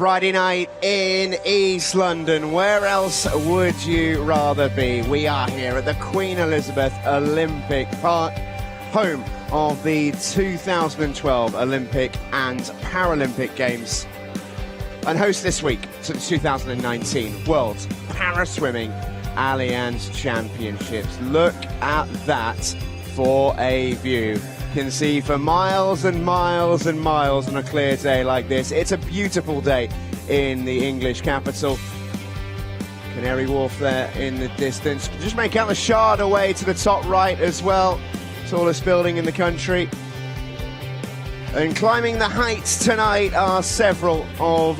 Friday night in East London. Where else would you rather be? We are here at the Queen Elizabeth Olympic Park, home of the 2012 Olympic and Paralympic Games, and host this week to the 2019 World Paraswimming Allianz Championships. Look at that for a view. You can see for miles and miles and miles on a clear day like this. It's a beautiful day in the English capital. Canary Wharf there in the distance. Just make out the Shard away to the top right as well. Tallest building in the country. And climbing the heights tonight are several of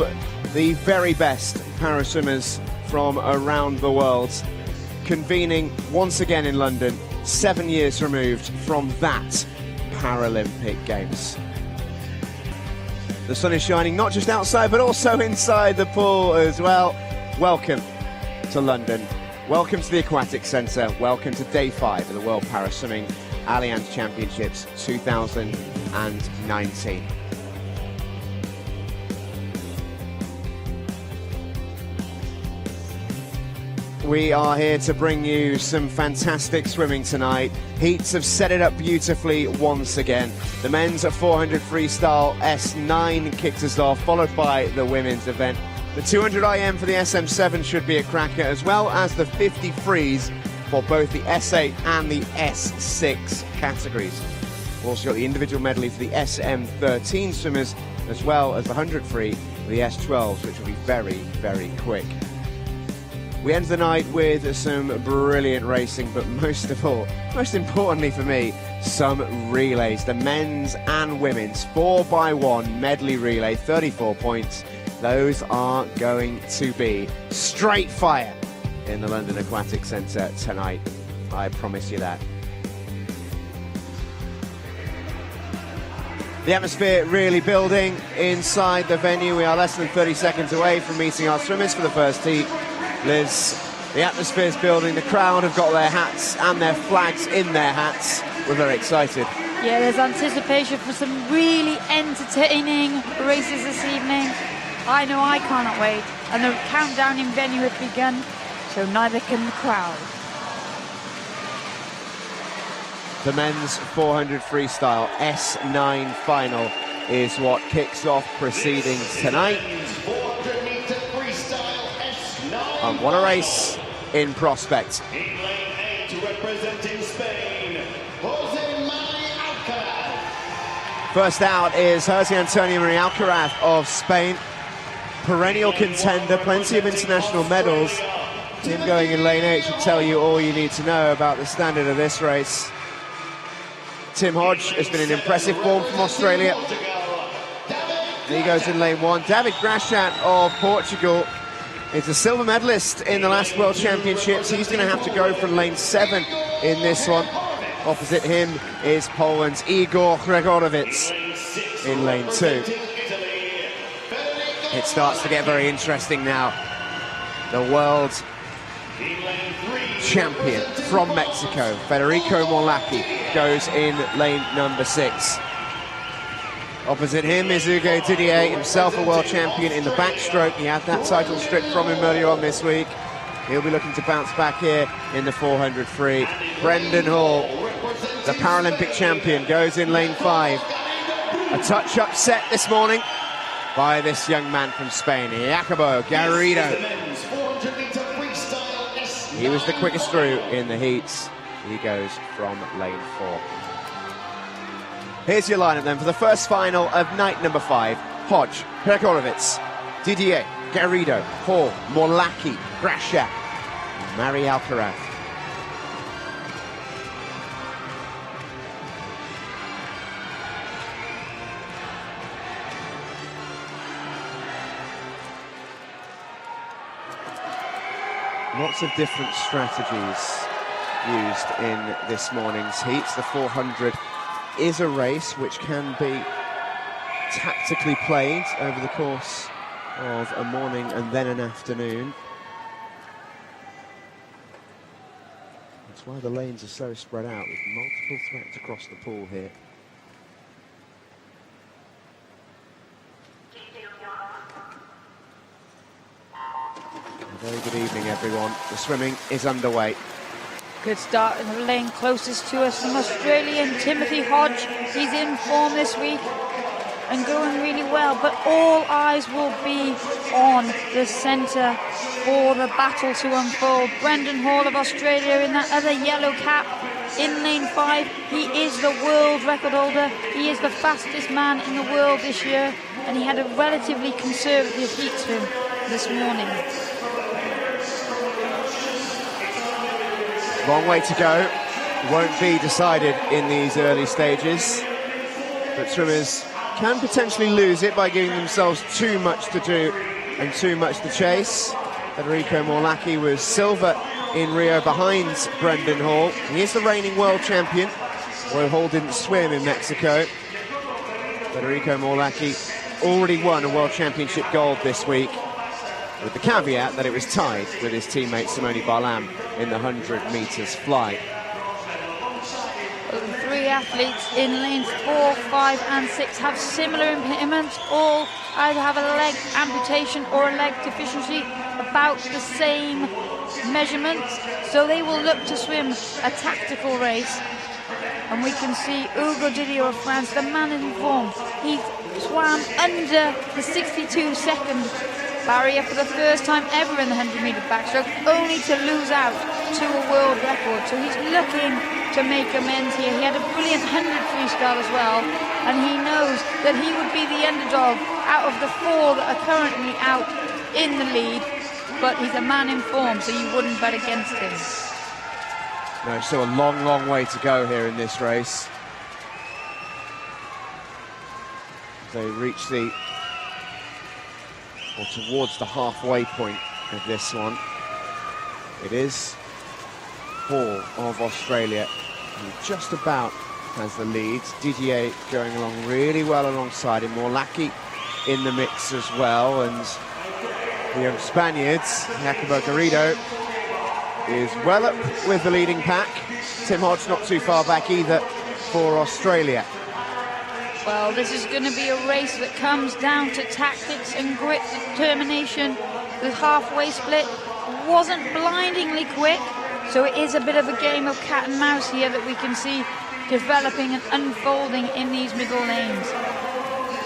the very best paraswimmers from around the world, convening once again in London, 7 years removed from that Paralympic Games. The sun is shining not just outside but also inside the pool as well. Welcome to London. Welcome to the Aquatic Centre. Welcome to Day 5 of the World Paraswimming Allianz Championships 2019. We are here to bring you some fantastic swimming tonight. Heats have set it up beautifully once again. The men's 400 freestyle S9 kicks us off, followed by the women's event. The 200 IM for the SM7 should be a cracker, as well as the 50 frees for both the S8 and the S6 categories. We've also got the individual medley for the SM13 swimmers, as well as the 100 free for the S12s, which will be very, very quick. We end the night with some brilliant racing, but most of all, most importantly for me, some relays. The men's and women's 4x1 medley relay, 34 points. Those are going to be straight fire in the London Aquatic Centre tonight. I promise you that. The atmosphere really building inside the venue. We are less than 30 seconds away from meeting our swimmers for the first heat. Liz, the atmosphere's building. The crowd have got their hats and their flags in their hats. We're very excited. Yeah, there's anticipation for some really entertaining races this evening. I know I cannot wait. And the countdown in venue has begun, so neither can the crowd. The men's 400 freestyle S9 final is what kicks off proceedings tonight. And what a race in prospect. First out is Jose Antonio Maria Alcaraz of Spain. Perennial contender, plenty of international medals. Him going in lane 8 should tell you all you need to know about the standard of this race. Tim Hodge has been in impressive form from Australia. He goes in lane 1. David Grachat of Portugal is a silver medalist in the last World Championships. He's going to have to go from lane 7 in this one. Opposite him is Poland's Igor Gregorowicz in lane 2. It starts to get very interesting now. The world champion from Mexico, Federico Morlacchi, goes in lane number 6. Opposite him is Hugo Didier, himself a world champion in the backstroke. He had that title stripped from him earlier on this week. He'll be looking to bounce back here in the 400 free. Brendan Hall, the Paralympic champion, goes in lane 5. A touch upset this morning by this young man from Spain, Jacobo Garrido. He was the quickest through in the heats. He goes from lane 4. Here's your lineup then for the first final of night number 5. Hodge, Gregorowicz, Didier, Garrido, Hall, Morlacchi, Grachat, Mari Alcaraz. Lots of different strategies used in this morning's heats. The 400 is a race which can be tactically played over the course of a morning and then an afternoon. That's why the lanes are so spread out, with multiple threats across the pool here. Very good evening, everyone. The swimming is underway. Good start in the lane closest to us from Australian Timothy Hodge. He's in form this week and going really well, but all eyes will be on the centre for the battle to unfold. Brendan Hall of Australia in that other yellow cap in lane 5. He is the world record holder. He is the fastest man in the world this year, and he had a relatively conservative heat swim this morning. Long way to go. Won't be decided in these early stages, but swimmers can potentially lose it by giving themselves too much to do and too much to chase. Federico Morlacchi was silver in Rio behind Brendan Hall. He is the reigning world champion. Roy Hall didn't swim in Mexico. Federico Morlacchi already won a world championship gold this week, with the caveat that it was tied with his teammate Simone Barlam in the 100 metres fly. Three athletes in lanes 4, 5 and 6 have similar impairments. All either have a leg amputation or a leg deficiency, about the same measurements, so they will look to swim a tactical race. And we can see Hugo Didier of France, the man in form. He swam under the 62-second barrier for the first time ever in the 100-metre backstroke, only to lose out to a world record. So he's looking to make amends here. He had a brilliant 100 freestyle as well, and he knows that he would be the underdog out of the 4 that are currently out in the lead, but he's a man in form, so you wouldn't bet against him. No, still a long, long way to go here in this race. They reach the, or towards the halfway point of this one. It is Hall of Australia who just about has the lead. Didier going along really well alongside him. Morlacchi in the mix as well, and the young Spaniards, Jacobo Garrido, is well up with the leading pack. Tim Hodge not too far back either for Australia. Well, this is going to be a race that comes down to tactics and grit, determination. The halfway split wasn't blindingly quick, so it is a bit of a game of cat and mouse here that we can see developing and unfolding in these middle lanes.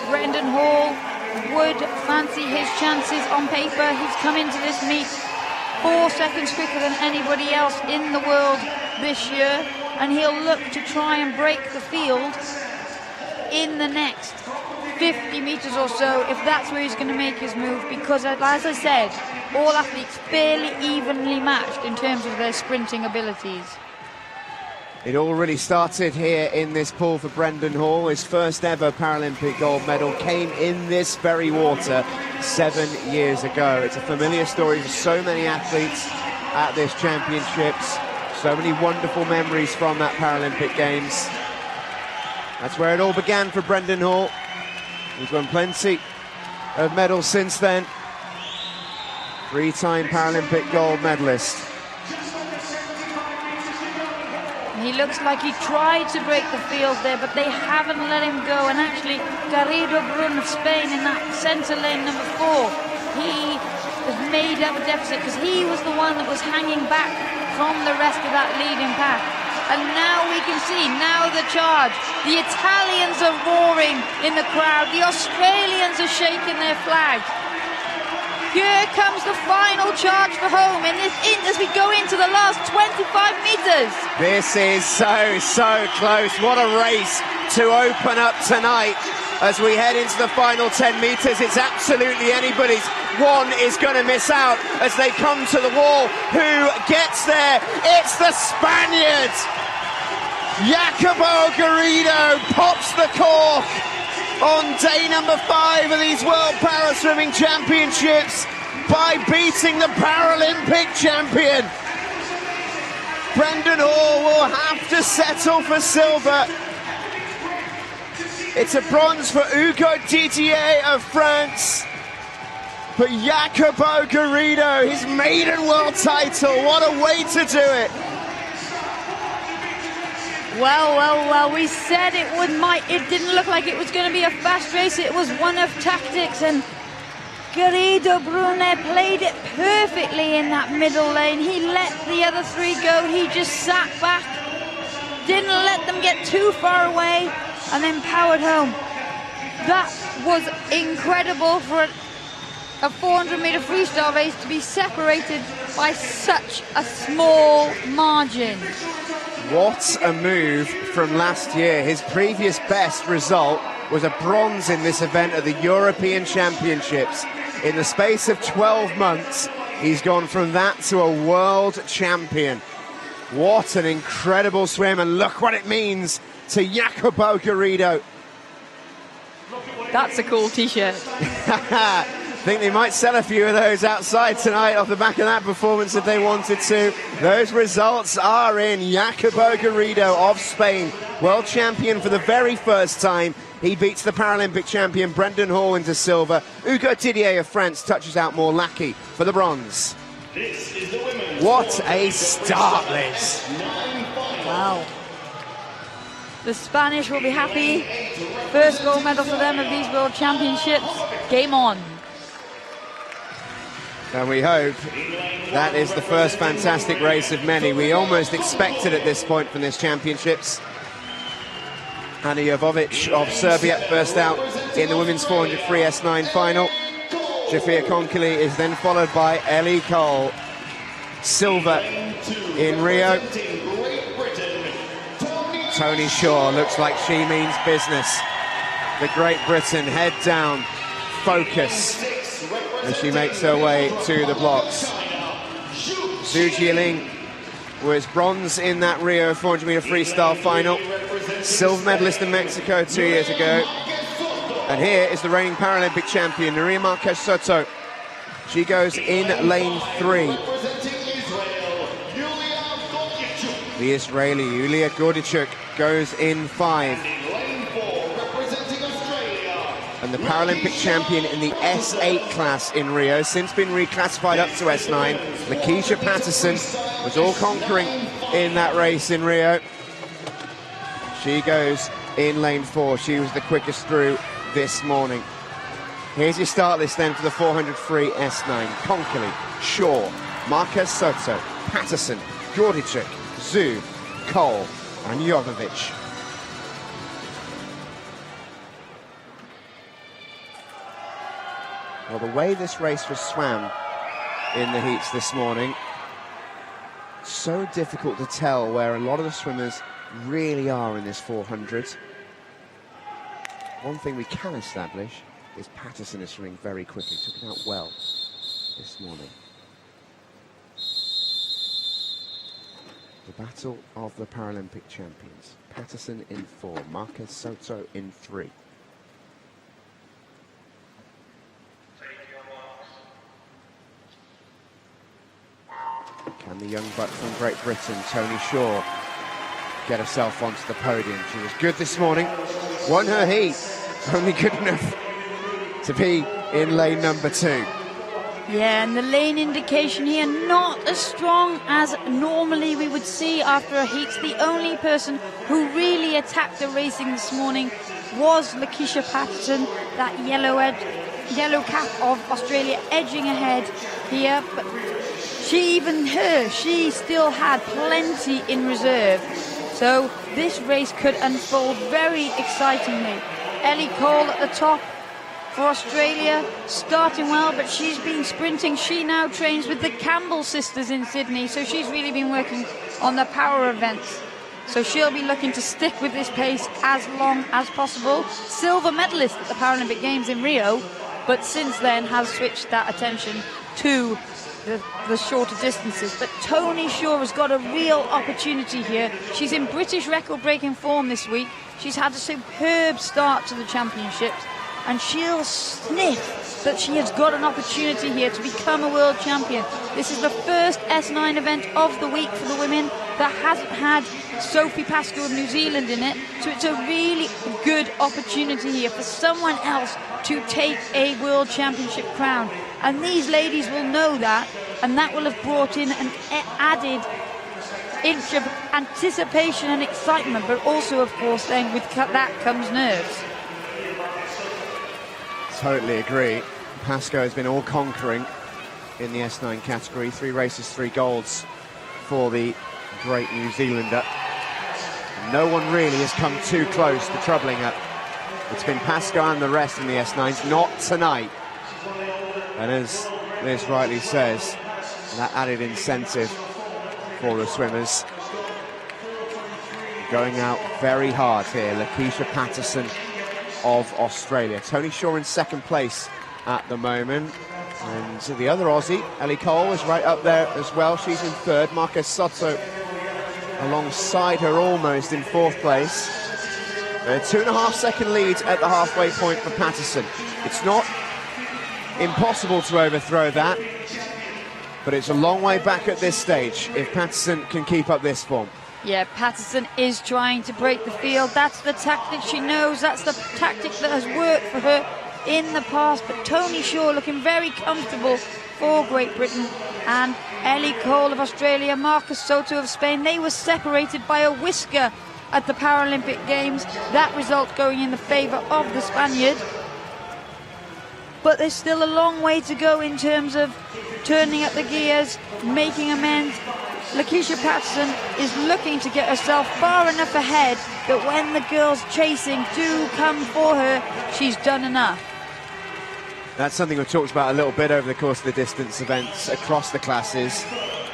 Brendan Hall would fancy his chances on paper. He's come into this meet 4 seconds quicker than anybody else in the world this year, and he'll look to try and break the field in the next 50 metres or so, if that's where he's going to make his move, because as I said, all athletes fairly evenly matched in terms of their sprinting abilities. It all really started here in this pool for Brendan Hall. His first ever Paralympic gold medal came in this very water 7 years ago. It's a familiar story for so many athletes at this championships. So many wonderful memories from that Paralympic Games. That's where it all began for Brendan Hall. He's won plenty of medals since then. 3-time Paralympic gold medalist. He looks like he tried to break the field there, but they haven't let him go. And actually, Garrido Brun of Spain in that centre lane number 4, he has made up a deficit because he was the one that was hanging back from the rest of that leading pack. And now we can see, now the charge. The Italians are roaring in the crowd. The Australians are shaking their flags. Here comes the final charge for home as we go into the last 25 metres. This is so close. What a race to open up tonight. As we head into the final 10 metres, it's absolutely anybody's. One is going to miss out as they come to the wall. Who gets there? It's the Spaniards. Jacobo Garrido pops the cork on day number 5 of these World Paraswimming Championships by beating the Paralympic champion. Brendan Hall will have to settle for silver. It's a bronze for Hugo Didier of France. But Jacobo Garrido, his maiden world title, what a way to do it. Well, we said it didn't look like it was going to be a fast race. It was one of tactics, and Garrido Brune played it perfectly in that middle lane. He let the other three go. He just sat back, didn't let them get too far away, and then powered home. That was incredible for a 400-meter freestyle race to be separated by such a small margin. What a move from last year. His previous best result was a bronze in this event at the European Championships. In the space of 12 months, he's gone from that to a world champion. What an incredible swim, and look what it means to Jacopo Garrido. That's a cool t-shirt. I think they might sell a few of those outside tonight off the back of that performance if they wanted to. Those results are in. Jacopo Garrido of Spain, world champion for the very first time. He beats the Paralympic champion Brendan Hall into silver. Hugo Didier of France touches out Morlacchi for the bronze. What a start, Liz. Wow. The Spanish will be happy. First gold medal for them of these World Championships. Game on. And we hope that is the first fantastic race of many. We almost expected at this point from this championships. Ana Jovovic of Serbia first out in the women's 400 free S9 final. Jafia Konkili is then followed by Ellie Cole. Silver in Rio. Tony Shaw looks like she means business. The Great Britain head down, focus, as she makes her way to the blocks. Zhu Jialing was bronze in that Rio 400-meter freestyle final. Silver medalist in Mexico 2 years ago. And here is the reigning Paralympic champion, Nuria Marquez Soto. She goes in lane 3. The Israeli Yulia Gordichuk goes in 5. And the Paralympic champion in the S8 class in Rio, since been reclassified up to S9, Lakeisha Patterson, was all conquering in that race in Rio. She goes in lane 4. She was the quickest through this morning. Here's your start list then for the 400 free S9. Konkili, Shaw, Marquez Soto, Patterson, Gordichuk, Zhu, Cole and Jovovic. Well, the way this race was swam in the heats this morning, so difficult to tell where a lot of the swimmers really are in this 400. One thing we can establish is Patterson is swimming very quickly, took it out well this morning. The battle of the Paralympic champions. Patterson in 4, Marquez Soto in 3. Can the young buck from Great Britain, Tony Shaw, get herself onto the podium? She was good this morning, won her heat, only good enough to be in lane number 2. Yeah, and the lane indication here, not as strong as normally we would see after a heat. The only person who really attacked the racing this morning was Lakeisha Patterson, that yellow cap of Australia, edging ahead here. But she still had plenty in reserve. So this race could unfold very excitingly. Ellie Cole at the top for Australia, starting well, but she's been sprinting. She now trains with the Campbell sisters in Sydney, so she's really been working on the power events. So she'll be looking to stick with this pace as long as possible. Silver medalist at the Paralympic Games in Rio, but since then has switched that attention to the shorter distances. But Tony Shaw has got a real opportunity here. She's in British record-breaking form this week. She's had a superb start to the championships, and she'll sniff that she has got an opportunity here to become a world champion. This is the first S9 event of the week for the women that hasn't had Sophie Pascoe of New Zealand in it, so it's a really good opportunity here for someone else to take a world championship crown. And these ladies will know that, and that will have brought in an added inch of anticipation and excitement, but also, of course, then with that comes nerves. Totally agree. Pascoe has been all-conquering in the S9 category. 3 races, 3 golds for the great New Zealander. No one really has come too close to troubling her. It's been Pascoe and the rest in the S9s, not tonight. And as Liz rightly says, that added incentive for the swimmers. Going out very hard here, Lakeisha Patterson of Australia. Tony Shaw in 2nd place at the moment. And the other Aussie, Ellie Cole, is right up there as well. She's in 3rd. Marcus Soto alongside her, almost in 4th place. 2.5-second lead at the halfway point for Patterson. It's not impossible to overthrow that, but it's a long way back at this stage if Patterson can keep up this form. Yeah, Patterson is trying to break the field. That's the tactic she knows. That's the tactic that has worked for her in the past. But Tony Shaw looking very comfortable for Great Britain. And Ellie Cole of Australia, Marcus Soto of Spain, they were separated by a whisker at the Paralympic Games. That result going in the favour of the Spaniard. But there's still a long way to go in terms of turning up the gears, making amends. Lakeisha Patterson is looking to get herself far enough ahead that when the girls chasing do come for her, she's done enough. That's something we've talked about a little bit over the course of the distance events across the classes.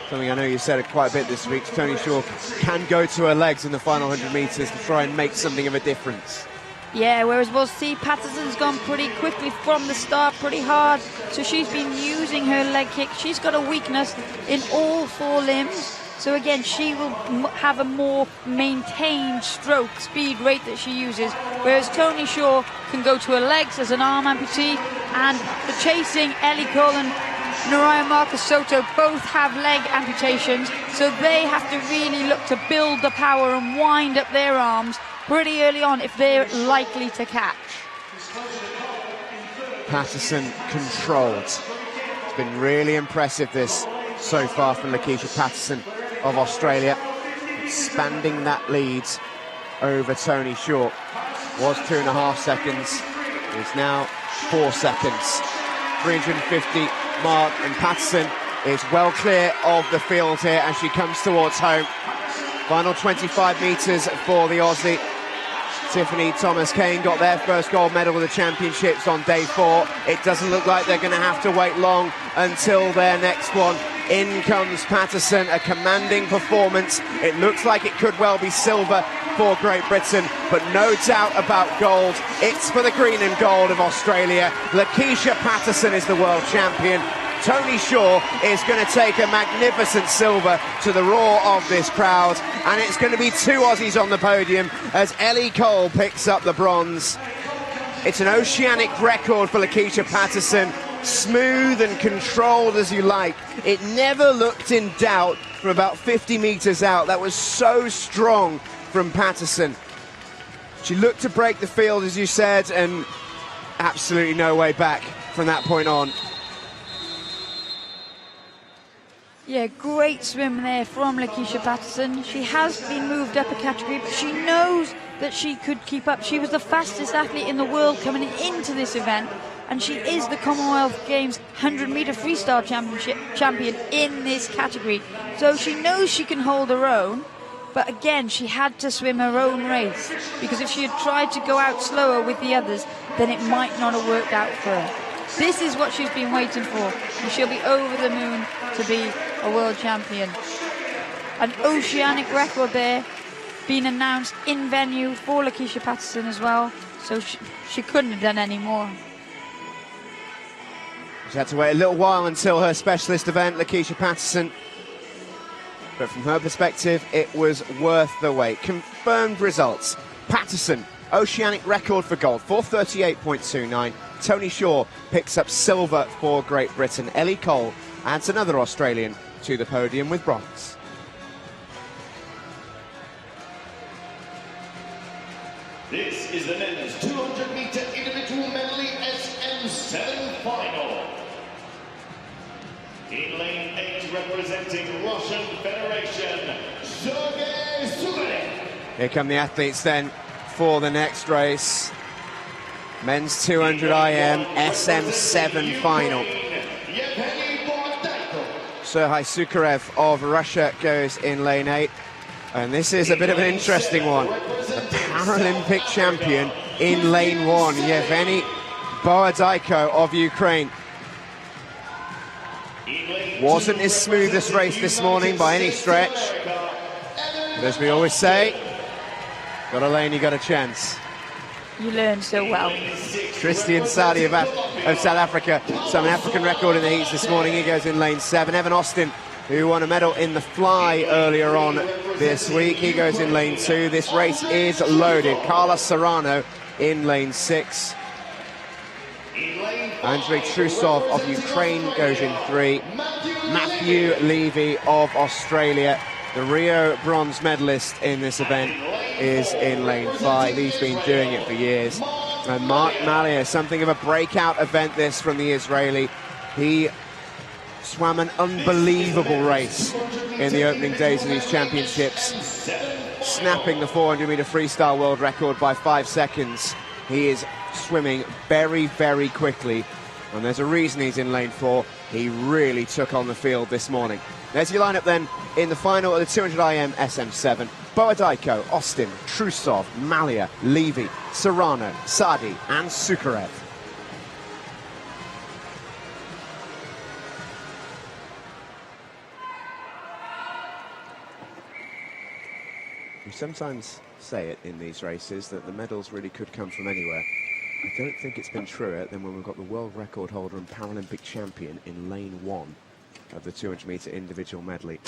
Something I know you said it quite a bit this week. Tony Shaw can go to her legs in the final 100 metres to try and make something of a difference. Yeah, whereas we'll see Patterson's gone pretty quickly from the start, pretty hard. So she's been using her leg kick. She's got a weakness in all 4 limbs. So again, she will have a more maintained stroke speed rate that she uses. Whereas Tony Shaw can go to her legs as an arm amputee. And the chasing, Ellie Cole and Naraya Marcus Soto both have leg amputations. So they have to really look to build the power and wind up their arms pretty early on if they're likely to catch. Patterson controlled. It's been really impressive this so far from Lakeisha Patterson of Australia, expanding that lead over Tony Shaw. Was 2.5 seconds, is now 4 seconds. 350 mark, and Patterson is well clear of the field here as she comes towards home. Final 25 metres for the Aussie. Tiffany Thomas-Kane got their first gold medal with the championships on day 4. It doesn't look like they're going to have to wait long until their next one. In comes Patterson, a commanding performance. It looks like it could well be silver for Great Britain, but no doubt about gold. It's for the green and gold of Australia. Lakeisha Patterson is the world champion. Tony Shaw is going to take a magnificent silver to the roar of this crowd, and it's going to be 2 Aussies on the podium as Ellie Cole picks up the bronze. It's an oceanic record for Lakeisha Patterson, smooth and controlled as you like. It never looked in doubt from about 50 metres out. That was so strong from Patterson. She looked to break the field, as you said, and absolutely no way back from that point on. Yeah, great swim there from Lakeisha Patterson. She has been moved up a category, but she knows that she could keep up. She was the fastest athlete in the world coming into this event, and she is the Commonwealth Games 100-metre freestyle champion in this category. So she knows she can hold her own, but again, she had to swim her own race, because if she had tried to go out slower with the others, then it might not have worked out for her. This is what she's been waiting for, and she'll be over the moon to be a world champion. An oceanic record there being announced in venue for Lakeisha Patterson as well, so she couldn't have done any more. She had to wait a little while until her specialist event, Lakeisha Patterson, but from her perspective it was worth the wait. Confirmed results: Patterson, oceanic record for gold, 4:38.29. Tony Shaw picks up silver for Great Britain. Ellie Cole adds another Australian to the podium with bronze. This is the men's 200-meter individual medley SM7 final. In lane 8, representing Russian Federation, Sergei Suvanek. Here come the athletes then for the next race. Men's 200 IM SM7 final. Serhii Sukharev of Russia goes in lane 8. And this is a bit of an interesting one. The Paralympic champion in lane 1, Yevgeny Bohodayko of Ukraine. Wasn't his smoothest race this morning by any stretch. But as we always say, got a lane, you got a chance. You learn so well. Christian Sadi of South Africa, some African record in the heats this morning. He goes in lane 7. Evan Austin, who won a medal in the fly earlier on this week, he goes in lane 2. This race is loaded. Carlos Serrano in lane 6. Andrei Trusov of Ukraine goes in 3. Matthew Levy of Australia, the Rio bronze medalist in this event, is in lane 5. He's been doing it for years. And Mark Malia, something of a breakout event this from the Israeli. He swam an unbelievable race in the opening days of these championships, snapping the 400-meter freestyle world record by 5 seconds. He is swimming very, very quickly, and there's a reason he's in lane 4. He really took on the field this morning. There's your lineup then in the final of the 200 IM SM7. Bohodayko, Austin, Trusov, Malia, Levy, Serrano, Sadi and Sukharev. We sometimes say it in these races that the medals really could come from anywhere. I don't think it's been truer than when we've got the world record holder and Paralympic champion in lane 1 of the 200-meter individual medley.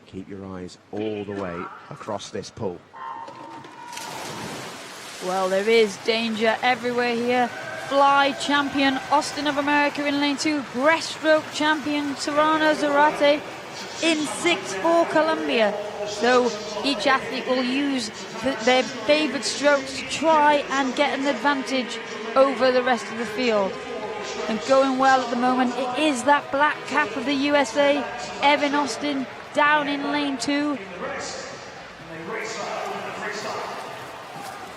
Keep your eyes all the way across this pool. Well, there is danger everywhere here. Fly champion Austin of America in lane 2. Breaststroke champion Serrano Zarate in 6 for Colombia. So each athlete will use their favoured strokes to try and get an advantage over the rest of the field. And going well at the moment, it is that black cap of the USA, Evan Austin, down in lane 2.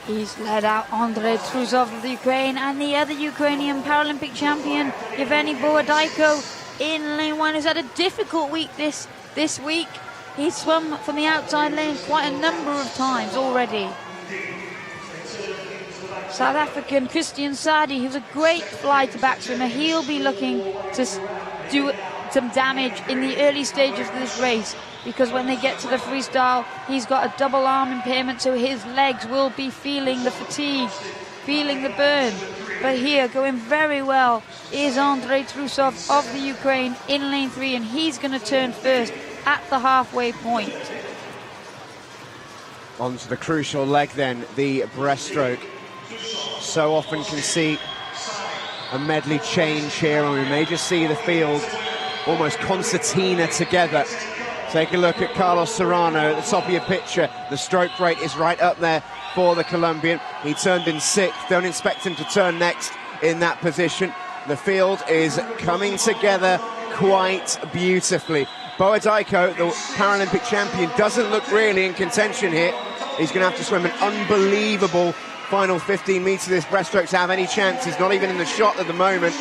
He's led out Andrei Trusov of the Ukraine and the other Ukrainian Paralympic champion, Yevgeny Bohodayko, in lane 1, who's had a difficult week this week. He's swum from the outside lane quite a number of times already. South African Christian Sadi, who's a great fly to back swimmer, he'll be looking to do some damage in the early stages of this race, because when they get to the freestyle, he's got a double arm impairment, so his legs will be feeling the fatigue, feeling the burn. But here, going very well, is Andrei Trusov of the Ukraine in lane 3, and he's going to turn first at the halfway point. On to the crucial leg then, the breaststroke. So often can see a medley change here, and we may just see the field almost concertina together. Take a look at Carlos Serrano at the top of your picture. The stroke rate is right up there for the Colombian. He turned in 6th. Don't expect him to turn next in that position. The field is coming together quite beautifully. Bohodayko, the Paralympic champion, doesn't look really in contention here. He's going to have to swim an unbelievable final 15 meters of this breaststroke to have any chance. He's not even in the shot at the moment.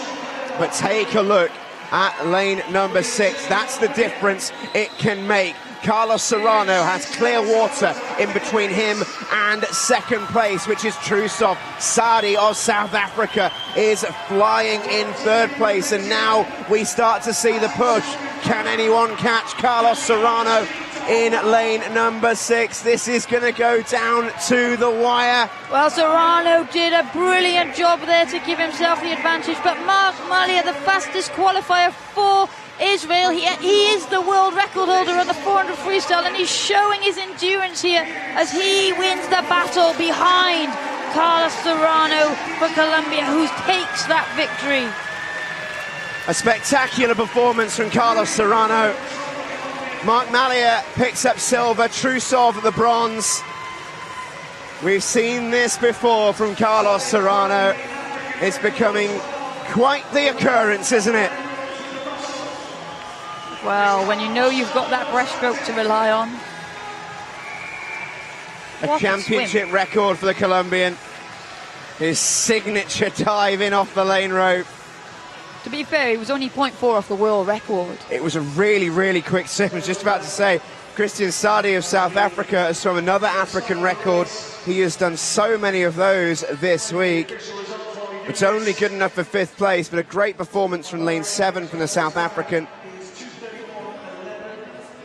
But take a look at lane number 6. That's the difference it can make. Carlos Serrano has clear water in between him and second place, which is Trusov. Sadi of South Africa is flying in 3rd place, and now we start to see the push. Can anyone catch Carlos Serrano in lane number 6? This is going to go down to the wire. Well, Serrano did a brilliant job there to give himself the advantage, but Mark Malia, the fastest qualifier for Israel, he is the world record holder of the 400 freestyle, and he's showing his endurance here as he wins the battle behind Carlos Serrano for Colombia, who takes that victory. A spectacular performance from Carlos Serrano. Mark Malia picks up silver, Trusov the bronze. We've seen this before from Carlos Serrano. It's becoming quite the occurrence, isn't it? Well, when you know you've got that breaststroke to rely on. A championship record for the Colombian. His signature dive in off the lane rope. To be fair, he was only 0.4 off the world record. It was a really, really quick swim. I was just about to say, Christian Sadi of South Africa has swum another African record. He has done so many of those this week. It's only good enough for 5th place, but a great performance from lane 7 from the South African.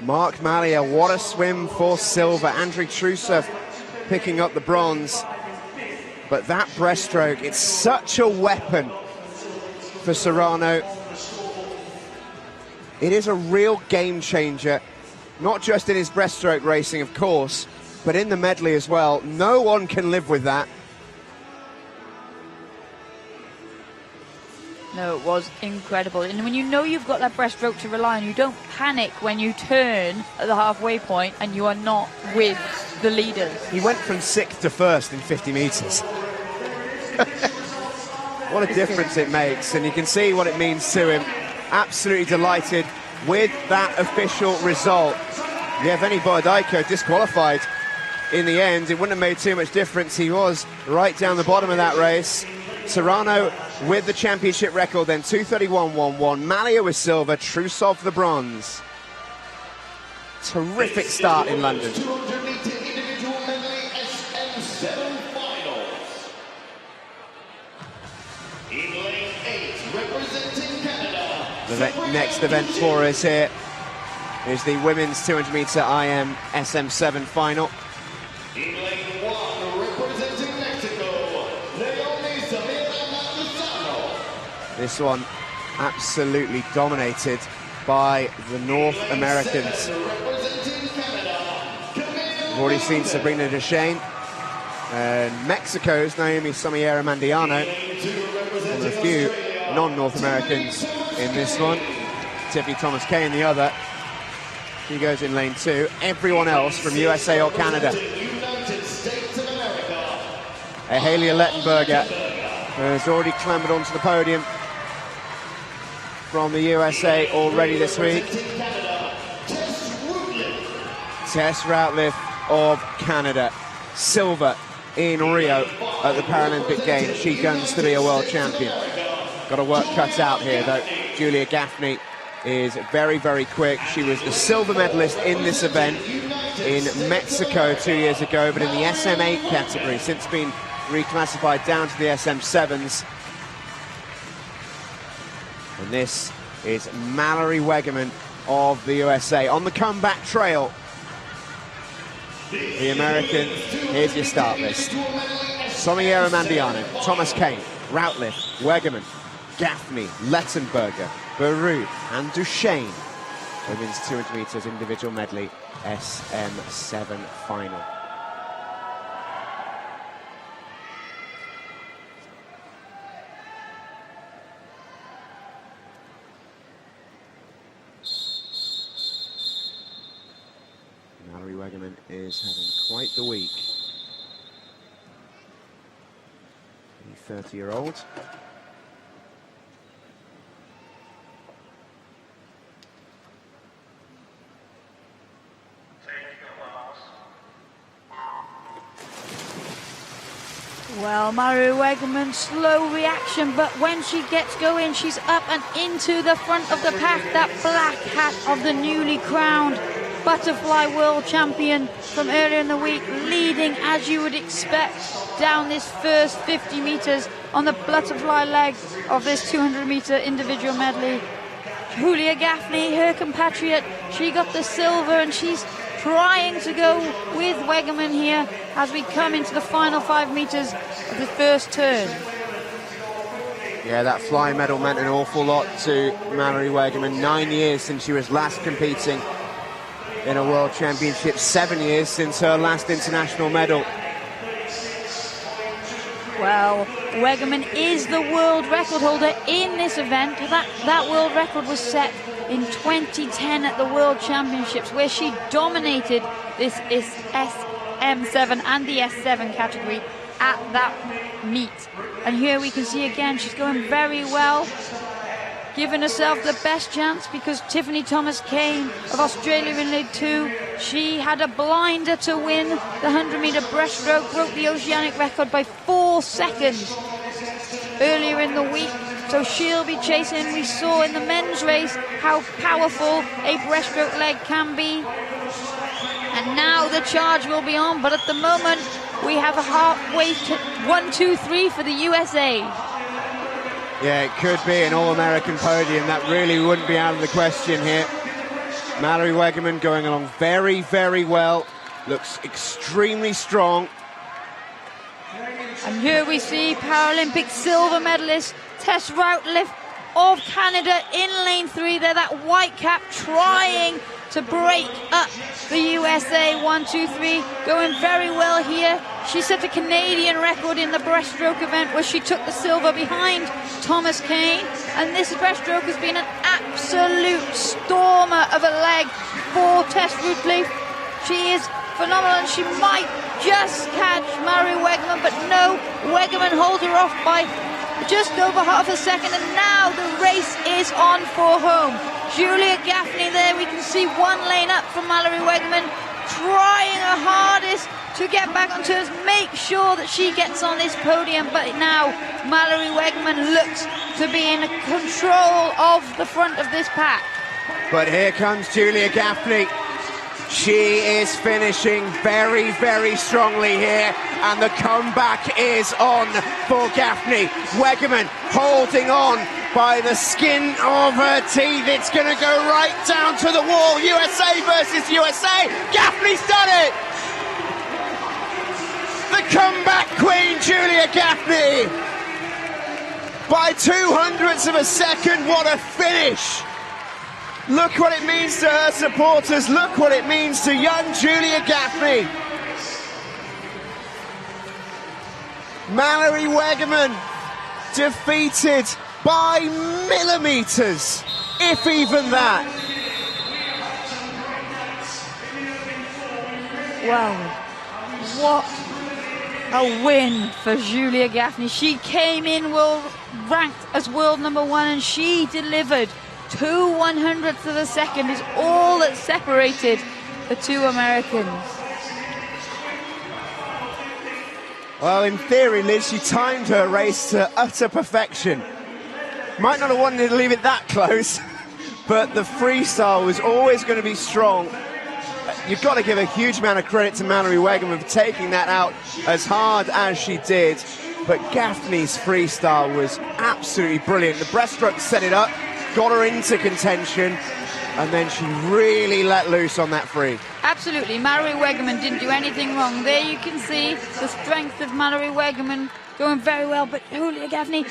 Mark Malia, what a swim for silver. Andrei Trusov picking up the bronze. But that breaststroke, it's such a weapon for Serrano. It is a real game changer, not just in his breaststroke racing, of course, but in the medley as well. No one can live with that. No, it was incredible. And when you know you've got that breaststroke to rely on, you don't panic when you turn at the halfway point and you are not with the leaders. He went from 6th to 1st in 50 metres. What a difference it makes, and you can see what it means to him. Absolutely delighted with that official result. Yevgeny Borodayko disqualified in the end. It wouldn't have made too much difference. He was right down the bottom of that race. Serrano with the championship record then, 2:31.11. Malia with silver, Trusov the bronze. Terrific start in London. 200-meter individual medley SM7 finals. In lane 8, representing Canada. The next event for us here is the women's 200-meter IM SM7 final. In lane 1, representing Mexico, This one absolutely dominated by the North Americans. We've already seen Sabrina Duchesne and Mexico's Naomi Somiera Mandiano, and a few non-North Americans in this one. Tiffany Thomas-Kay in the other. She goes in lane 2. Everyone else from USA or Canada. Hayley Lettenberger has already clambered onto the podium from the USA already this week. Tess Routliffe of Canada, silver in Rio at the Paralympic Games. She guns to be a world champion. Got her work cut out here though. Julia Gaffney is very, very quick. She was the silver medalist in this event in Mexico 2 years ago, but in the SM8 category, since been reclassified down to the SM7s. And this is Mallory Wegerman of the USA on the comeback trail. The American, here's your start list. Somiera Mandiano, Thomas-Kay, Routliffe, Wegerman, Gaffney, Lettenberger, Baru and Duchesne. Women's 200 meters individual medley SM7 final. Mallory Wegerman is having quite the week. The 30-year-old. Well, Mallory Wegerman, slow reaction, but when she gets going, she's up and into the front of the pack. That black hat of the newly crowned butterfly world champion from earlier in the week, leading as you would expect down this first 50 meters on the butterfly leg of this 200-meter individual medley. Julia Gaffney, her compatriot, she got the silver, and she's trying to go with Wegerman here as we come into the final 5 meters of the first turn. Yeah, that fly medal meant an awful lot to Mallory Wegerman. 9 years since she was last competing in a world championship, 7 years since her last international medal. Well, Wegerman is the world record holder in this event. That world record was set in 2010 at the World Championships, where she dominated this SM7 and the S7 category at that meet. And here we can see again, she's going very well, giving herself the best chance, because Tiffany Thomas-Kay of Australia in lead 2, she had a blinder to win the 100-meter breaststroke, broke the oceanic record by 4 4 seconds earlier in the week, so she'll be chasing. We saw in the men's race how powerful a breaststroke leg can be, and now the charge will be on, but at the moment we have a halfway to 1, 2, 3 for the USA. Yeah, it could be an all-American podium. That really wouldn't be out of the question here. Mallory Wegerman going along very, very well. Looks extremely strong. And here we see Paralympic silver medalist Tess Routliffe of Canada in lane 3 there, that white cap trying to break up the USA. 1, 2, 3, going very well here. She set a Canadian record in the breaststroke event where she took the silver behind Thomas Kane, and this breaststroke has been an absolute stormer of a leg for Tess Routliffe. She is phenomenal, and she might just catch Mallory Wegerman, but no, Wegerman holds her off by just over half a second, and now the race is on for home. Julia Gaffney there, we can see 1 lane up from Mallory Wegerman, trying her hardest to get back on turns, make sure that she gets on this podium, but now Mallory Wegerman looks to be in control of the front of this pack. But here comes Julia Gaffney. She is finishing very, very strongly here, and the comeback is on for Gaffney. Wegerman holding on by the skin of her teeth. It's going to go right down to the wall. USA versus USA. Gaffney's done it! The comeback queen, Julia Gaffney. By 0.02 of a second, what a finish! Look what it means to her supporters. Look what it means to young Julia Gaffney. Mallory Wegerman defeated by millimeters, if even that. Wow, what a win for Julia Gaffney. She came in ranked as world #1, and she delivered 2/100ths of a second is all that separated the two Americans. Well, in theory, Liz, she timed her race to utter perfection. Might not have wanted to leave it that close, but the freestyle was always going to be strong. You've got to give a huge amount of credit to Mallory Wegerman for taking that out as hard as she did. But Gaffney's freestyle was absolutely brilliant. The breaststroke set it up, got her into contention, and then she really let loose on that free. Absolutely, Mallory Wegerman didn't do anything wrong. There you can see the strength of Mallory Wegerman going very well, but Julia Gaffney,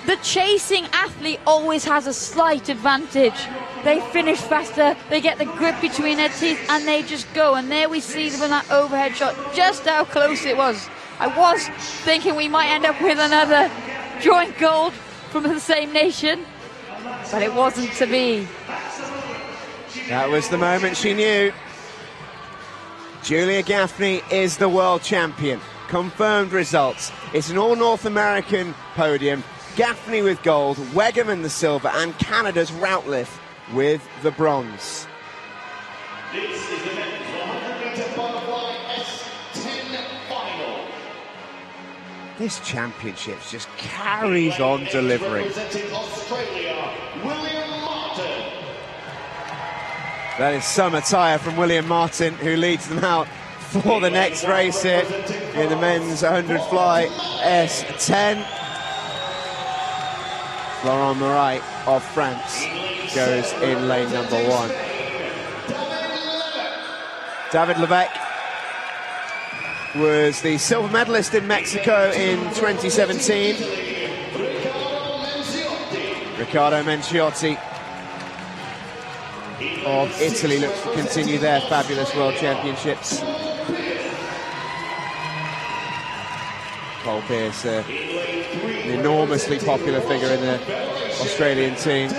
the chasing athlete always has a slight advantage. They finish faster, they get the grip between their teeth, and they just go. And there we see with that overhead shot just how close it was. I was thinking we might end up with another joint gold from the same nation, but it wasn't to be. That was the moment she knew. Julia Gaffney is the world champion. Confirmed results. It's an all North American podium. Gaffney with gold, Wegerman the silver, and Canada's Routliffe with the bronze. This is the men's 100-meter butterfly S10 final. This championship just carries on delivering. Representing Australia, William Martin. That is some attire from William Martin, who leads them out for the next race here in the men's 100 fly S10. Laurent Marais of France goes in lane #1. David Levesque was the silver medalist in Mexico in 2017. Riccardo Menciotti of Italy looks to continue their fabulous World Championships. Cole Pearce, an enormously popular figure in the Australian team.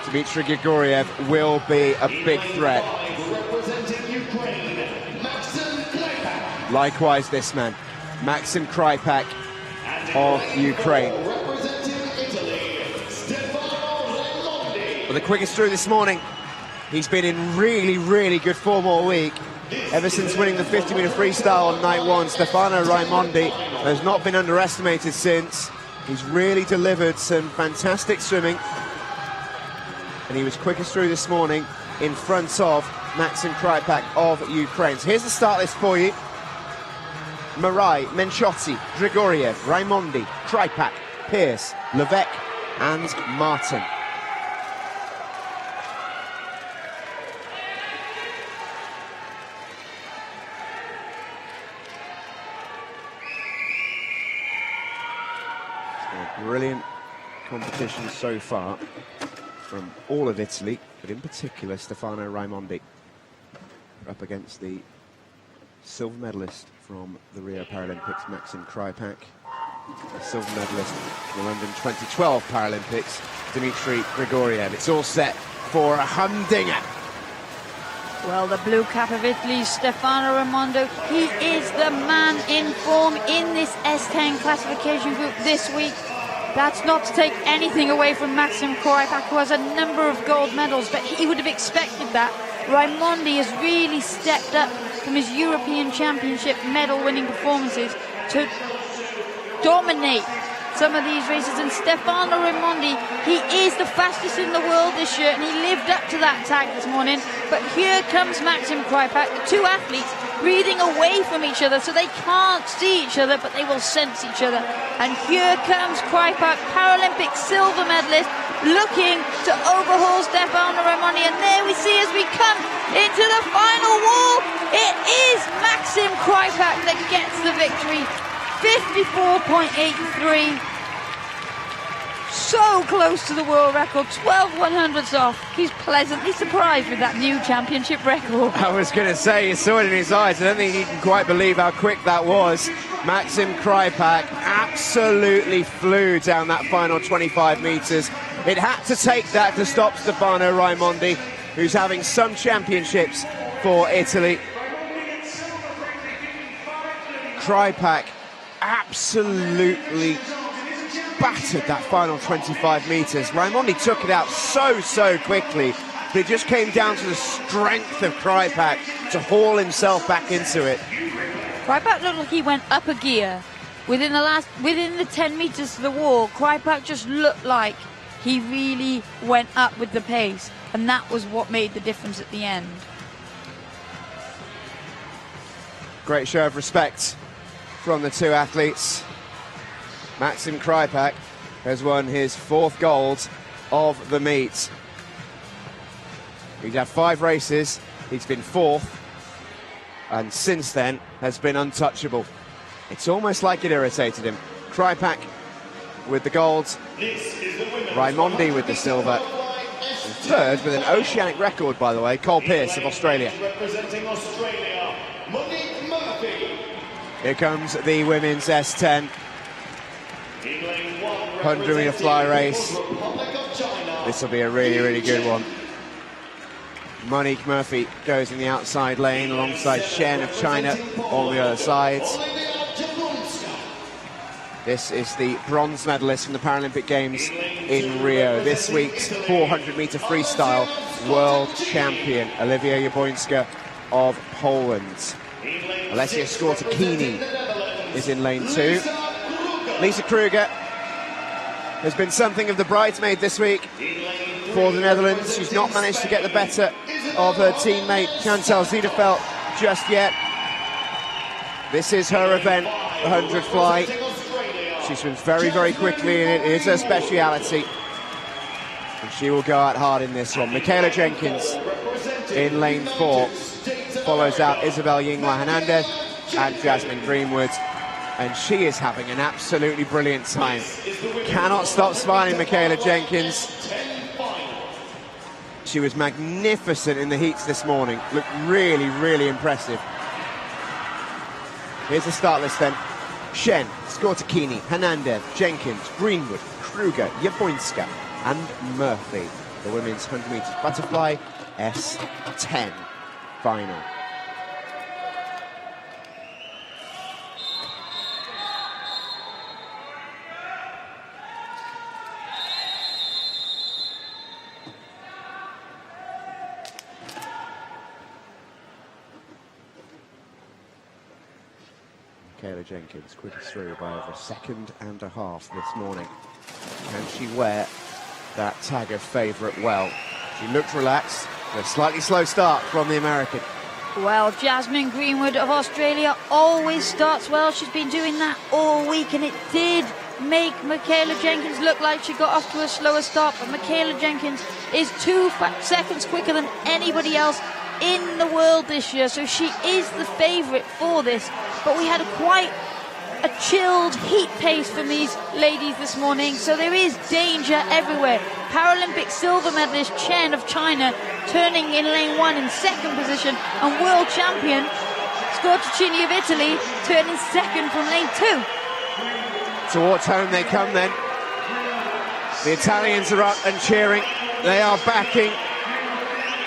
Dmitry Grigoriev will be a big threat. Likewise, this man, Maxim Krypak of Ukraine. Well, the quickest through this morning. He's been in really, really good form all week. Ever since winning the 50-meter freestyle on night one, Stefano Raimondi has not been underestimated since. He's really delivered some fantastic swimming, and he was quickest through this morning in front of Maxim Krypak of Ukraine. So here's the start list for you. Marai, Menchotti, Grigoriev, Raimondi, Krypak, Pierce, Levesque and Martin. Brilliant competition so far from all of Italy, but in particular Stefano Raimondi up against the silver medalist from the Rio Paralympics, Maxim Krypak, the silver medalist from the London 2012 Paralympics, Dmitry Grigoriev. It's all set for a humdinger. Well, the blue cap of Italy, Stefano Raimondi, he is the man in form in this S10 classification group this week. That's not to take anything away from Maxim Krypak, who has a number of gold medals, but he would have expected that. Raimondi has really stepped up from his European Championship medal-winning performances to dominate some of these races. And Stefano Raimondi, he is the fastest in the world this year, and he lived up to that tag this morning. But here comes Maxim Krypak, the two athletes breathing away from each other, so they can't see each other, but they will sense each other. And here comes Krypak, Paralympic silver medalist, looking to overhaul Stefano Raimondi. And there we see as we come into the final wall, it is Maxim Krypak that gets the victory. 54.83. So close to the world record, 12 100ths off. He's pleasantly surprised with that new championship record. I was going to say, you saw it in his eyes. I don't think he can quite believe how quick that was. Maxim Krypak absolutely flew down that final 25 metres. It had to take that to stop Stefano Raimondi, who's having some championships for Italy. Krypak absolutely battered that final 25 metres. Raimondi took it out so quickly, but it just came down to the strength of Krypak to haul himself back into it. Krypak looked like he went up a gear. Within the 10 metres to the wall, Krypak just looked like he really went up with the pace, and that was what made the difference at the end. Great show of respect from the two athletes. Maxim Krypak has won his 4th gold of the meet. He's had 5 races, he's been 4th, and since then has been untouchable. It's almost like it irritated him. Krypak with the gold, Raimondi with the silver, and 3rd with an oceanic record, by the way, Cole Pierce of Australia. Here comes the women's S10 100-meter fly race. This will be a really good one. Monique Murphy goes in the outside lane alongside Shen of China on the other side. This is the bronze medalist from the Paralympic Games in Rio. This week's 400-meter freestyle world champion, Olivia Jabońska of Poland. Alessia Skortakini is in lane 2. Lisa Kruger has been something of the bridesmaid this week for the Netherlands. She's not managed to get the better of her teammate Chantal Ziederveld just yet. This is her event, the 100 fly. She swims very quickly, and it is her speciality. And she will go out hard in this one. Michaela Jenkins in lane 4. Follows out Isabel Yingwa Hernandez and Jasmine Greenwood, and she is having an absolutely brilliant time. Cannot stop smiling, Michaela Jenkins. She was magnificent in the heats this morning. Looked really impressive. Here's the start list then. Shen, Skortakini, Hernandez, Jenkins, Greenwood, Kruger, Jabońska and Murphy. The women's 100 metres butterfly S10 final. Michaela Jenkins quickly through by over 1.5 seconds this morning. Can she wear that tag of favourite well? She looked relaxed. A slightly slow start from the American. Well, Jasmine Greenwood of Australia always starts well. She's been doing that all week, and it did make Michaela Jenkins look like she got off to a slower start, but Michaela Jenkins is 2 seconds quicker than anybody else in the world this year, so she is the favourite for this. But we had quite a chilled heat pace from these ladies this morning, so there is danger everywhere. Paralympic silver medalist Chen of China turning in lane 1 in 2nd position, and world champion Scorticini of Italy turning 2nd from lane 2. Towards home they come then. The Italians are up and cheering. They are backing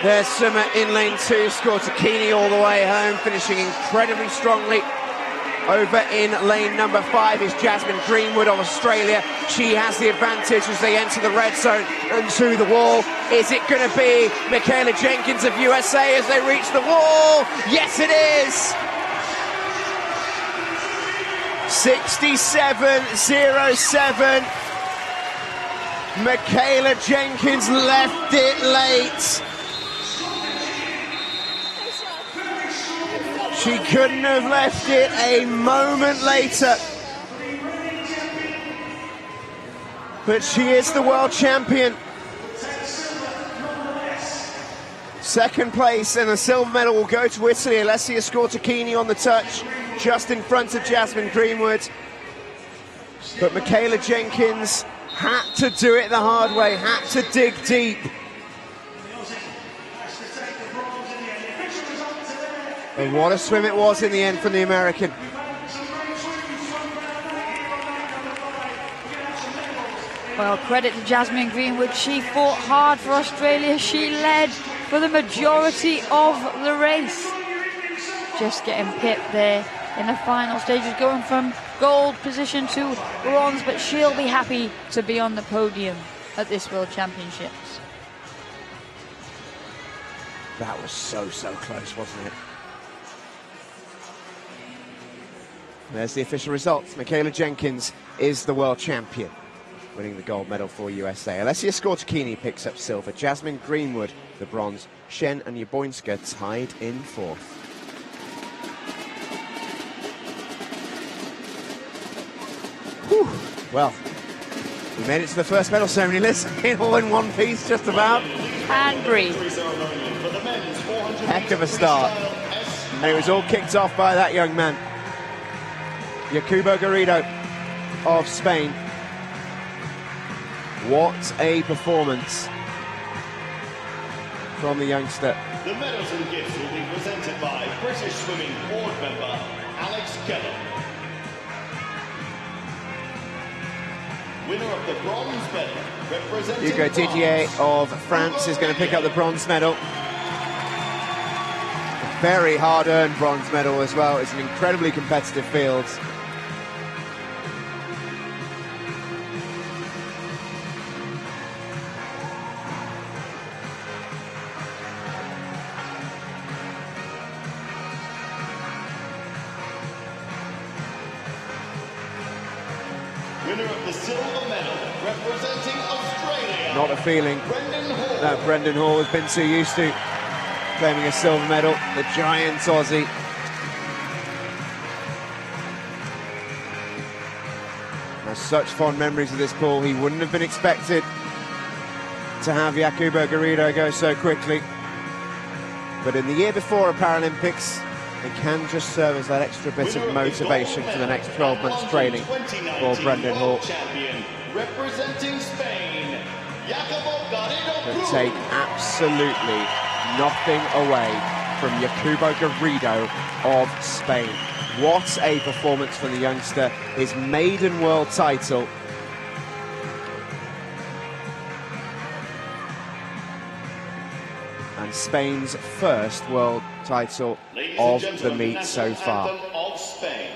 their swimmer in lane 2, Scorticini, all the way home, finishing incredibly strongly. Over in lane number 5 is Jasmine Greenwood of Australia. She has the advantage as they enter the red zone and to the wall. Is it going to be Michaela Jenkins of USA as they reach the wall? Yes, it is! 67.07. Michaela Jenkins left it late. She couldn't have left it a moment later. But she is the world champion. 2nd place, and the silver medal will go to Italy. Alessia Scorticini on the touch, just in front of Jasmine Greenwood. But Michaela Jenkins had to do it the hard way, had to dig deep. And what a swim it was in the end from the American. Well, credit to Jasmine Greenwood. She fought hard for Australia. She led for the majority of the race. Just getting pipped there in the final stages, going from gold position to bronze, but she'll be happy to be on the podium at this World Championships. That was so close, wasn't it? There's the official results. Michaela Jenkins is the world champion, winning the gold medal for USA. Alessia Scorticini picks up silver. Jasmine Greenwood, the bronze. Shen and Jaboinska tied in 4th. Whew. Well, we made it to the first medal ceremony, Liz, all in one piece, just about. And breathe. Heck of a start. And it was all kicked off by that young man, Jacobo Garrido of Spain. What a performance from the youngster. The medals and gifts will be presented by British Swimming Board member Alex Keller. Winner of the bronze medal, representing Hugo Didier of France is going to pick up the bronze medal. A very hard-earned bronze medal as well. It's an incredibly competitive field. winner of the silver medal, representing Australia. Not a feeling that Brendan Hall has been too used to, claiming a silver medal, the giant Aussie. Has such fond memories of this pool. He wouldn't have been expected to have Jacobo Garrido go so quickly. But in the year before a Paralympics, it can just serve as that extra bit of motivation for the next 12 months training for Brendan Hall. Representing Spain, Jacobo Garrido. To take absolutely nothing away from Jacobo Garrido of Spain. What a performance from the youngster. His maiden world title. And Spain's first world title of the meet so far. Of Spain.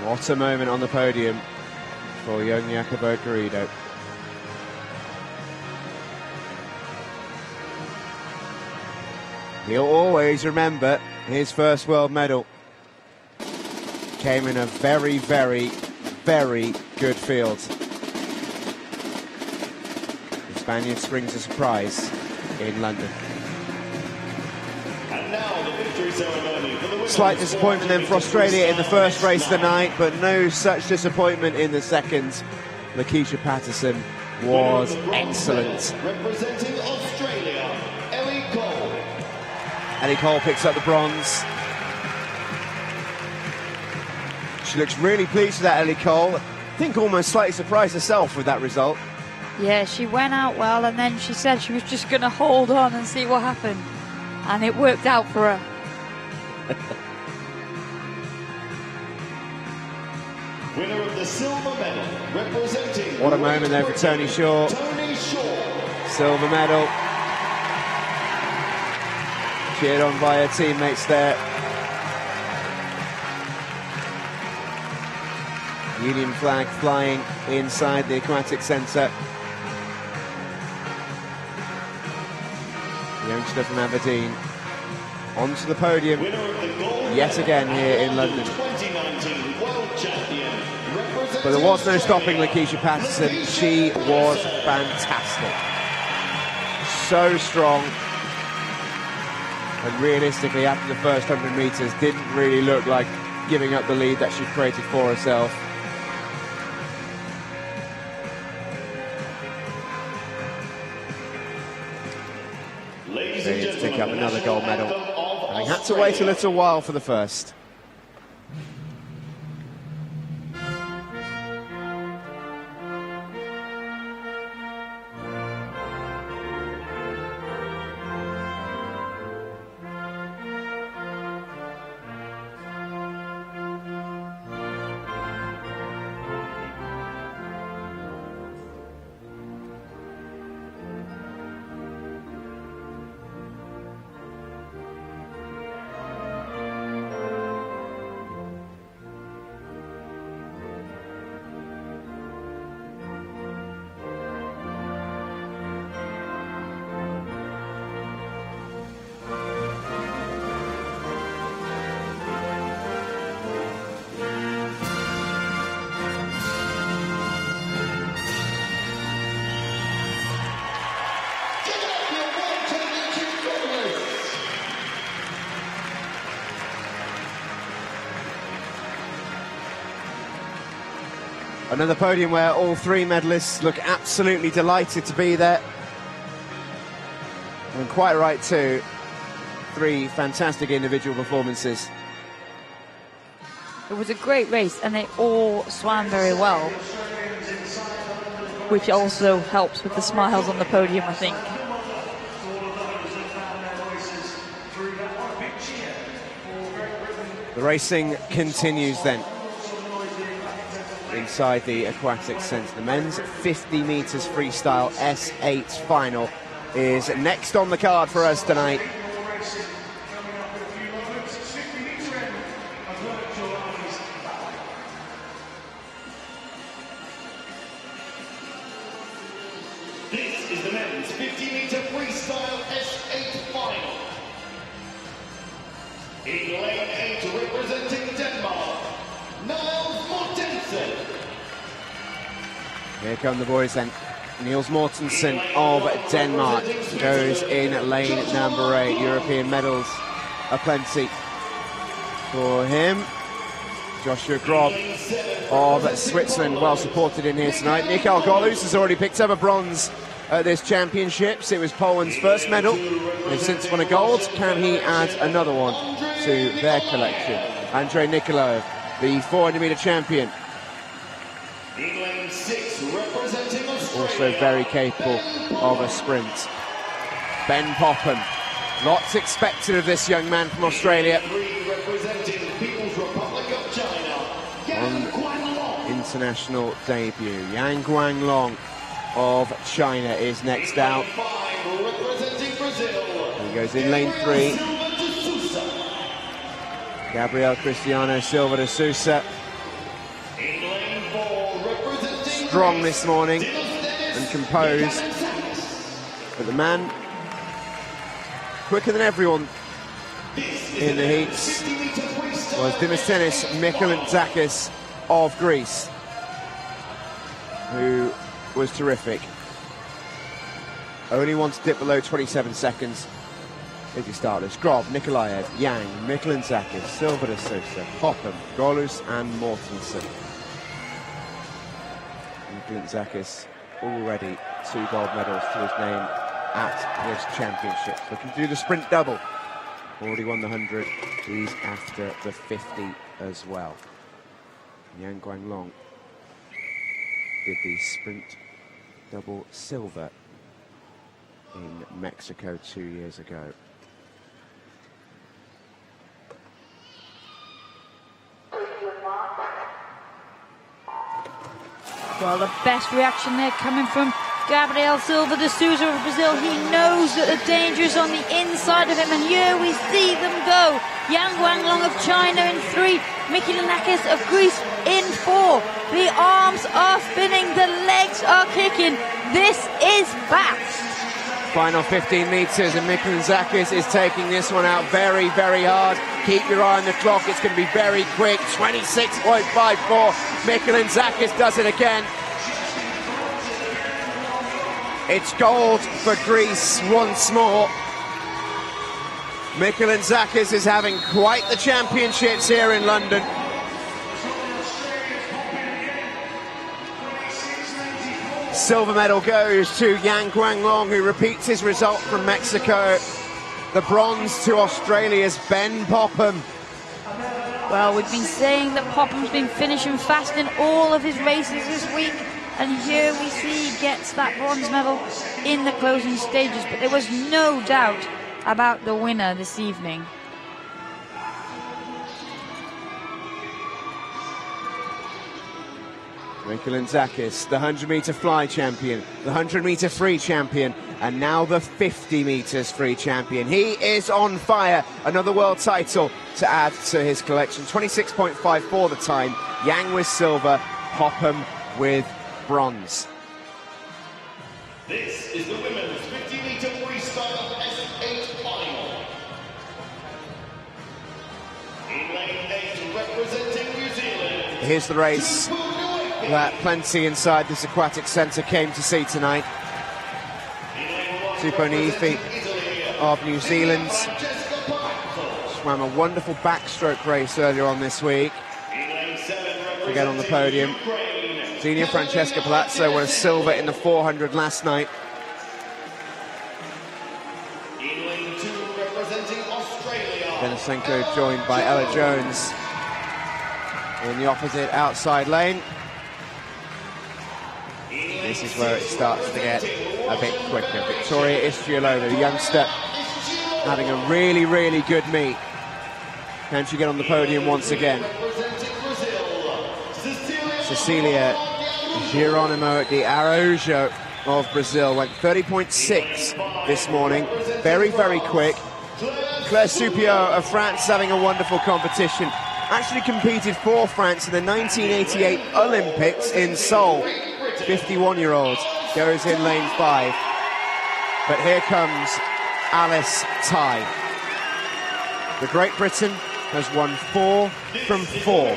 What a moment on the podium for young Jacopo Garrido. He'll always remember his first world medal. Came in a very, very, very good field. The Spaniard springs a surprise in London. And now the victory ceremony for the women's Slight disappointment then for Australia in the first race of the night, but no such disappointment in the second. Lakeisha Patterson was excellent. Representing Australia, Ellie Cole. Ellie Cole picks up the bronze. She looks really pleased with that, Ellie Cole. I think almost slightly surprised herself with that result. Yeah, she went out well, and then she said she was just going to hold on and see what happened. And it worked out for her. Winner of the silver medal, representing... What a moment though for Tony Shaw. Tony Shaw. Silver medal. Cheered on by her teammates there. Union flag flying inside the aquatic centre. The youngster from Aberdeen onto the podium yet again here in London. 2019 world champion. But there was no stopping Lakeisha Patterson. She was fantastic. So strong. And realistically, after the first 100 metres, didn't really look like giving up the lead that she created for herself. They need to pick up another gold medal. Having had to wait a little while for the first. Another podium where all three medalists look absolutely delighted to be there. And quite right too. Three fantastic individual performances. It was a great race, and they all swam very well, which also helps with the smiles on the podium, I think. The racing continues then inside the aquatic centre. The men's 50 metres freestyle S8 final is next on the card for us tonight. This is the men's 50-metre freestyle S8 final. In lane 8, representing Denmark, Here come the boys then. Niels Mortensen of Denmark goes in lane number 8. European medals aplenty for him. Joshua Grob of Switzerland, well supported in here tonight. Mikael Golus has already picked up a bronze at this championships. It was Poland's first medal. They've since won a gold. Can he add another one to their collection? Andrei Nikolov, the 400-metre champion. Also very capable of a sprint. Ben Popham. Lots expected of this young man from Australia. On international debut. Yang Guanglong of China is next out. He goes in lane 3. Gabriel Cristiano Silva de Sousa strong this morning and composed. But the man quicker than everyone in the heats was Demosthenis Michailitsakis of Greece, who was terrific. Only one to dip below 27 seconds. Here's your starters: Grob, Nikolaev, Yang, Michailitsakis, Silva de Sousa, Popham, Golus and Mortensen. Michailitsakis already 2 gold medals to his name at this championship. Looking to do the sprint double. Already won the 100. He's after the 50 as well. Yang Guanglong did the sprint double silver in Mexico 2 years ago. Well, the best reaction there coming from Gabriel Silva de Sousa of Brazil. He knows that the danger is on the inside of him, and here we see them go. Yang Guanglong of China in 3, Michailitsakis of Greece in 4. The arms are spinning, the legs are kicking. This is fast. Final 15 metres, and Michailitsakis is taking this one out very, very hard. Keep your eye on the clock, it's going to be very quick. 26.54. Michailitsakis does it again. It's gold for Greece once more. Michailitsakis is having quite the championships here in London. Silver medal goes to Yang Guanglong, who repeats his result from Mexico. The bronze to Australia's Ben Popham. Well, we've been saying that Popham's been finishing fast in all of his races this week, and here we see he gets that bronze medal in the closing stages, but there was no doubt about the winner this evening. Michailitsakis, the 100-metre fly champion, the 100-metre free champion, and now the 50 metres free champion. He is on fire. Another world title to add to his collection. 26.54 the time. Yang with silver, Popham with bronze. This is the women's 50-metre freestyle S8 final. In lane 8, representing New Zealand. Here's the race that plenty inside this aquatic centre came to see tonight. Tuponiifi of New Zealand swam a wonderful backstroke race earlier on this week to get on the podium. Senior Francesca Palazzo won a silver in the 400 last night. Denisenko joined by Ella Jones in the opposite outside lane. This is where it starts to get a bit quicker. Victoria Istriolova, the youngster, having a really, really good meet. Can she get on the podium once again? Cecilia Geronimo de Araujo of Brazil went 30.6 this morning. Very, very quick. Claire Soupillot of France having a wonderful competition. Actually competed for France in the 1988 Olympics in Seoul. 51-year-old goes in lane 5. But here comes Alice Tai. The Great Britain has won 4 from 4.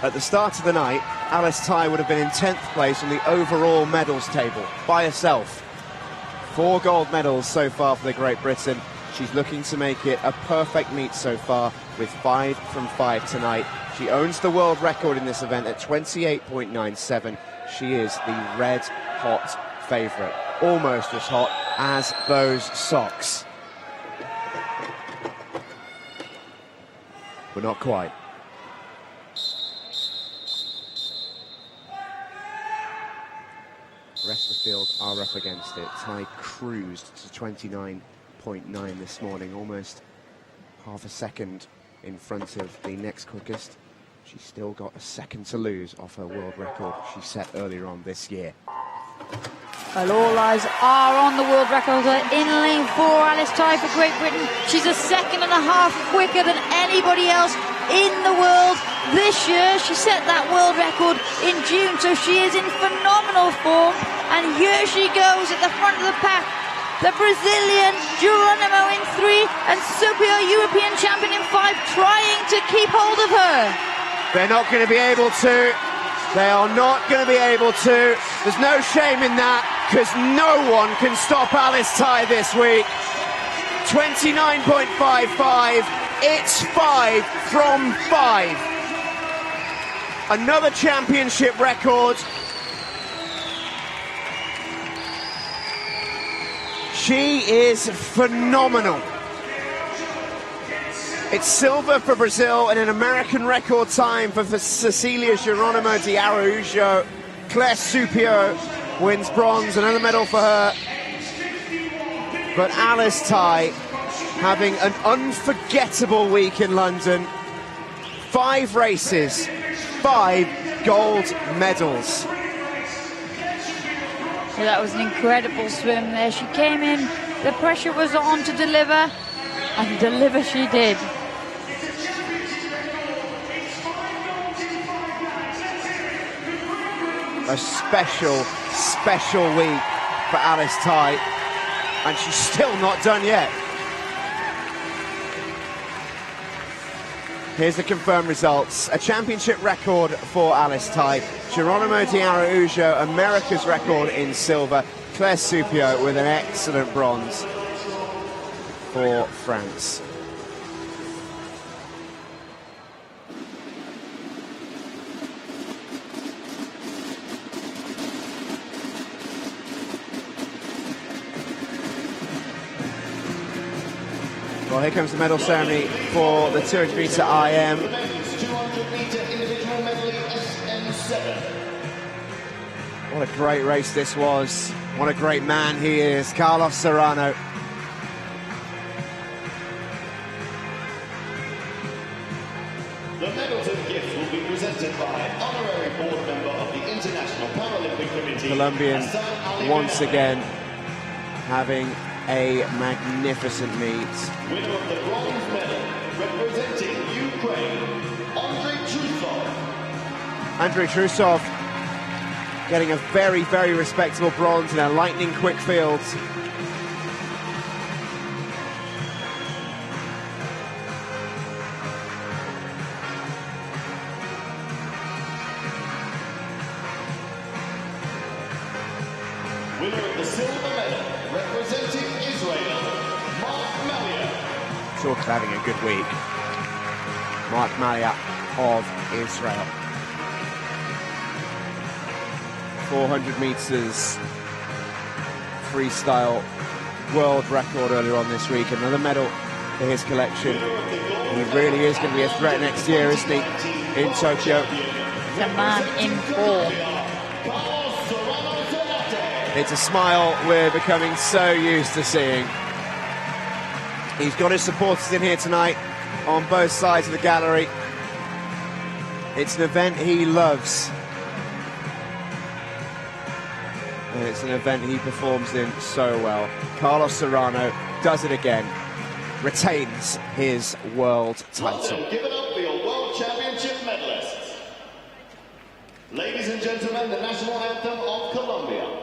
At the start of the night, Alice Tai would have been in 10th place on the overall medals table by herself. 4 gold medals so far for the Great Britain. She's looking to make it a perfect meet so far with 5 from 5 tonight. She owns the world record in this event at 28.97. She is the red-hot favourite, almost as hot as those socks. But not quite. The rest of the field are up against it. Tai cruised to 29.9 this morning, almost half a second in front of the next quickest. She's still got a second to lose off her world record she set earlier on this year. Well, all eyes are on the world record in lane 4, Alice Tai for Great Britain. She's a second and a half quicker than anybody else in the world this year. She set that world record in June, so she is in phenomenal form. And here she goes at the front of the pack. The Brazilian Geronimo in 3 and Supio, European champion in 5, trying to keep hold of her. They're not going to be able to. They are not going to be able to. There's no shame in that, because no one can stop Alice Tai this week. 29.55. It's 5 from 5. Another championship record. She is phenomenal. It's silver for Brazil and an American record time for Cecilia Geronimo de Araújo. Claire Supio wins bronze, another medal for her. But Alice Tai having an unforgettable week in London. 5 races, 5 gold medals. Yeah, that was an incredible swim there. She came in, the pressure was on to deliver, and deliver she did. A special, special week for Alice Tai, and she's still not done yet. Here's the confirmed results. A championship record for Alice Tai. Geronimo de Araújo, America's record in silver. Claire Supio with an excellent bronze for France. Well, here comes the medal ceremony for the 200 metre IM. 200 metre individual medley SM7. What a great race this was. What a great man he is, Carlos Serrano. The medals and gifts will be presented by honorary board member of the International Paralympic Committee, Colombian Hassan once Ali. again having a magnificent meet. Winner of the bronze medal, representing Ukraine, Andrei Trusov. Andrei Trusov getting a very, very respectable bronze in a lightning quick field. Winner of the silver medal, representing Israel, Mark Malia. Talk of having a good week. Mark Malia of Israel. 400 metres freestyle world record earlier on this week. Another medal for his collection. He really is going to be a threat next year, isn't he, in Tokyo? The man in form. It's a smile we're becoming so used to seeing. He's got his supporters in here tonight on both sides of the gallery. It's an event he loves. And it's an event he performs in so well. Carlos Serrano does it again, retains his world title. London, give it up for your World Championship medalists. Ladies and gentlemen, the national anthem of Colombia.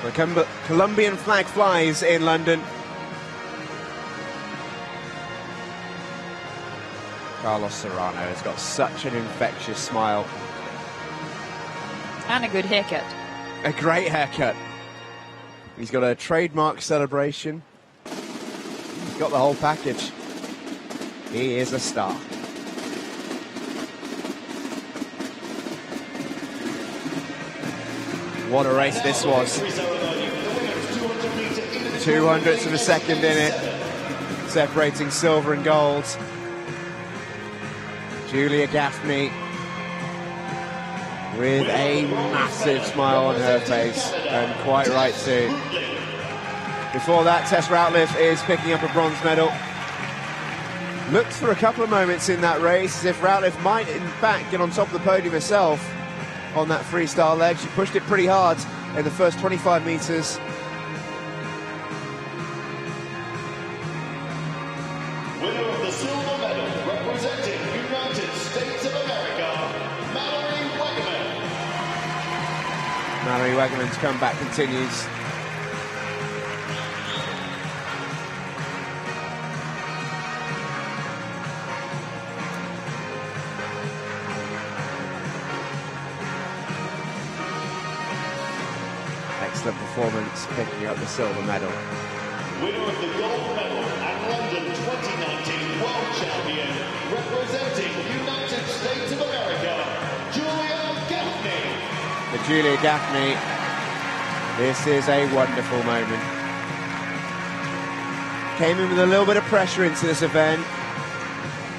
The Colombian flag flies in London. Carlos Serrano has got such an infectious smile. And a good haircut. A great haircut. He's got a trademark celebration. He's got the whole package. He is a star. What a race this was. 200ths of a second in it, separating silver and gold. Julia Gaffney with a massive smile on her face, and quite right too. Before that, Tess Routliffe is picking up a bronze medal. Looked for a couple of moments in that race as if Routliffe might in fact get on top of the podium herself on that freestyle leg. She pushed it pretty hard in the first 25 metres. Winner of the silver medal, representing United States of America, Mallory Wegman. Mallory Wegman's comeback continues. Excellent performance, picking up the silver medal. Winner of the gold medal at London 2019 World Champion, representing United States of America, Julia Gaffney. For Julia Gaffney, this is a wonderful moment. Came in with a little bit of pressure into this event.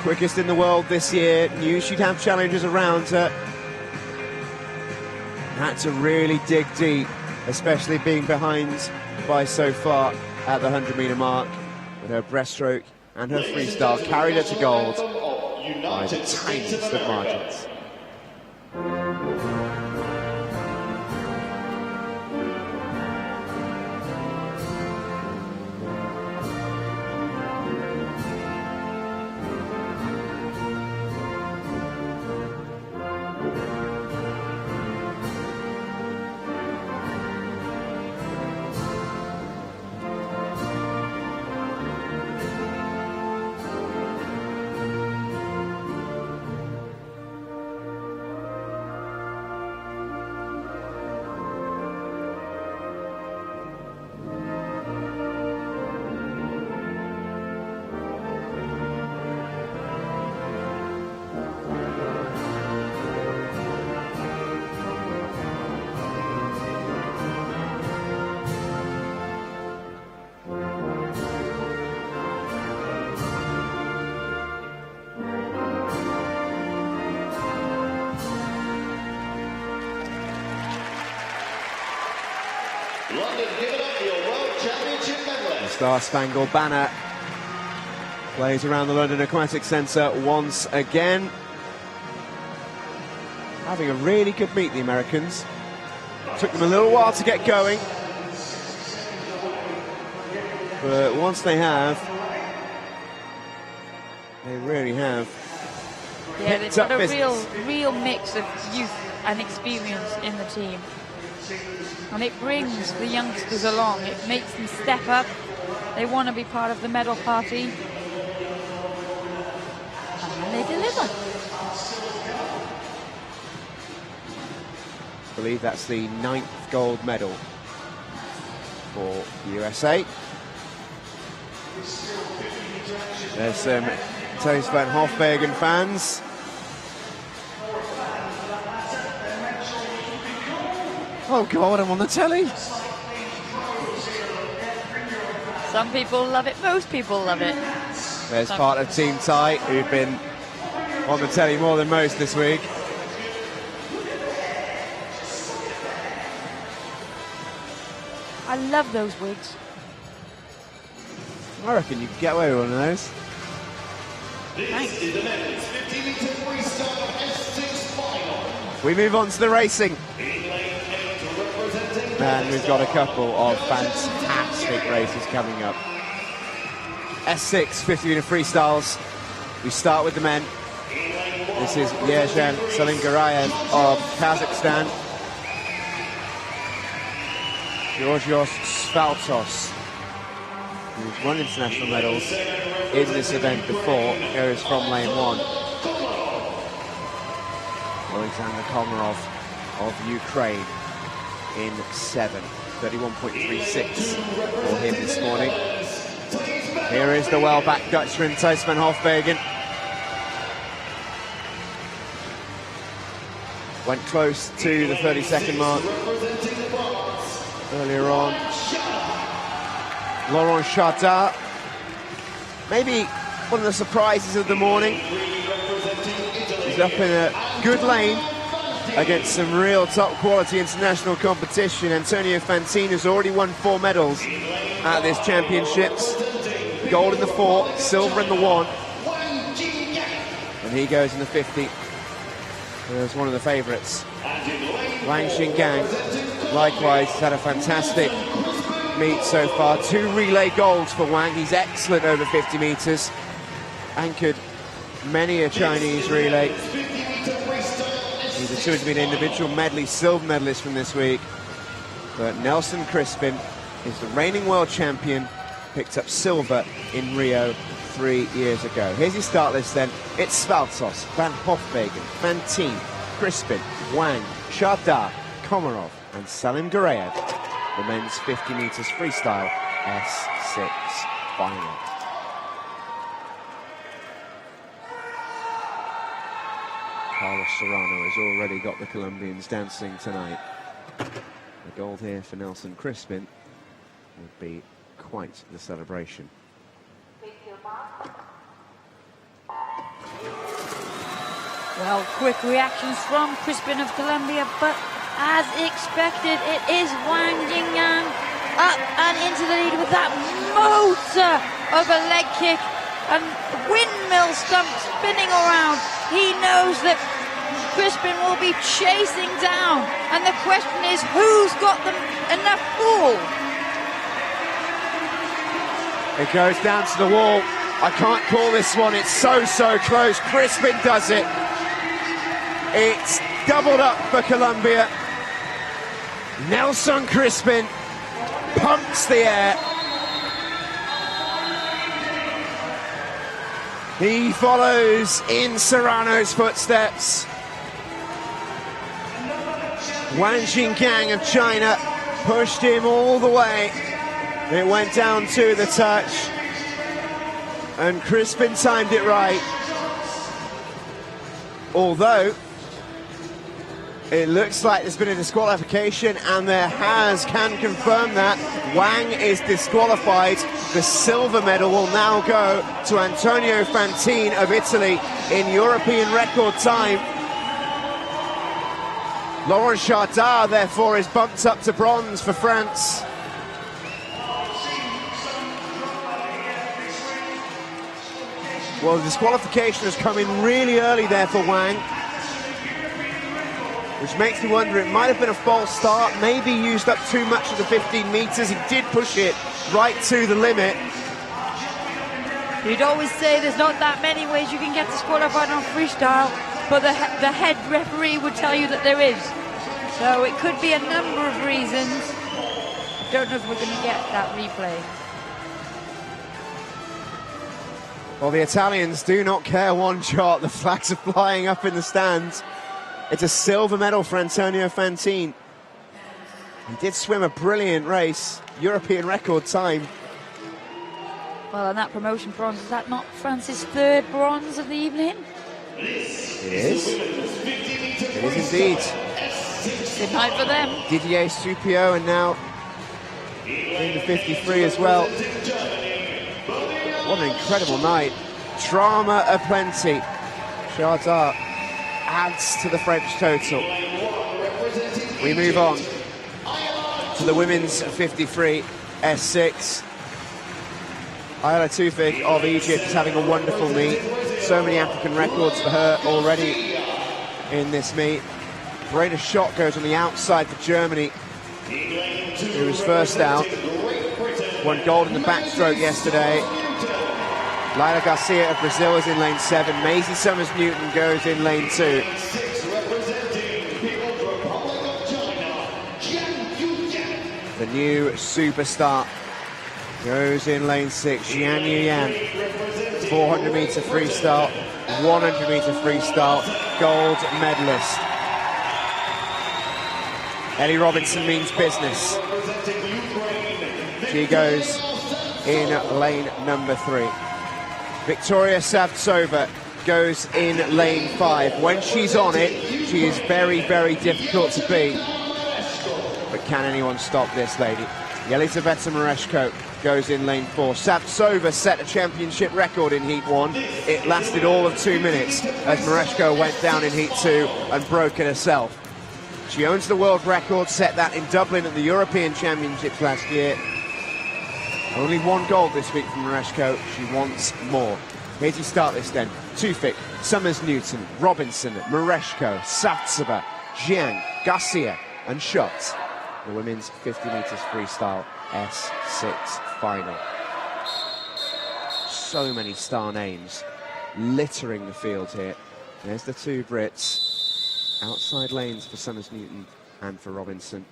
Quickest in the world this year, knew she'd have challenges around her. Had to really dig deep, especially being behind by so far at the 100-metre mark. But her breaststroke and her freestyle carried her to gold by the tiniest of margins. London, give it up for your World Championship medalist. Star-Spangled Banner plays around the London Aquatic Centre once again. Having a really good meet, the Americans. Took them a little while to get going, but once they have, they really have. Yeah, they've got a real mix of youth and experience in the team. And it brings the youngsters along. It makes them step up. They want to be part of the medal party. And they deliver. I believe that's the 9th gold medal for the USA. There's some Toes van Hofbergen fans. Oh God, I'm on the telly. Some people love it, most people love it. There's part of Team Ty, who've been on the telly more than most this week. I love those wigs. I reckon you could get away with one of those. This is the men's 50-metre freestyle S6 final. We move on to the racing. And we've got a couple of fantastic races coming up. S6 50-metre freestyles. We start with the men. This is Yerzhan Salingarayev of Kazakhstan. Georgios Svaltos, who's won international medals in this event before, goes from lane 1. Alexander Komarov of Ukraine in 7. 31.36 for him this morning. Here is the well-backed Dutchman, Thijs van Hofwegen. Went close to the 30-second mark earlier on. Laurent Chardin, maybe one of the surprises of the morning. He's up in a good lane against some real top-quality international competition. Antonio Fantine has already won 4 medals at this championships. Gold in the 4, silver in the 1. And he goes in the 50 as one of the favourites. Wang Xingang, likewise, has had a fantastic meet so far. 2 relay golds for Wang. He's excellent over 50 metres. Anchored many a Chinese relay. These are two to be an individual medley silver medalist from this week. But Nelson Crispin is the reigning world champion, picked up silver in Rio 3 years ago. Here's your start list then. It's Svaltos, Van Hofwegen, Fantine, Crispin, Wang, Chardin, Komarov and Salim Gureyev. The men's 50 metres freestyle S6 final. Carlos Serrano has already got the Colombians dancing tonight. The gold here for Nelson Crispin would be quite the celebration. Well, quick reactions from Crispin of Colombia, but as expected, it is Wang Xingang up and into the lead with that motor of a leg kick and windmill stump spinning around. He knows that Crispin will be chasing down, and the question is, who's got them enough pull? It goes down to the wall. I can't call this one. It's so close. Crispin does it. It's doubled up for Colombia. Nelson Crispin pumps the air. He follows in Serrano's footsteps. Wang Xingang of China pushed him all the way. It went down to the touch, and Crispin timed it right. Although it looks like there's been a disqualification, and there can confirm that. Wang is disqualified. The silver medal will now go to Antonio Fantine of Italy in European record time. Laurent Chardin, therefore, is bumped up to bronze for France. Well, the disqualification has come in really early there for Wang, which makes me wonder, it might have been a false start, maybe used up too much of the 15 metres. He did push it right to the limit. You'd always say there's not that many ways you can get disqualified on freestyle, but the head referee would tell you that there is. So it could be a number of reasons. I don't know if we're going to get that replay. Well, the Italians do not care one jot. The flags are flying up in the stands. It's a silver medal for Antonio Fantine. He did swim a brilliant race, European record time. Well, and that promotion bronze, is that not France's 3rd bronze of the evening? It is. It is indeed. Good night for them. Didier Supio, and now in the 53 as well. What an incredible night. Drama aplenty. Chardin adds to the French total. We move on to the women's 53 S6. Ayala Tufik of Egypt is having a wonderful meet. So many African records for her already in this meet. Greater shot goes on the outside for Germany, who was first out. Won gold in the backstroke yesterday. Laila Garcia of Brazil is in lane 7. Maisie Summers-Newton goes in lane 2. The new superstar goes in lane 6, Jiang Yuyan. 400-meter freestyle, 100-meter freestyle, gold medalist. Ellie Robinson means business. She goes in lane number 3. Victoria Savtsova goes in lane 5. When she's on it, she is very, very difficult to beat. But can anyone stop this lady? Yelizaveta Mereshko goes in lane 4. Savtsova set a championship record in Heat 1. It lasted all of 2 minutes as Mereshko went down in Heat 2 and broke it herself. She owns the world record, set that in Dublin at the European Championships last year. Only 1 gold this week from Mereshko. She wants more. Here to start this then. Tufik, Summers-Newton, Robinson, Mereshko, Savtsova, Jiang, Garcia and Schott. The women's 50 meters freestyle S6 final. So many star names littering the field here. There's the 2 Brits. Outside lanes for Summers-Newton and for Robinson.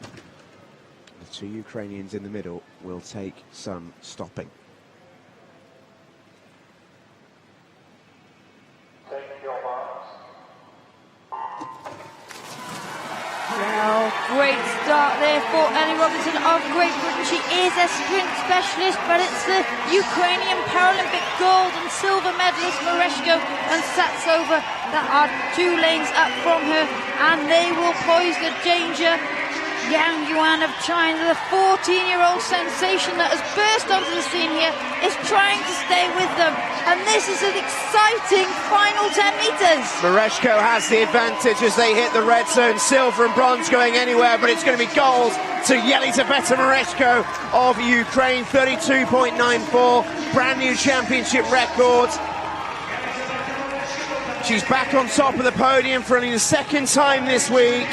The 2 Ukrainians in the middle will take some stopping. Well, great start there for Ellie Robinson of Great Britain. She is a sprint specialist, but it's the Ukrainian Paralympic gold and silver medalist Mereshko and Savtsova that are 2 lanes up from her, and they will pose the danger. Yang Yuan of China, the 14-year-old sensation that has burst onto the scene here, is trying to stay with them. And this is an exciting final 10 meters. Mereshko has the advantage as they hit the red zone. Silver and bronze going anywhere, but it's going to be gold to Yelizaveta Mereshko of Ukraine. 32.94, brand new championship record. She's back on top of the podium for only the 2nd time this week.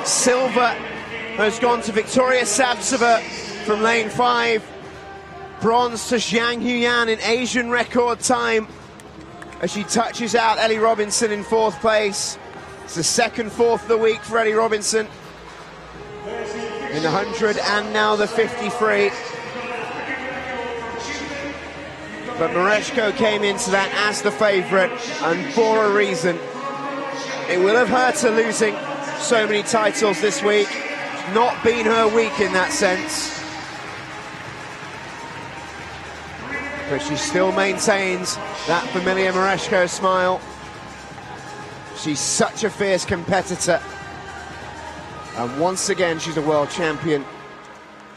Silver has gone to Victoria Savtsova from lane 5. Bronze to Jiang Yuyan in Asian record time as she touches out Ellie Robinson in 4th place. It's the 2nd 4th of the week for Ellie Robinson in the 100 and now the 50 free. But Mereshko came into that as the favourite and for a reason. It will have hurt her losing so many titles this week. It's not been her week in that sense. But she still maintains that familiar Mereshko smile. She's such a fierce competitor. And once again, she's a world champion.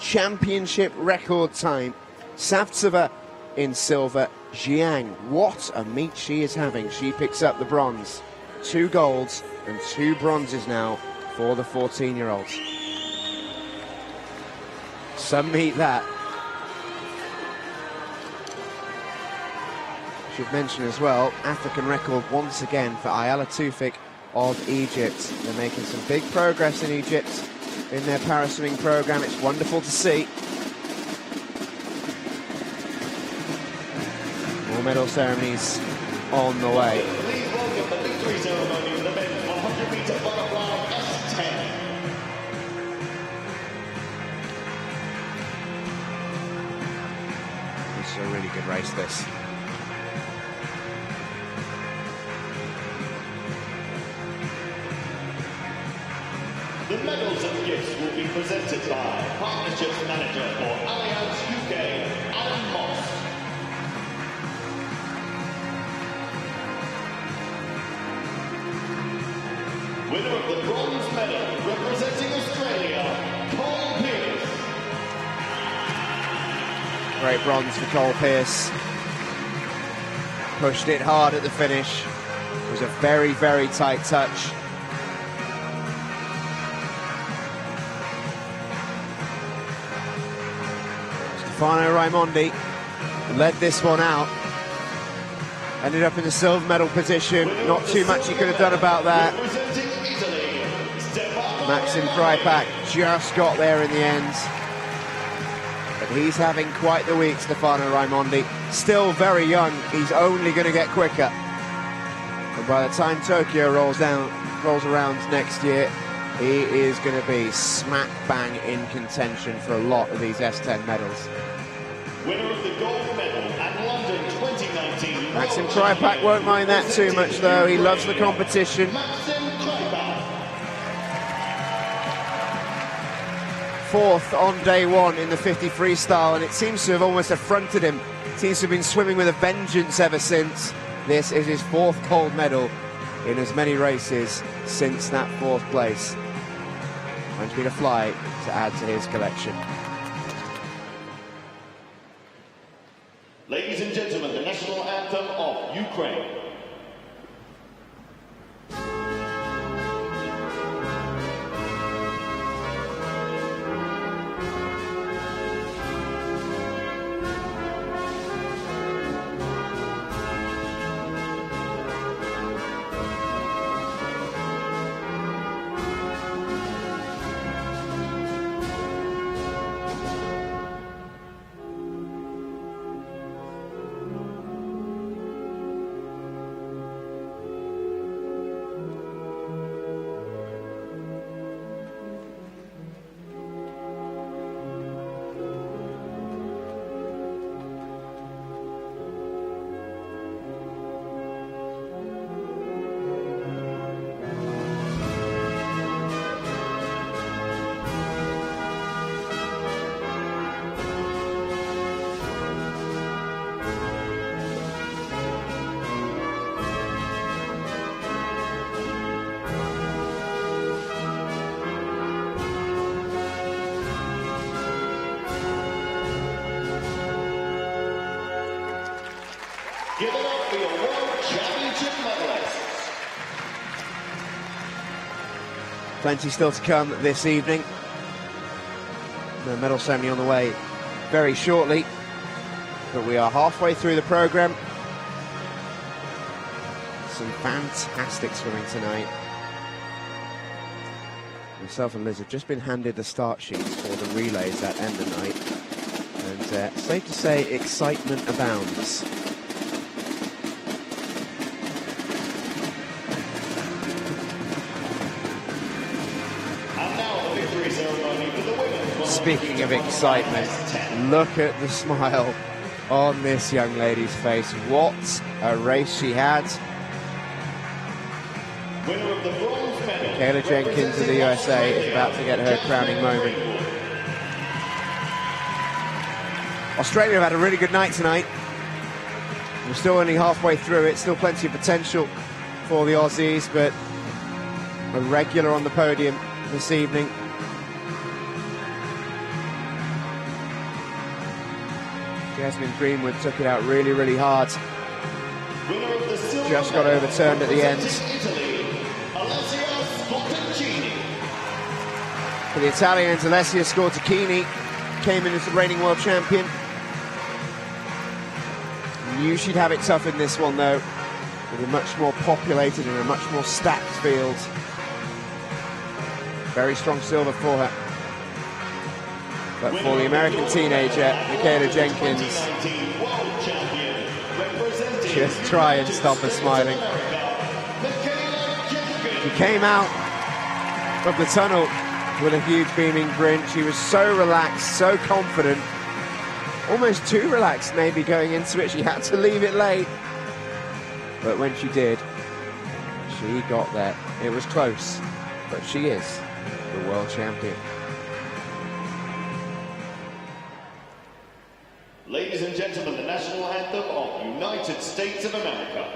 Championship record time. Savtsova in silver. Jiang, what a meet she is having. She picks up the bronze. 2 golds and 2 bronzes now for the 14-year-olds. Some meet that. Should mention as well, African record once again for Ayala Tufik of Egypt. They're making some big progress in Egypt in their paraswimming program. It's wonderful to see. More medal ceremonies on the way. Please welcome the victory ceremony of the men's 100-meter butterfly S10. This is a really good race, this. The medals and gifts will be presented by Partnerships Manager for Allianz UK, Alan Moss. Winner of the bronze medal, representing Australia, Cole Pearce. Great bronze for Cole Pearce. Pushed it hard at the finish. It was a very, very tight touch. Stefano Raimondi led this one out. Ended up in the silver medal position. Not too much he could have done about that. Maxim Krypak just got there in the end. But he's having quite the week, Stefano Raimondi. Still very young. He's only going to get quicker. And by the time Tokyo rolls down, rolls around next year, he is going to be smack bang in contention for a lot of these S10 medals. Winner of the gold medal at London 2019. Maxim Krypak won't mind that too much though, he loves the competition. Maxim Krypak. Fourth on day one in the 50 freestyle, and it seems to have almost affronted him. Seems to have been swimming with a vengeance ever since. This is his fourth gold medal in as many races since that fourth place. Going to be a fly to add to his collection. Ladies and gentlemen, the national anthem of Ukraine. Give it up for your World Championship medalists. Plenty still to come this evening. The medal ceremony on the way very shortly, but we are halfway through the programme. Some fantastic swimming tonight. Myself and Liz have just been handed the start sheets for the relays at end of night, and safe to say excitement abounds. Speaking of excitement, look at the smile on this young lady's face. What a race she had. Winner of the bronze medal. Kayla Jenkins of the USA is about to get her crowning moment. Australia have had a really good night tonight. We're still only halfway through it, still plenty of potential for the Aussies, but a regular on the podium this evening. Jasmine Greenwood took it out really, really hard. Just got overturned at the end. For the Italians, Alessia Scortacchini came in as the reigning world champion. Knew she'd have it tough in this one though, with a much more populated and a much more stacked field. Very strong silver for her. But for the American teenager, Michaela Jenkins, just try and stop her smiling. She came out of the tunnel with a huge beaming grin. She was so relaxed, so confident, almost too relaxed maybe going into it. She had to leave it late. But when she did, she got there. It was close, but she is the world champion. Ladies and gentlemen, the national anthem of United States of America.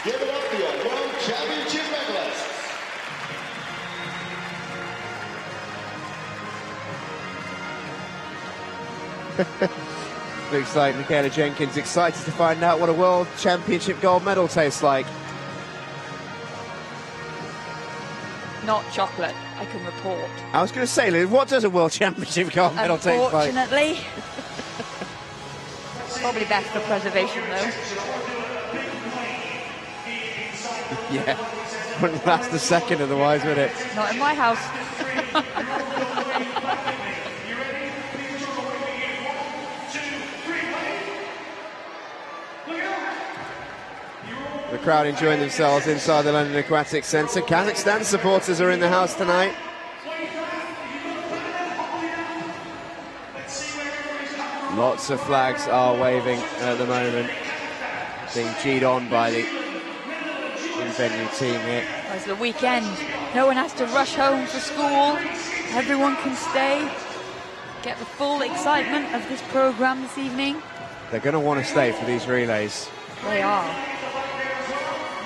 Give it up for your World Championship medalists. Looks like Michaela Jenkins excited to find out what a World Championship gold medal tastes like. Not chocolate, I can report. I was going to say, Liz, what does a World Championship gold medal taste like? Unfortunately. Probably best for preservation, though. Yeah, wouldn't last a second otherwise, would it? Not in my house. The crowd enjoying themselves inside the London Aquatic Centre. Kazakhstan supporters are in the house tonight. Lots of flags are waving at the moment, being G'd on by the in-venue team here. It's the weekend. No one has to rush home for school. Everyone can stay, get the full excitement of this programme this evening. They're going to want to stay for these relays. They are.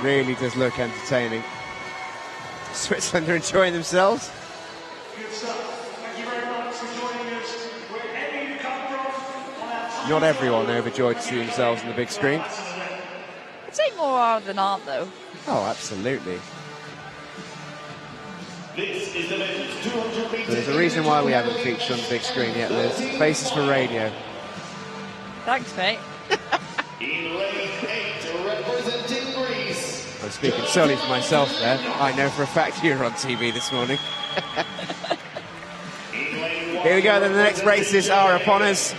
Really does look entertaining. Switzerland are enjoying themselves. Good stuff. Thank you very much for joining us. Wherever you come from. Not everyone overjoyed to see themselves on the big screen. I'd say more are than aren't, though. Oh, absolutely. This is the men's 200 meters. There's a reason why we haven't featured on the big screen yet, Liz. Faces for radio. Thanks, mate. In lane 8, representing Greece. I'm speaking solely for myself there. I know for a fact you were on TV this morning. Here we go, then the next races are upon us.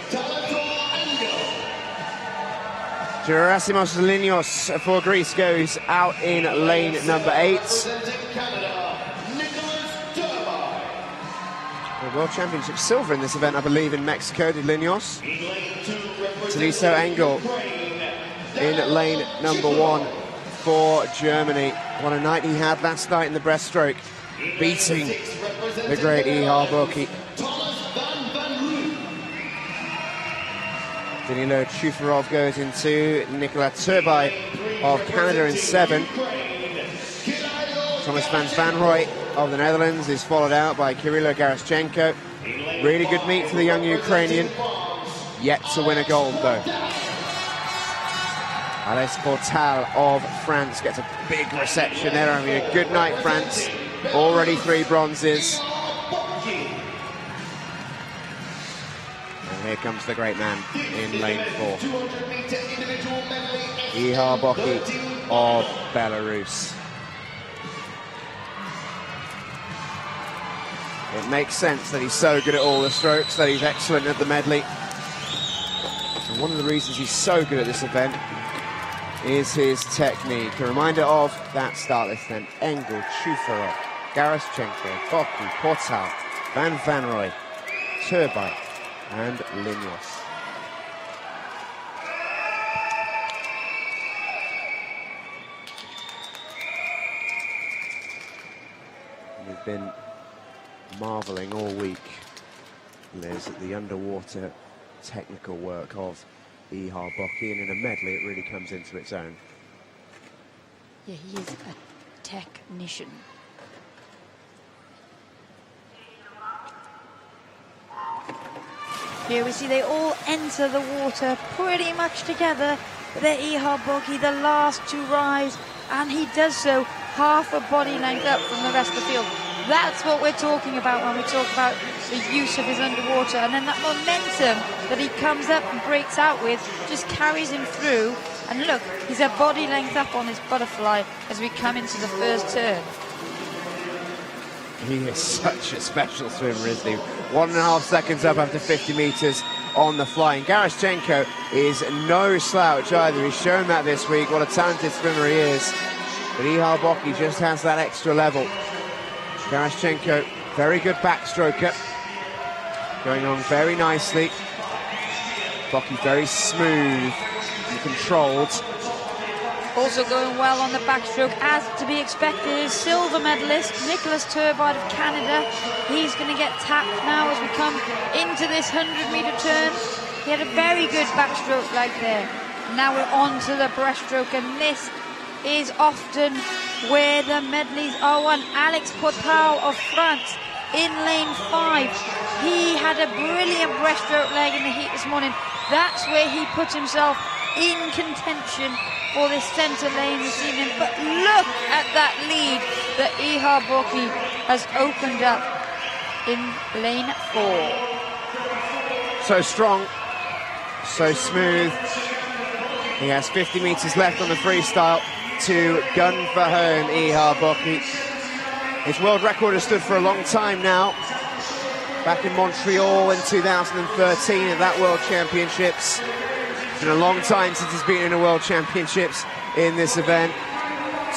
Gerasimos Linios for Greece goes out in lane number 8. The World Championship silver in this event, I believe, in Mexico, did Linios. Taliso Engel in lane number 1 for Germany. What a night he had last night in the breaststroke, beating the great Ihar Boki. Danilo Chufarov goes into Nicola Turbay of Canada in 7. Thomas van Vanrooy of the Netherlands is followed out by Kirilo Garaschenko. Really good meet for the young Ukrainian. Yet to win a gold, though. Alès Portal of France gets a big reception there. Having a good night, France. Already 3 bronzes. And here comes the great man in lane 4. Ihar Boki of Belarus. It makes sense that he's so good at all the strokes, that he's excellent at the medley. And one of the reasons he's so good at this event is his technique. A reminder of that start list then. Engel, Chufarov, Garaschenko, Boki, Portal, Van Vanrooy, Turbay and Linios. We've been marvelling all week, Liz, at the underwater technical work of Ihar Boki, and in a medley it really comes into its own. Yeah, he is a technician. Here we see they all enter the water pretty much together. They're Ihar Boki, the last to rise, and he does so half a body length up from the rest of the field. That's what we're talking about when we talk about the use of his underwater, and then that momentum that he comes up and breaks out with just carries him through. And look, he's a body length up on his butterfly as we come into the first turn. He is such a special swimmer, isn't he? 1.5 seconds up after 50 metres on the fly. And Garaschenko is no slouch either. He's shown that this week, what a talented swimmer he is. But Ihar Boki just has that extra level. Garaschenko, very good backstroker, going on very nicely. Boki very smooth and controlled. Also going well on the backstroke, as to be expected, is silver medalist Nicolas Turbay of Canada. He's going to get tapped now as we come into this 100-metre turn. He had a very good backstroke right there. Now we're on to the breaststroke, and this is often where the medleys are won. Alex Portal of France in lane 5. He had a brilliant breaststroke leg in the heat this morning. That's where he put himself in contention for this centre lane this evening. But look at that lead that Ihar Boki has opened up in lane 4. So strong, so smooth. He has 50 metres left on the freestyle to gun for home, Ihar Boki. His world record has stood for a long time now. Back in Montreal in 2013 at that World Championships. It's been a long time since he's been in a World Championships in this event.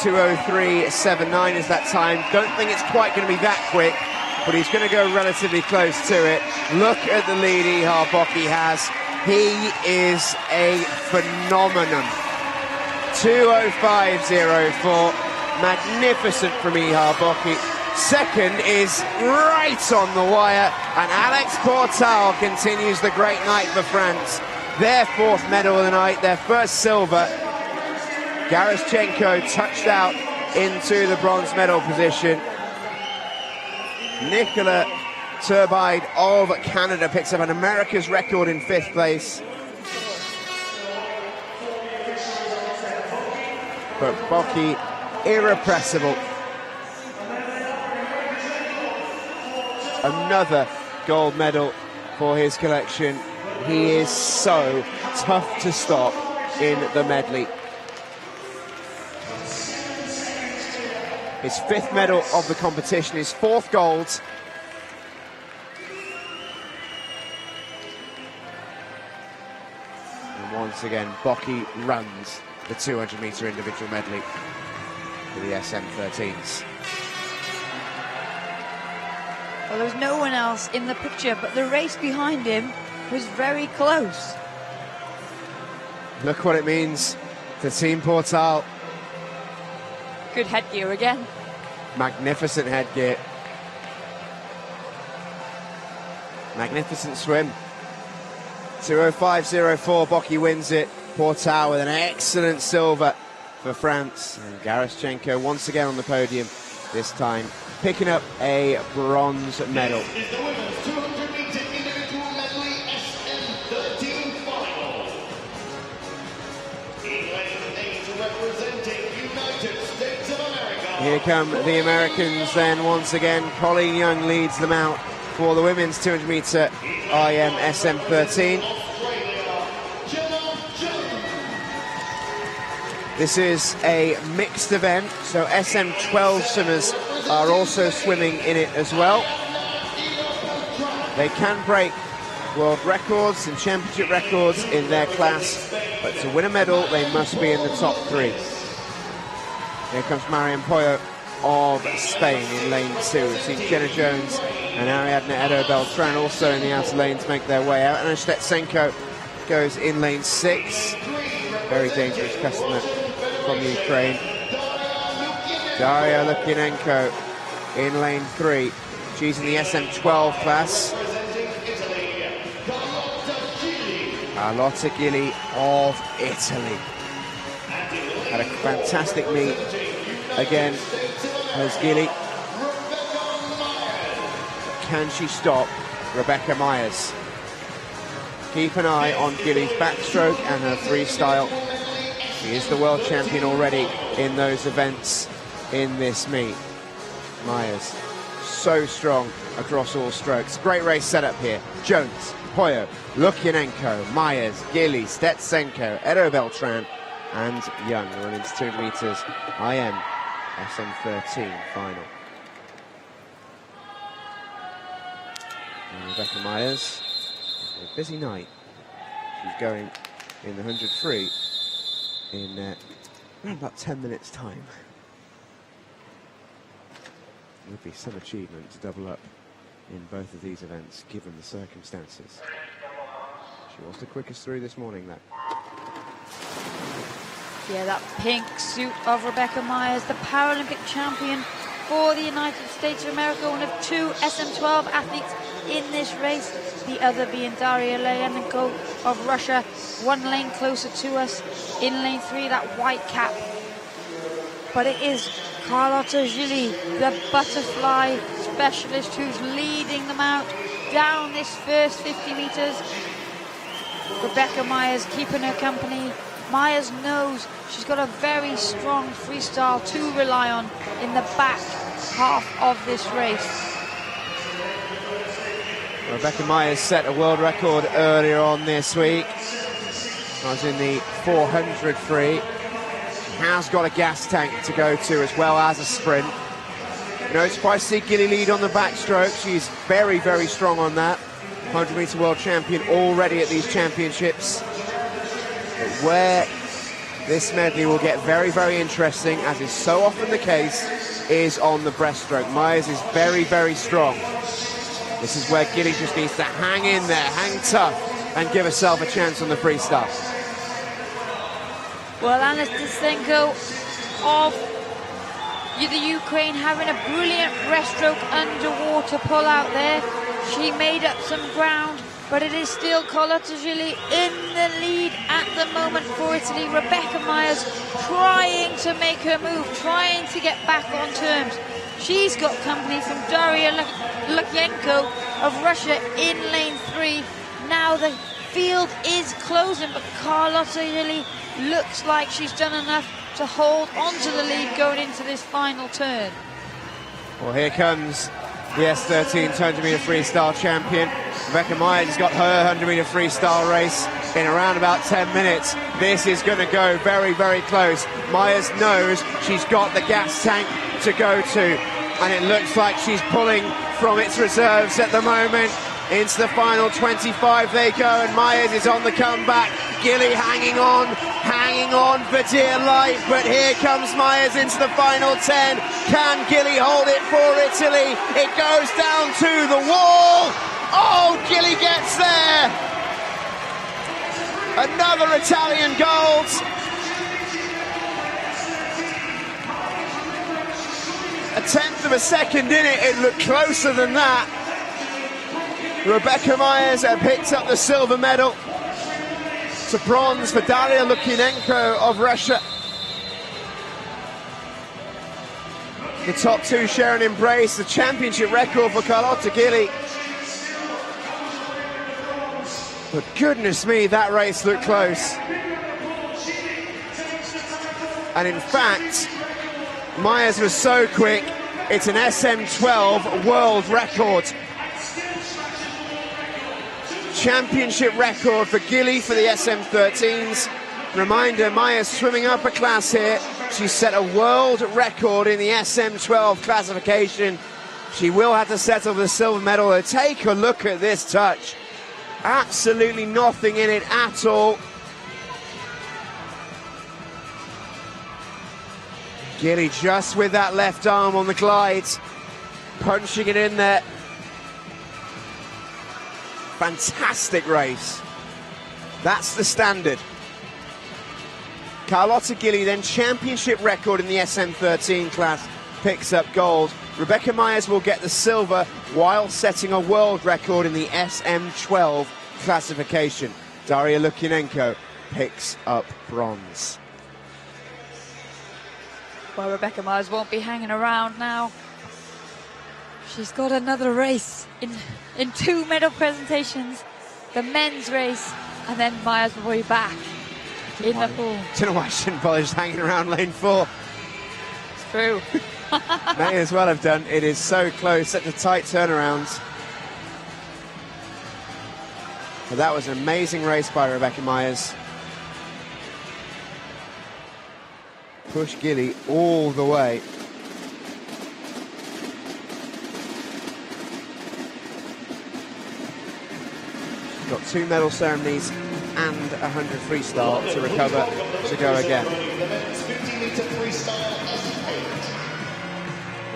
2:03.79 is that time. Don't think it's quite going to be that quick, but he's going to go relatively close to it. Look at the lead Ihar Boki has. He is a phenomenon. 2:05.04. Magnificent from Ihar Boki. Second is right on the wire, and Alex Portal continues the great night for France. Their 4th medal of the night, their first silver. Garaschenko touched out into the bronze medal position. Nicolas Turbide of Canada picks up an America's record in 5th place. But Boki, irrepressible. Another gold medal for his collection. He is so tough to stop in the medley. His 5th medal of the competition, his 4th gold. And once again, Boki runs the 200-metre individual medley for the SM13s. Well, there was no one else in the picture, but the race behind him was very close. Look what it means to Team Portal. Good headgear again. Magnificent headgear. Magnificent swim. 2:05.04, Boki wins it. Portal with an excellent silver for France. And Garaschenko once again on the podium, this time picking up a bronze medal. This is the women's 200-meter individual medley SM13 final. In lane 8, representing United States of America. Here come the Americans then once again. Colleen Young leads them out for the women's 200-meter IM SM13. This is a mixed event, so SM12 swimmers are also swimming in it as well. They can break world records and championship records in their class, but to win a medal, they must be in the top 3. Here comes Marian Pollo of Spain in lane 2. We've seen Jenna Jones and Ariadna Edo Beltran also in the outer lanes make their way out. And Stetsenko goes in lane 6. Very dangerous customer from Ukraine. Daria Lukyanenko in lane 3. She's in the SM12 class. Carlotta Gilli of Italy. Had a fantastic meet again as Gilli. Can she stop Rebecca Myers? Keep an eye on Gilli's backstroke and her freestyle. She is the world champion already in those events in this meet. Myers, so strong across all strokes. Great race setup here. Jones, Pollo, Lukyanenko, Myers, Gilli, Stetsenko, Edo Beltran, and Young running into 2 meters. IM SM13 final. And Rebecca Myers, a busy night. She's going in the 100 free in around about 10 minutes time. It would be some achievement to double up in both of these events given the circumstances. She was the quickest through this morning though. Yeah, that pink suit of Rebecca Myers, the Paralympic champion for the United States of America, one of 2 SM12 athletes in this race, the other being Daria Lukyanenko of Russia, 1 lane closer to us. In lane 3, that white cap but it is Carlotta Gili, the butterfly specialist, who's leading them out down this first 50 metres. Rebecca Myers keeping her company. Myers knows she's got a very strong freestyle to rely on in the back half of this race. Rebecca Myers set a world record earlier on this week. I was in the 400 free. Has got a gas tank to go to as well as a sprint. No surprise to see Gilly lead on the backstroke. She's very, very strong on that. 100 metre world champion already at these championships. But where this medley will get very, very interesting, as is so often the case, is on the breaststroke. Myers is very, very strong. This is where Gilly just needs to hang in there, hang tough, and give herself a chance on the freestyle. Well, Anna Stechenko of the Ukraine having a brilliant breaststroke underwater pull out there. She made up some ground, but it is still Carlotta Gili in the lead at the moment for Italy. Rebecca Myers trying to make her move, trying to get back on terms. She's got company from Daria Lukyenko of Russia in lane 3. Now the field is closing, but Carlotta Gili looks like she's done enough to hold onto the lead going into this final turn. Well, here comes the S13 200 metre freestyle champion. Rebecca Myers has got her 100 metre freestyle race in around about 10 minutes. This is going to go very, very close. Myers knows she's got the gas tank to go to, and it looks like she's pulling from its reserves at the moment. Into the final 25 they go, and Myers is on the comeback. Gilly hanging on for dear life, but here comes Myers into the final 10. Can Gilly hold it for Italy? It goes down to the wall. Oh, Gilly gets there. Another Italian gold. A tenth of a second in it. It looked closer than that. Rebecca Myers picked up the silver medal. It's a bronze for Daria Lukyenko of Russia. The top two share an embrace. The championship record for Carlotta Gili. But goodness me, that race looked close. And in fact, Myers was so quick, it's an SM12 world record. Championship record for Gilly for the SM13s. Reminder, Myers swimming up a class here. She set a world record in the SM12 classification. She will have to settle for the silver medal. Take a look at this touch. Absolutely nothing in it at all. Gilly just with that left arm on the glide, punching it in there. Fantastic race. That's the standard. Carlotta Gili then championship record in the SM13 class, picks up gold. Rebecca Myers will get the silver while setting a world record in the SM12 classification. Daria Lukyenko picks up bronze. Well, Rebecca Myers won't be hanging around now. She's got another race in two medal presentations, the men's race, and then Myers will be back in the pool. Don't know why she didn't bother just hanging around lane 4. It's true. May as well have done. It is so close, such a tight turnaround. But that was an amazing race by Rebecca Myers. Push Gilly all the way. Got 2 medal ceremonies and 100 freestyle to recover to go again.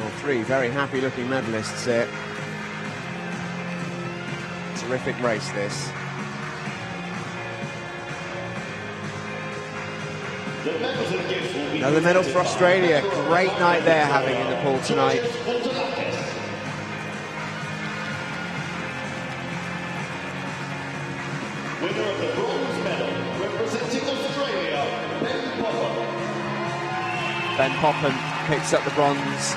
All 3 very happy looking medalists here. Terrific race this. Another medal for Australia. Great night they're having in the pool tonight. Winner of the bronze medal, representing Australia, Ben Popper. Ben Popham picks up the bronze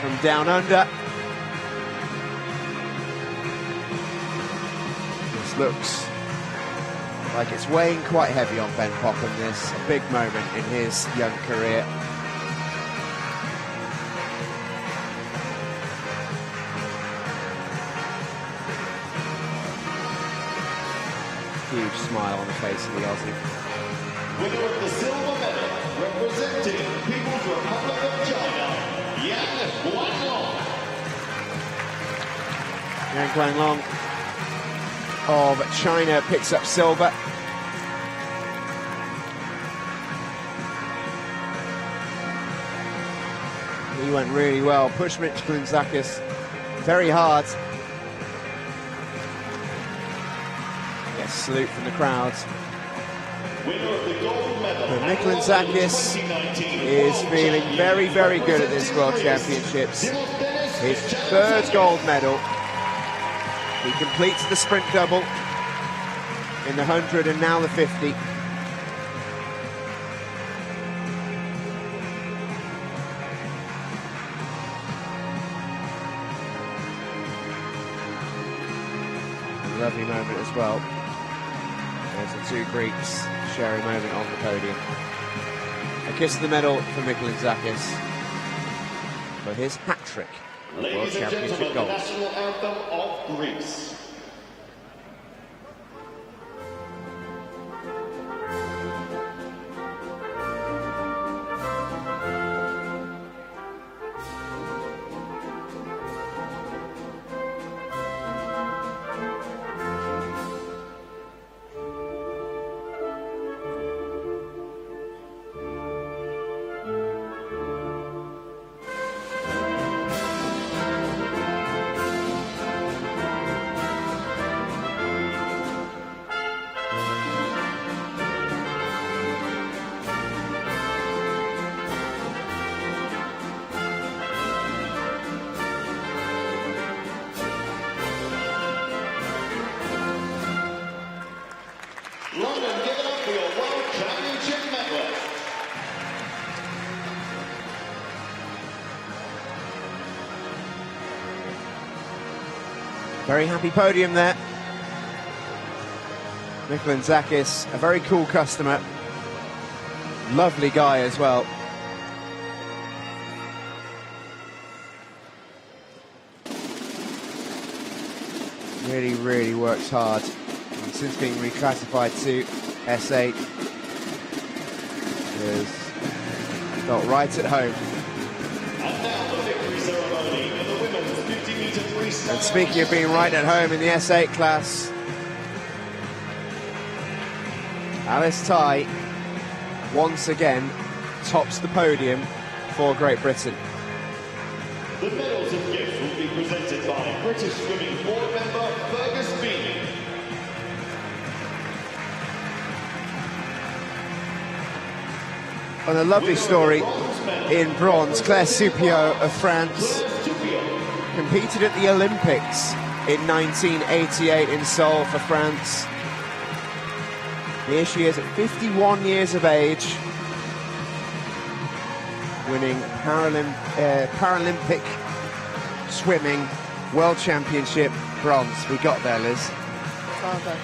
from down under. This looks like it's weighing quite heavy on Ben Popham, this. A big moment in his young career. Huge smile on the face of the Aussie. Winner of the silver medal, representing People's Republic of China, Yan Guanglong. Yan Guanglong of China picks up silver. He went really well, pushed Miklinzakis very hard. Gets a salute from the crowds. Winner of the gold medal, But Miklinzakis is feeling very, very good at this World Championships. His third gold medal. He completes the sprint double in the 100 and now the 50. Lovely moment as well. There's the two Greeks sharing a moment on the podium. A kiss of the medal for Miklinzakis for his hat-trick of World Ladies and Championship gentlemen, the gold. national anthem of Greece. London, give it up for your World Championship medalist. Very happy podium there. Miklinzakis, a very cool customer. Lovely guy as well. Really, really works hard. And since being reclassified to S8, has felt right at home. And now the victory ceremony in the women's 50-meter freestyle. And speaking of being right at home in the S8 class, Alice Tai once again tops the podium for Great Britain. The medals and gifts will be presented by British Swimming Board member Fergus Beanie. And a lovely story in bronze, Claire Soupillot of France competed at the Olympics in 1988 in Seoul for France. Here she is at 51 years of age, winning Paralympic swimming World Championship bronze. We got there, Liz. Well done,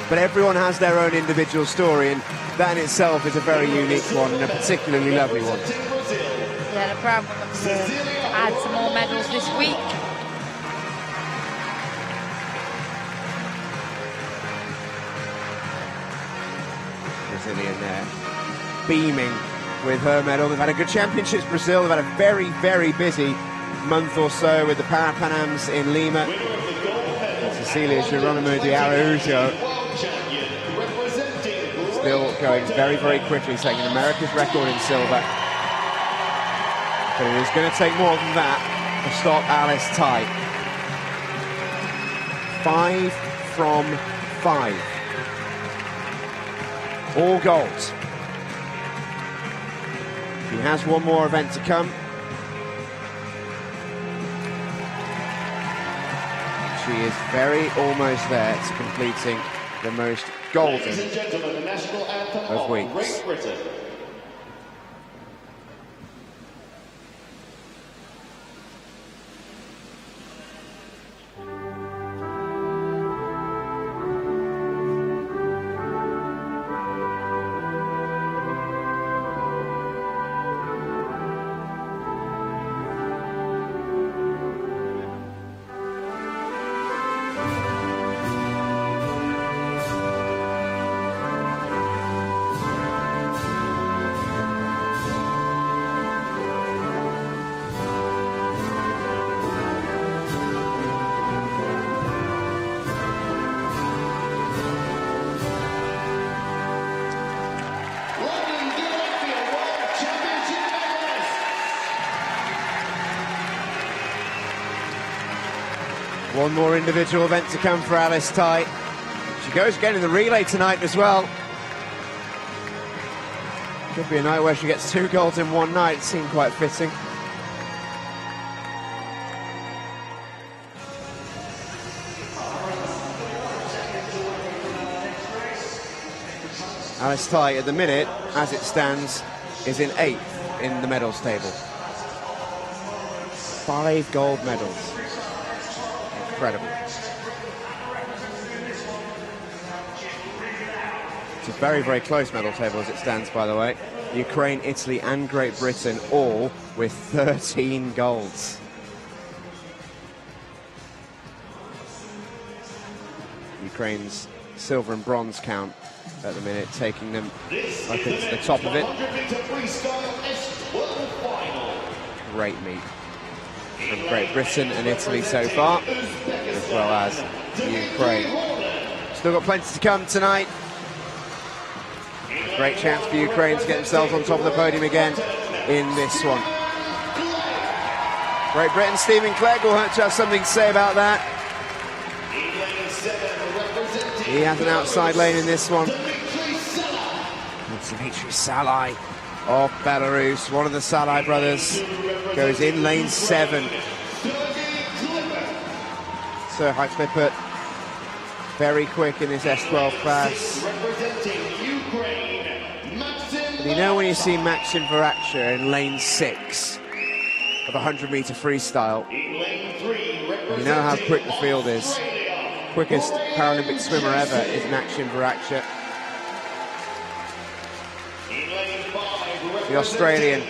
But everyone has their own individual story, and that in itself is a very unique one and a particularly lovely one. Yeah, the proud woman to add some more medals this week. Brazilian there, beaming with her medal. They've had a good championships, Brazil. They've had a very, very busy month or so with the Parapanams in Lima. Cecilia Geronimo de Araujo still going very, very quickly, setting an America's record in silver. But it is going to take more than that to stop Alice Tai. 5 from 5. All gold. She has one more event to come. She is very almost there to completing the most golden Ladies and gentlemen, the national anthem of weeks. Great Britain. One more individual event to come for Alice Ty. She goes again in the relay tonight as well. Could be a night where she gets 2 golds in one night. It seemed quite fitting. Alice Ty at the minute, as it stands, is in 8th in the medals table. 5 gold medals. Incredible. It's a very, very close medal table as it stands, by the way. Ukraine, Italy and Great Britain all with 13 golds. Ukraine's silver and bronze count at the minute, taking them up into the top of it. Great meet from Great Britain and Italy so far, as well as Ukraine. Still got plenty to come tonight. A great chance for Ukraine to get themselves on top of the podium again in this one. Great Britain, Stephen Clegg will have to have something to say about that. He has an outside lane in this one. Dmitry Salai of Belarus, one of the Salai brothers, goes in lane 7. So Heitzmipert, very quick in this S12 class. And you know when you see Maxim Varaksha in lane 6 of a 100-meter freestyle, you know how quick the field is. Quickest Paralympic swimmer ever is Maxim Varaksha. The Australian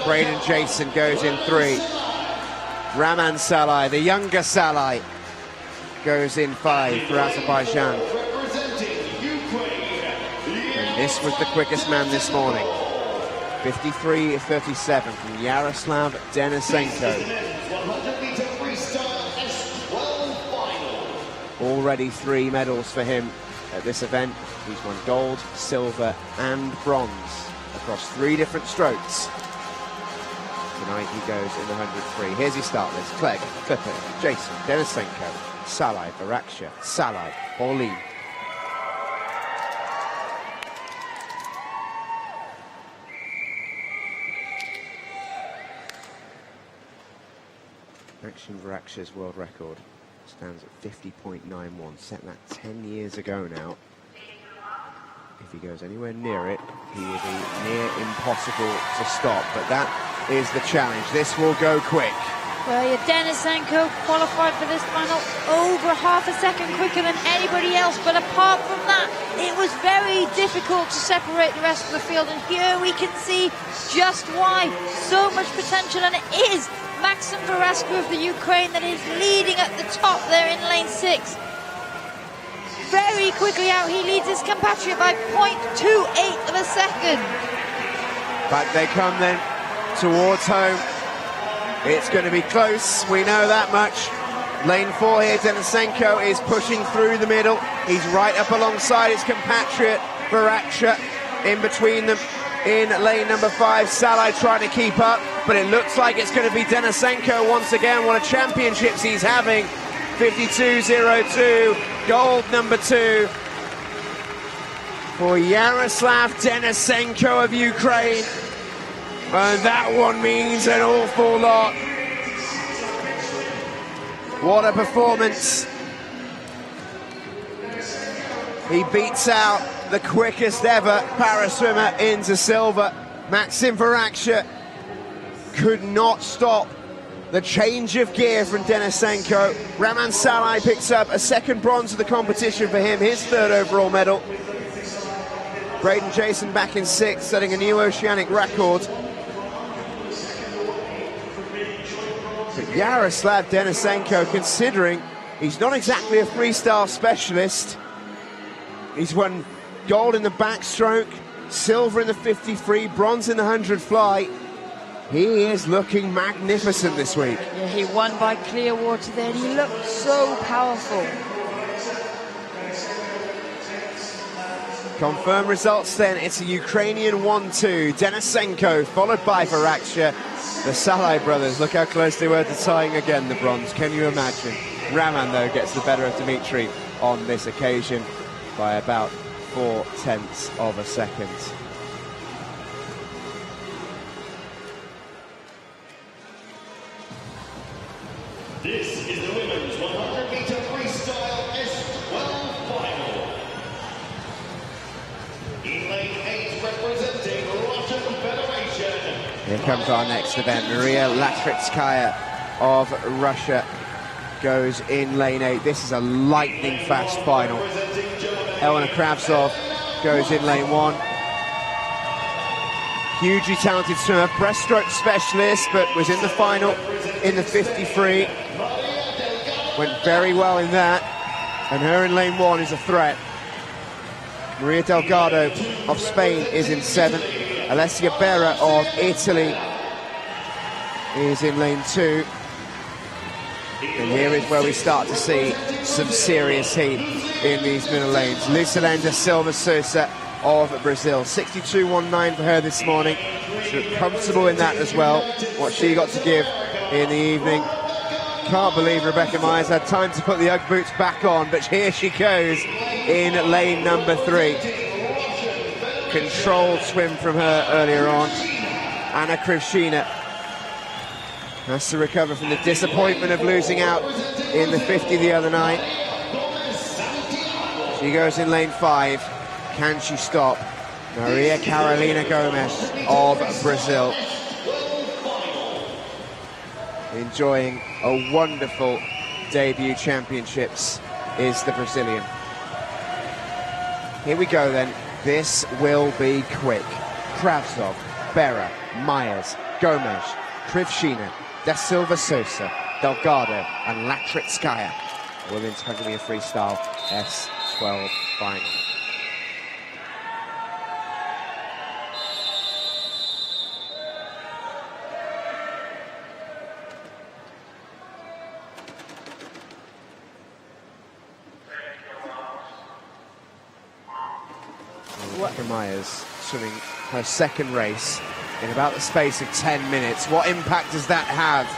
Braden Jason goes in 3. Raman Salai, the younger Salai, goes in 5 for Azerbaijan. And this was the quickest man this morning. 53.37 from Yaroslav Denisenko. Already 3 medals for him at this event. He's won gold, silver and bronze across 3 different strokes. Tonight he goes in the 100 free. Here's his start list. Clegg, Clifford, Jason, Denisenko, Salai, Varaksha, Salai, Orlean. Maxim Varaksha's world record stands at 50.91, set that 10 years ago now. If he goes anywhere near it, he will be near impossible to stop, but that is the challenge. This will go quick. Well, Denisenko qualified for this final over half a second quicker than anybody else, but apart from that, it was very difficult to separate the rest of the field, and here we can see just why. So much potential, and it is Maxim Varaksha of the Ukraine that is leading at the top there in lane 6. Very quickly out, he leads his compatriot by 0.28 of a second. Back they come then towards home. It's going to be close, we know that much. Lane 4 here, Denisenko is pushing through the middle. He's right up alongside his compatriot Varaksha. In between them in lane number 5, Salai trying to keep up, but it looks like it's going to be Denisenko once again. What a championships he's having. 52.02, gold number 2 for Yaroslav Denisenko of Ukraine. And that one means an awful lot. What a performance. He beats out the quickest ever para-swimmer into silver. Maxim Varaksha could not stop the change of gear from Denisenko. Raman Salai picks up a second bronze of the competition for him, his third overall medal. Braden Jason back in sixth, setting a new oceanic record. But Yaroslav Denisenko, considering he's not exactly a freestyle specialist, he's won gold in the backstroke, silver in the 50 free, bronze in the 100 fly. He is looking magnificent this week. Yeah, he won by clear water there, and he looked so powerful. Confirmed results then, it's a Ukrainian 1-2. Denisenko followed by Varaksha. The Salai brothers, look how close they were to tying again the bronze, can you imagine? Raman though gets the better of Dmitry on this occasion by about 0.4 of a second. This is the women's 100-meter freestyle S12 final. In lane 8, representing Russian Federation. Here comes our next event. Maria Latritskaya of Russia goes in lane 8. This is a lightning fast final. Elena Kravtsov goes in lane 1. Hugely talented swimmer, breaststroke specialist, but was in the final in the 50 free. Went very well in that, and her in lane 1 is a threat. Maria Delgado of Spain is in 7th. Alessia Berra of Italy is in lane 2. And here is where we start to see some serious heat in these middle lanes. Lucelenda Silva Sousa of Brazil, 62.19 for her this morning. She looked comfortable in that as well, what she got to give in the evening. Can't believe Rebecca Myers had time to put the Ugg boots back on, but here she goes in lane number 3. Controlled swim from her earlier on. Anna Krivshina has to recover from the disappointment of losing out in the 50 the other night. She goes in lane 5. Can she stop Maria Carolina Gomes of Brazil? Enjoying a wonderful debut championships is the Brazilian. Here we go then. This will be quick. Kravtsov, Berra, Myers, Gomes, Krivshina, Da Silva Sousa, Delgado and Latritskaya. Women's 100-meter freestyle S12 final. Rebecca Myers swimming her second race in about the space of 10 minutes. What impact does that have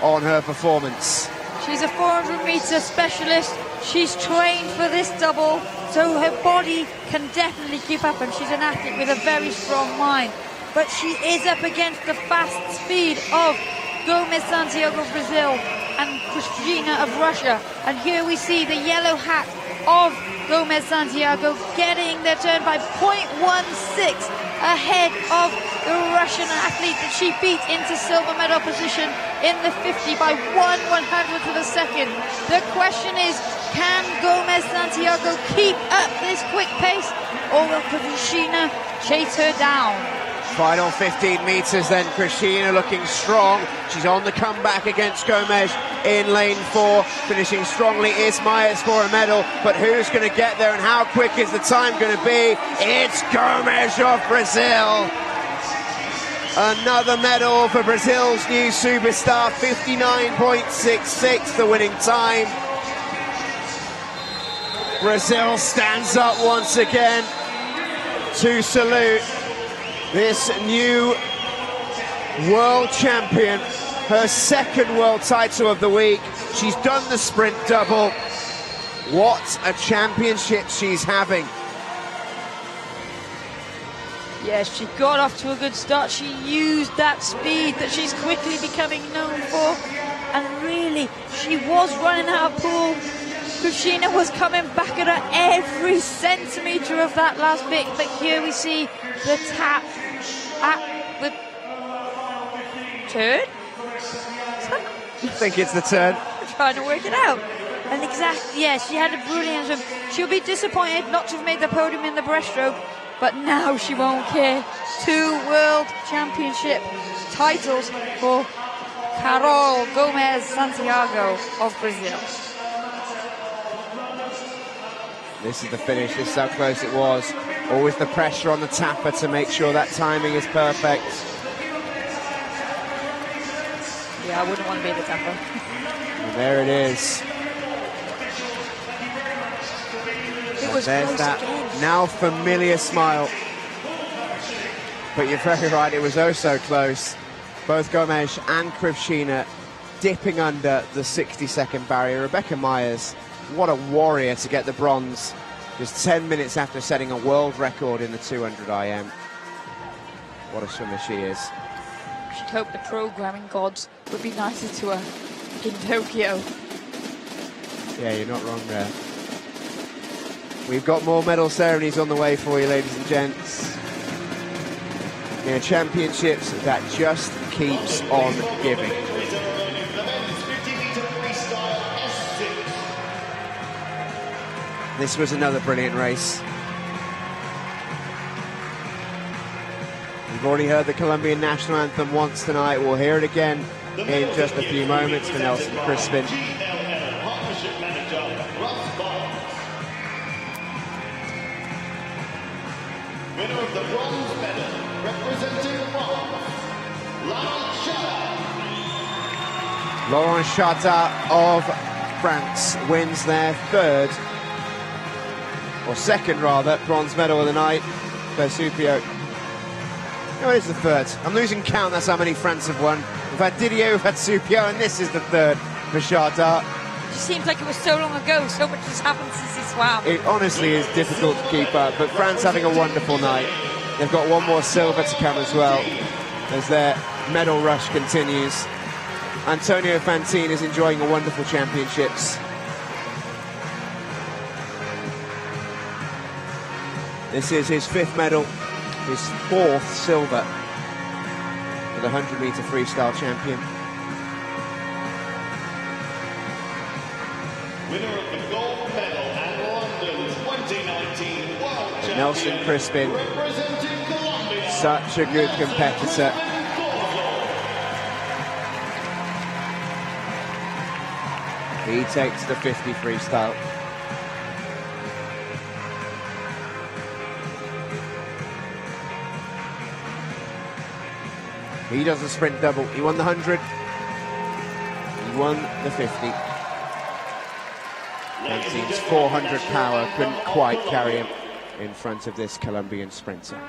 on her performance? She's a 400-meter specialist. She's trained for this double, so her body can definitely keep up, and she's an athlete with a very strong mind. But she is up against the fast speed of Gomes Santiago of Brazil and Krivshina of Russia. And here we see the yellow hat of Gomes Santiago getting their turn by 0.16 ahead of the Russian athlete that she beat into silver medal position in the 50 by 1/100th of a second. The question is, can Gomes Santiago keep up this quick pace, or will Krivshina chase her down? Final 15 meters then, Krivshina looking strong. She's on the comeback against Gomes in lane 4. Finishing strongly is Myers for a medal, but who's going to get there and how quick is the time going to be? It's Gomes of Brazil. Another medal for Brazil's new superstar, 59.66 the winning time. Brazil stands up once again to salute this new world champion, her second world title of the week. She's done the sprint double. What a championship she's having. Yes, she got off to a good start. She used that speed that she's quickly becoming known for. And really, she was running out of pool. Kushina was coming back at her every centimetre of that last bit, but here we see the tap at the turn. I think it's the turn. I'm trying to work it out. And exactly, yes, she had a brilliant swim. She'll be disappointed not to have made the podium in the breaststroke, but now she won't care. 2 World Championship titles for Carol Gomez Santiago of Brazil. This is the finish. This is how close it was. Always the pressure on the tapper to make sure that timing is perfect. Yeah, I wouldn't want to be the tapper. And there it is. There's that now familiar smile. But you're very right, it was oh so close. Both Gomes and Krivshina dipping under the 60-second barrier. Rebecca Myers, what a warrior to get the bronze just 10 minutes after setting a world record in the 200 IM. What a swimmer she is. I should hope the programming gods would be nicer to her in Tokyo. Yeah, you're not wrong there. We've got more medal ceremonies on the way for you, ladies and gents. You know, championships that just keeps on giving. This was another brilliant race. We've already heard the Colombian national anthem once tonight. We'll hear it again in just a few moments for Nelson Crispin. Winner of the bronze medal, representing France, Laurent Chata of France wins their third, or second rather, bronze medal of the night. Versupio. No, it is the third. I'm losing count, that's how many France have won. We've had Didier, we've had Supio, and this is the third for Chata. It just seems like it was so long ago, so much has happened since he swam. It honestly is difficult to keep up, but France having a wonderful night. They've got one more silver to come as well, as their medal rush continues. Antonio Fantine is enjoying a wonderful championships. This is his 5th medal, his 4th silver for the 100-meter freestyle champion. winner of the gold medal at London 2019 World Champion, Nelson Crispin, representing Colombia, such a good competitor. He takes the 50 freestyle. He does the sprint double. He won the 100. He won the 50. Fantine's 400 power couldn't quite carry him in front of this Colombian sprinter.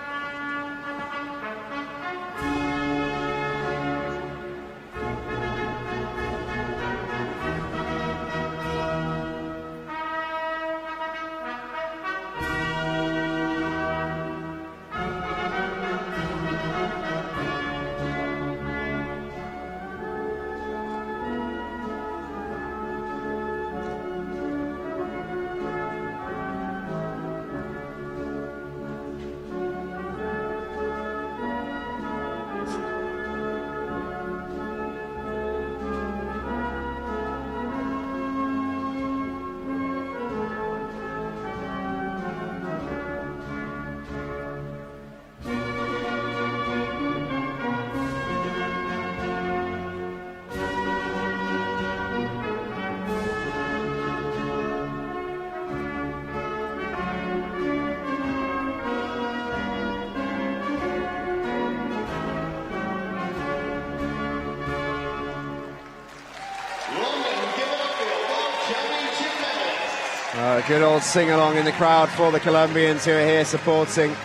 Good old sing-along in the crowd for the Colombians who are here supporting.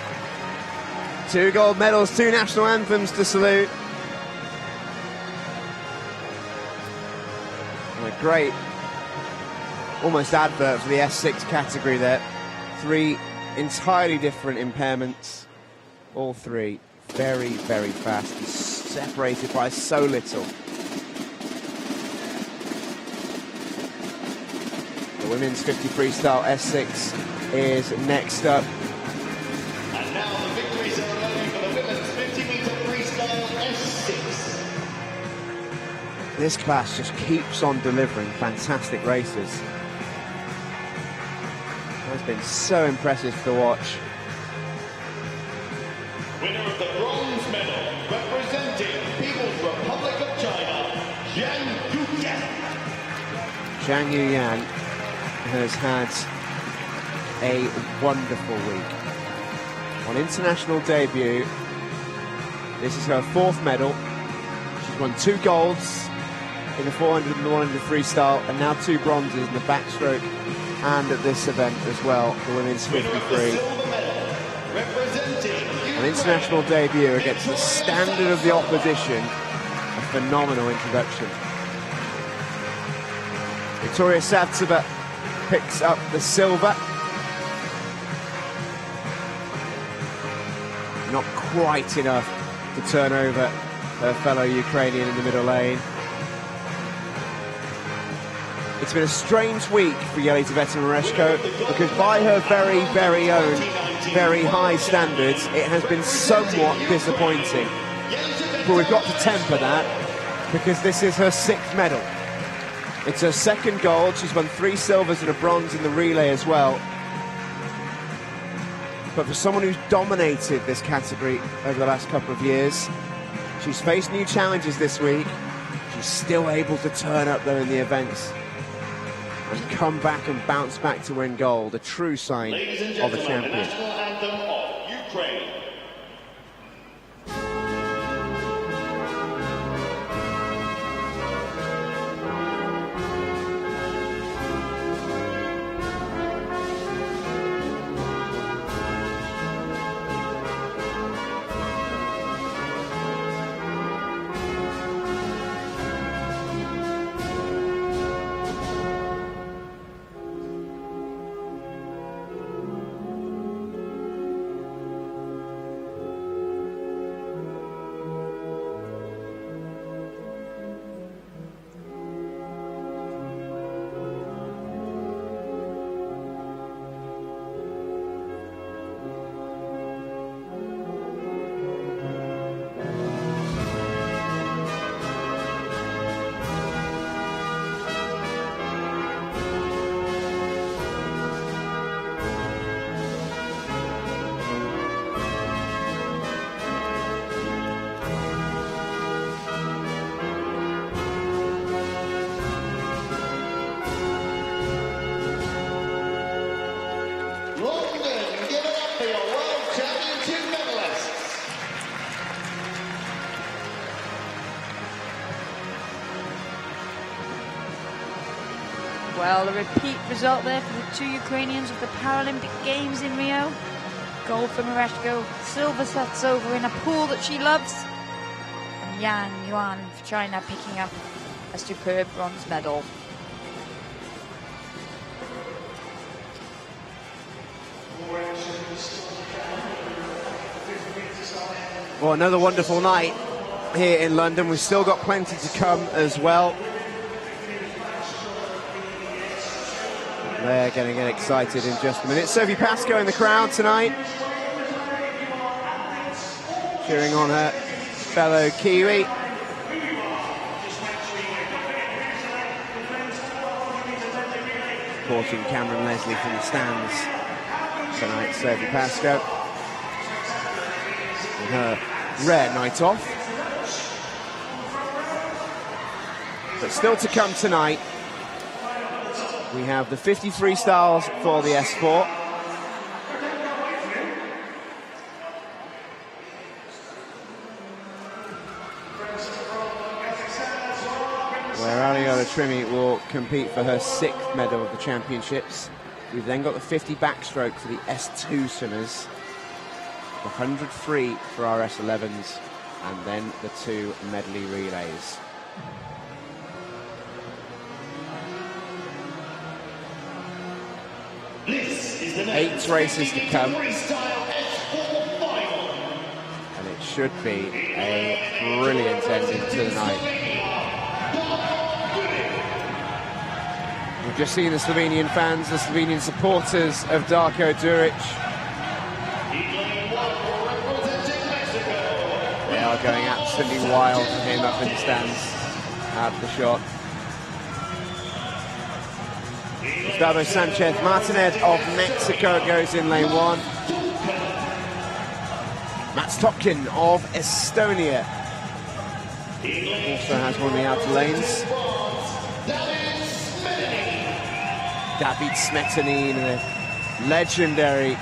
2 gold medals, 2 national anthems to salute. And a great, almost advert for the S6 category there. 3 entirely different impairments. All 3 very, very fast, and separated by so little. women's 50 freestyle S6 is next up. And now the victory ceremony for the women's 50-meter freestyle S6. This class just keeps on delivering fantastic races. It's been so impressive to watch. Winner of the bronze medal, representing People's Republic of China, Zhang Yuyan. Zhang Yuyan has had a wonderful week. On international debut, this is her 4th medal. She's won 2 golds in the 400 and the 100 freestyle, and now 2 bronzes in the backstroke and at this event as well, the women's 53. An international debut against the standard of the opposition, a phenomenal introduction. Victoria Savtseva picks up the silver. Not quite enough to turn over her fellow Ukrainian in the middle lane. It's been a strange week for Yelizaveta Mereshko because by her very, very own, very high standards, it has been somewhat disappointing. But we've got to temper that because this is her 6th medal. It's her 2nd gold. She's won 3 silvers and a bronze in the relay as well. But for someone who's dominated this category over the last couple of years, she's faced new challenges this week. She's still able to turn up though in the events and come back and bounce back to win gold, a true sign of a champion. The national anthem of Ukraine. Well, a repeat result there for the 2 Ukrainians of the Paralympic Games in Rio. Gold for Mereshko, silver Savtseva in a pool that she loves. And Yang Yuan for China picking up a superb bronze medal. Well, another wonderful night here in London. We've still got plenty to come as well. They're going to get excited in just a minute. Sophie Pascoe in the crowd tonight, cheering on her fellow Kiwi. Supporting Cameron Leslie from the stands tonight, Sophie Pascoe. And her rare night off. But still to come tonight, we have the 50 freestyles for the S4. Where Aliola Trimi will compete for her 6th medal of the championships. We've then got the 50 backstroke for the S2 swimmers, the 100 free for our S11s, and then the 2 medley relays. This is the 8 races to come, freestyle S4 final. and it should be a brilliant ending to the night. We've just seen the Slovenian fans, the Slovenian supporters of Darko Duric. They are going absolutely wild for him up in the stands, out of the shot. Gustavo Sanchez Martinez of Mexico goes in lane 1. Mats Topkin of Estonia also has one of the outer lanes. David Smetany, the legendary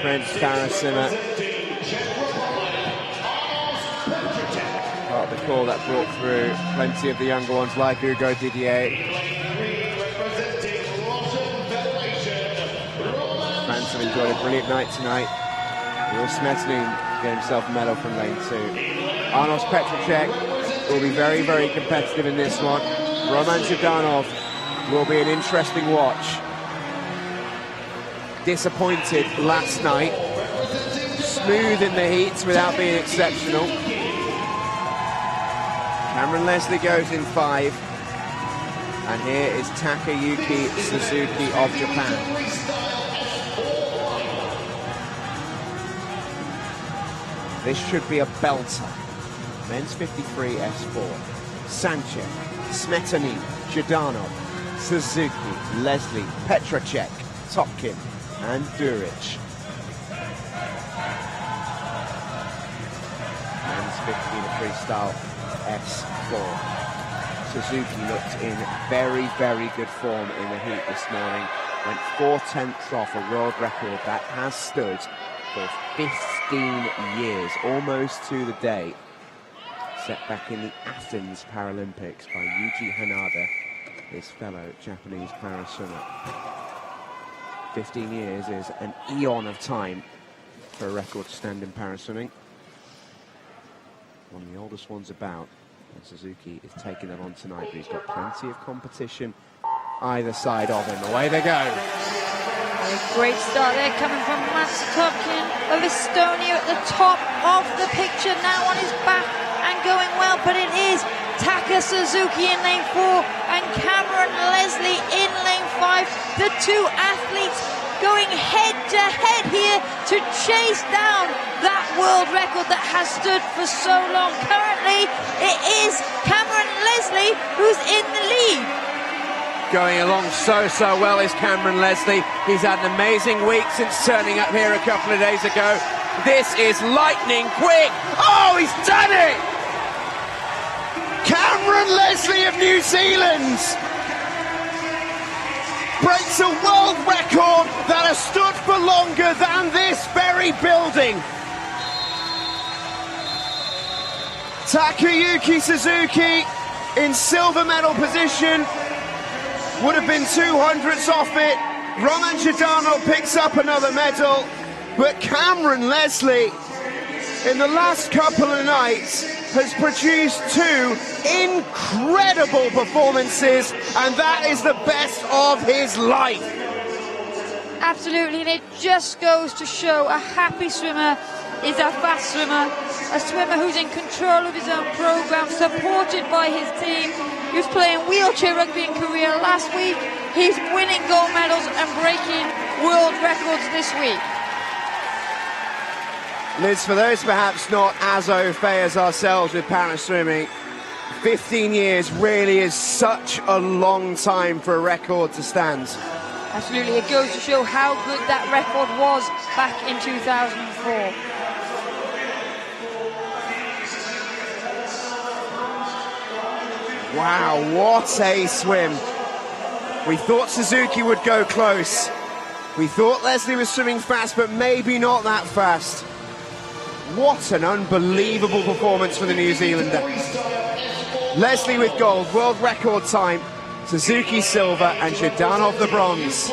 French paraswimmer. Part of the call that brought through plenty of the younger ones like Hugo Didier. Fans have enjoyed a brilliant night tonight. Will Smetany get himself a medal from lane 2. Arnos Petrocek will be very, very competitive in this one. Roman Zhdanov will be an interesting watch. Disappointed last night. Smooth in the heats without being exceptional. Cameron Leslie goes in 5. And here is Takayuki Suzuki of Japan. This should be a belter. Men's 53 S4. Sanchez, Smetany, Zhdanov, Suzuki, Leslie, Petrocek, Topkin, and Duric. Men's 15 freestyle S4. Suzuki looked in very, very good form in the heat this morning. Went 4/10 off a world record that has stood for 15 years, almost to the day, set back in the Athens Paralympics by Yuji Hanada, his fellow Japanese paraswimmer. 15 years is an eon of time for a record to stand in paraswimming. One of the oldest ones about, and Suzuki is taking that on tonight, but he's got plenty of competition either side of him. Away they go. A great start there coming from Mats Topkin of Estonia at the top of the picture, now on his back and going well, but it is Taka Suzuki in lane 4 and Cameron Leslie in lane 5. The two athletes going head to head here to chase down that world record that has stood for so long. Currently, it is Cameron Leslie who's in the lead. Going along so well is Cameron Leslie. He's had an amazing week since turning up here a couple of days ago. This is lightning quick. Oh, he's done it! Cameron Leslie of New Zealand breaks a world record that has stood for longer than this very building. Takayuki Suzuki in silver medal position. Would have been 200ths off it. Roman Zhdanov picks up another medal. But Cameron Leslie, in the last couple of nights, has produced 2 incredible performances, and that is the best of his life. Absolutely, and it just goes to show a happy swimmer is a fast swimmer, a swimmer who's in control of his own program, supported by his team. He was playing wheelchair rugby in Korea last week. He's winning gold medals and breaking world records this week. Liz, for those perhaps not as au fait as ourselves with paraswimming, 15 years really is such a long time for a record to stand. Absolutely, it goes to show how good that record was back in 2004. Wow, what a swim. We thought Suzuki would go close. We thought Leslie was swimming fast, but maybe not that fast. What an unbelievable performance for the New Zealander. Leslie with gold, world record time. Suzuki silver and Zhdanov the bronze.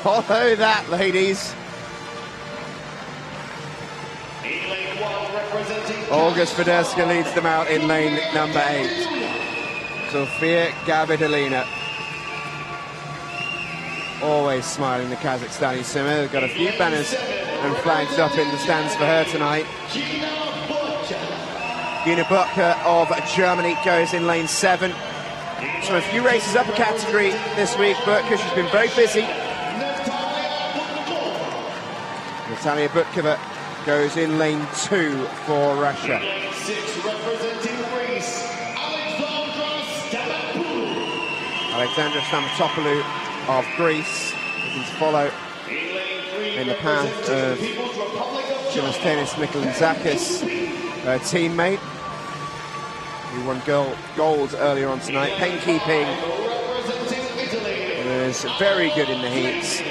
Follow that, ladies. August Federska leads them out in lane number 8. Sofia Gabidalina. Always smiling, the Kazakhstani swimmer. They've got a few banners and flags up in the stands for her tonight. Gina Bucker of Germany goes in lane 7. So a few races up a category this week. Butka, she's been very busy. Natalia Butkova goes in lane 2 for Russia. Lane 6 representing Greece, Alexandra Stamatopoulou of Greece, looking to follow in the path of Gimastenis Mikolinzakis, her teammate, who won gold earlier on tonight. Pen keeping was very good in the heats.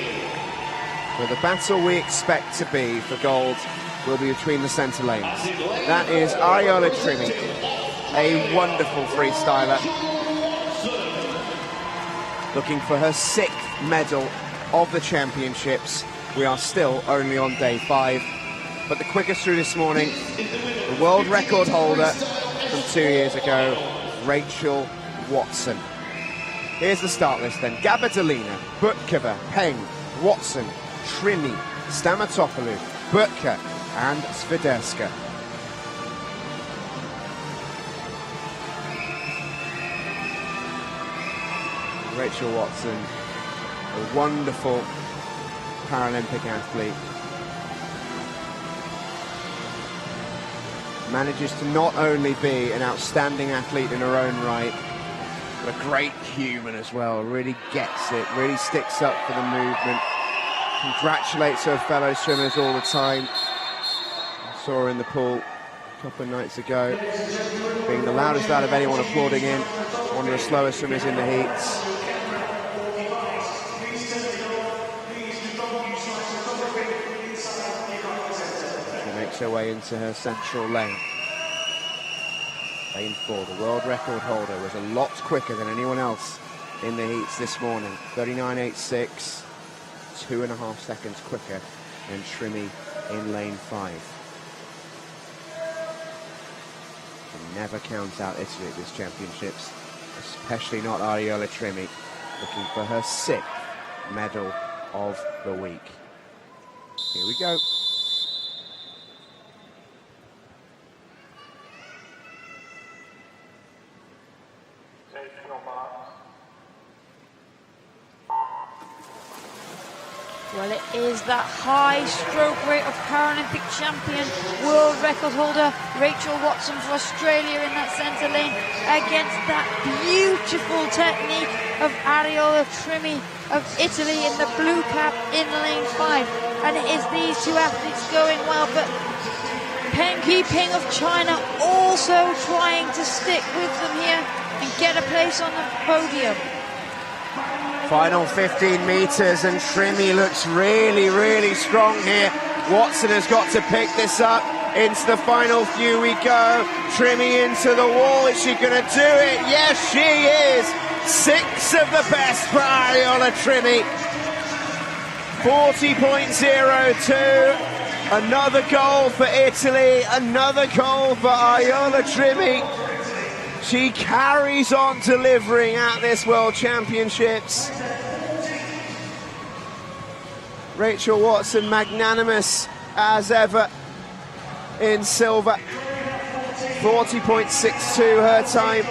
But the battle we expect to be for gold will be between the centre lanes. That is Ariola Trimi, a wonderful freestyler, looking for her 6th medal of the championships. We are still only on day 5, but the quickest through this morning, the world record holder from 2 years ago, Rachel Watson. Here's the start list then. Gabardolina, Butkova, Peng, Watson, Trimi, Stamatopoulou, Butka and Swiderska. Rachel Watson, a wonderful Paralympic athlete, manages to not only be an outstanding athlete in her own right, but a great human as well. Really gets it, really sticks up for the movement, congratulates her fellow swimmers all the time. I saw her in the pool a couple of nights ago, being the loudest out of anyone applauding in, one of the slower swimmers in the heats. She makes her way into her central lane. Lane 4, the world record holder, was a lot quicker than anyone else in the heats this morning. 39.86, 2.5 seconds quicker than Trimi in lane 5. Can never count out Italy at these championships, especially not Ariola Trimi, looking for her 6th medal of the week. Here we go. Well, it is that high stroke rate of Paralympic champion, world record holder Rachel Watson for Australia in that centre lane against that beautiful technique of Ariola Trimi of Italy in the blue cap in lane 5. And it is these two athletes going well, but Peng Yiping of China also trying to stick with them here and get a place on the podium. Final 15 metres and Trimi looks really, really strong here. Watson has got to pick this up. Into the final few we go. Trimi into the wall. Is she going to do it? Yes, she is. 6 of the best for Ariola Trimi. 40.02. Another goal for Italy. Another goal for Ariola Trimi. She carries on delivering at this World Championships. Rachel Watson, magnanimous as ever in silver. 40.62 her time.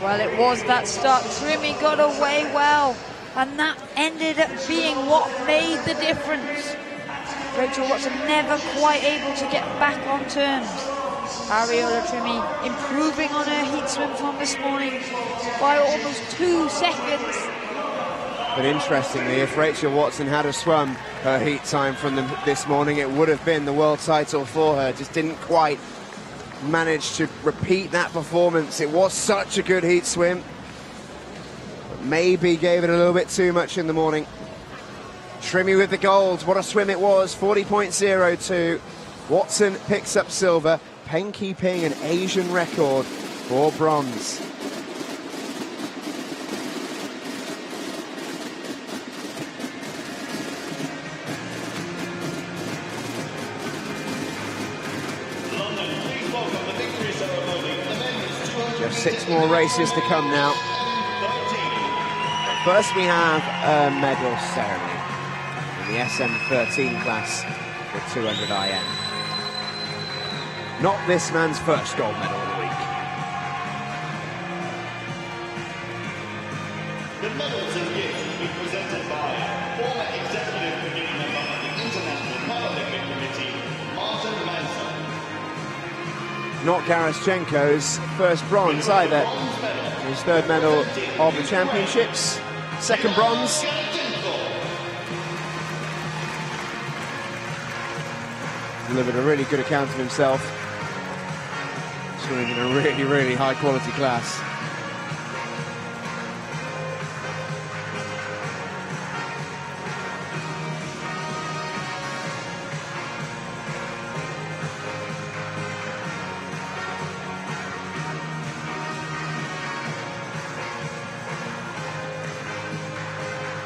Well, it was that start. Trimi got away well, and that ended up being what made the difference. Rachel Watson never quite able to get back on terms. Ariola Trimi improving on her heat swim from this morning by almost 2 seconds. But interestingly, if Rachel Watson had a swum her heat time from this morning, it would have been the world title for her. Just didn't quite manage to repeat that performance. It was such a good heat swim, but maybe gave it a little bit too much in the morning. Trimi with the gold. What a swim it was. 40.02. Watson picks up silver. Peng Yiping an Asian record for bronze. Just 6 more races to come now. First we have a medal ceremony in the SM13 class with 200 IM. Not this man's first gold medal of the week. not Garaschenko's first bronze either. His third medal of the championships, second bronze. Delivered a really good account of himself, swimming in a really, really high quality class.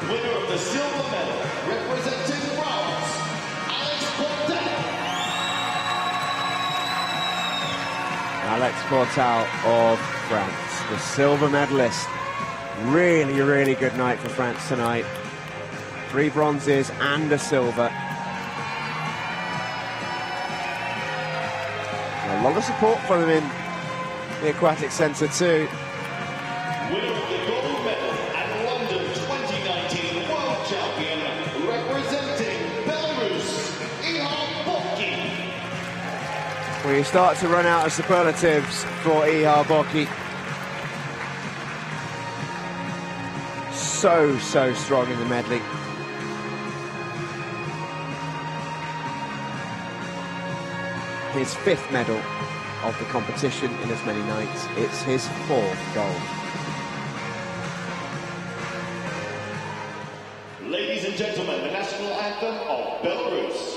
Winner of the silver medal, representing France, Alex Portal of France, the silver medalist. Really, really good night for France tonight. 3 bronzes and a silver. A lot of support from him in the aquatic centre too. winner of the gold medal and London 2019 world champion, representing Belarus, IM. Well, you start to run out of superlatives for Ihar Boki. So strong in the medley. His 5th medal of the competition in as many nights. It's his 4th gold. Ladies and gentlemen, the national anthem of Belarus.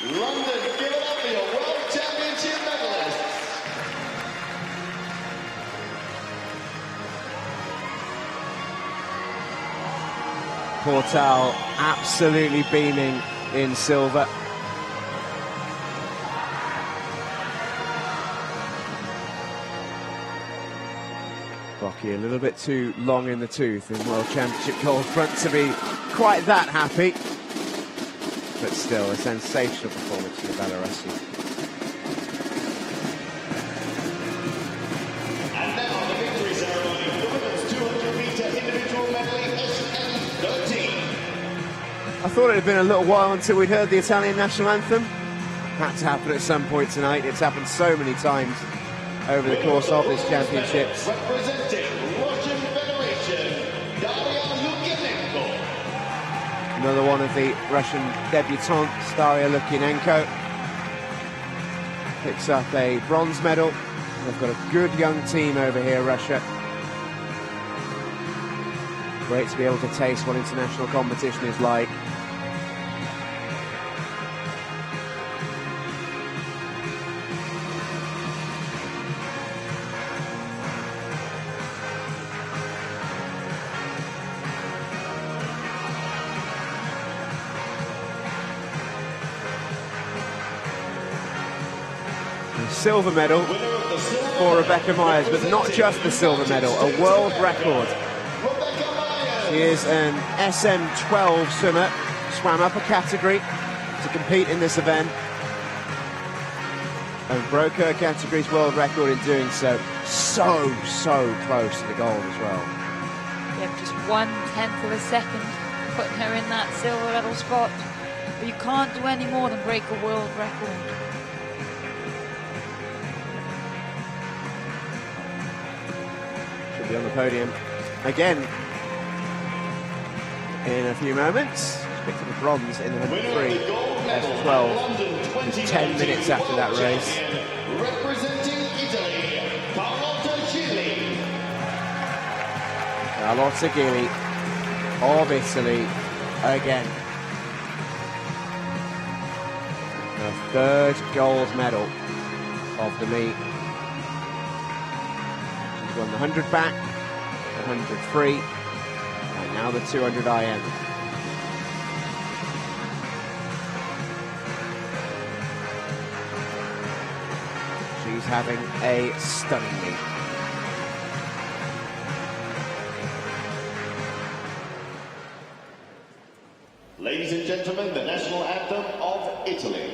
London, give it up for your World Championship medalists. Portal absolutely beaming in silver. Boki a little bit too long in the tooth in World Championship gold front to be quite that happy. But still, a sensational performance for the Belarusi. And now the victory ceremony for the women's 200-meter individual medley SM13. I thought it had been a little while until we'd heard the Italian national anthem. Had to happen at some point tonight. It's happened so many times over the course of this championships. Representing Russian Federation, Another one of the Russian debutantes, Daria Lukyanenko, picks up a bronze medal. They've got a good young team over here, Russia. Great to be able to taste what international competition is like. Silver medal for Rebecca Myers, but not just the silver medal, a world record. She is an SM12 swimmer, swam up a category to compete in this event and broke her category's world record in doing so. So close to the gold as well. Yeah, just 1/10 of a second putting her in that silver medal spot. But you can't do any more than break a world record. Be on the podium again in a few moments. Picked up a bronze in the 100 free, S12, just 10 minutes after that race. Gili of Italy again. The third gold medal of the meet. She's won the 100 back, the 100 free, and now the 200 IM. She's having a stunning meet. Ladies and gentlemen, the national anthem of Italy.